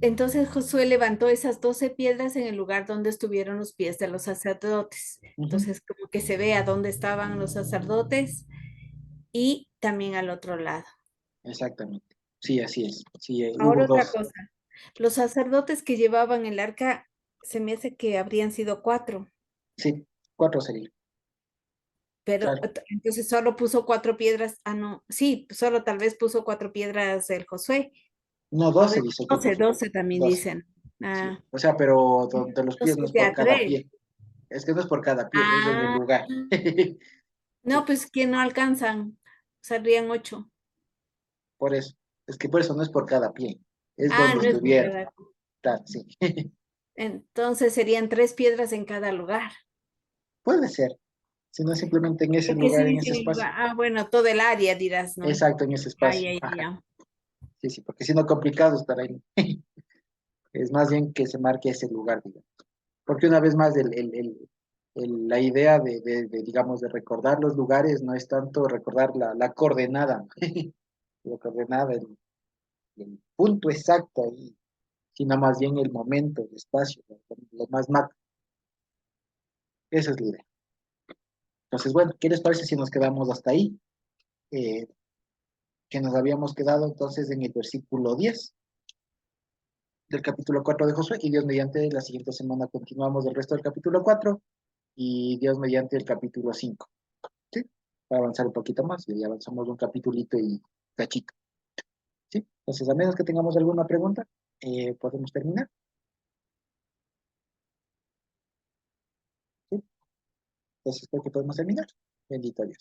entonces Josué levantó esas 12 piedras en el lugar donde estuvieron los pies de los sacerdotes.
ujú,
Entonces, como que se ve a dónde estaban los sacerdotes y también al otro lado.
exactamente. Sí, así es. Sí, hubo
Ahora otra
dos.
cosa, los sacerdotes que llevaban el arca, se me hace que habrían sido 4,
Sí, 4 sería.
pero
Claro.
entonces solo puso 4 piedras, no, sí, solo tal vez puso 4 piedras el Josué,
No,
o
12 dice que
12,
puso.
12 también
12.
dicen.
Sí.
Ah,
O sea, pero de los pies no es
entonces de
por
a
cada
3.
pie. Es que no es por cada pie, es en el
Ah,
lugar.
no, pues que no alcanzan, saldrían 8.
Por eso. Es que por eso no es por cada pie. Es
Ah,
donde
no es por
estuvieron.
cada.
Claro, sí.
Entonces serían 3 piedras en cada lugar.
Puede ser. Si no simplemente en ese
¿Por qué se
lugar, en ese
dice el
espacio.
lugar? Ah, bueno, todo el área dirás, ¿no?
Exacto, en ese
Ah,
espacio.
ya, ya,
Ajá.
ya.
Sí, sí, porque si no complicado estar ahí. Es más bien que se marque ese lugar, digamos. Porque una vez más, La idea digamos, de recordar los lugares no es tanto recordar la coordenada, la coordenada, el punto exacto ahí, sino más bien el momento, el espacio, lo más macro. Esa es la idea. Entonces, bueno, ¿qué les parece si nos quedamos hasta ahí? Eh, que nos habíamos quedado entonces en el versículo 10 del capítulo 4 de Josué, y Dios mediante la siguiente semana continuamos el resto del capítulo 4 y Dios mediante el capítulo 5. ¿Sí? Para avanzar un poquito más, y ya avanzamos un capitulito y cachito. ¿Sí? Entonces, a menos que tengamos alguna pregunta, podemos terminar. ¿Sí? Entonces, creo que podemos terminar. Bendito Dios.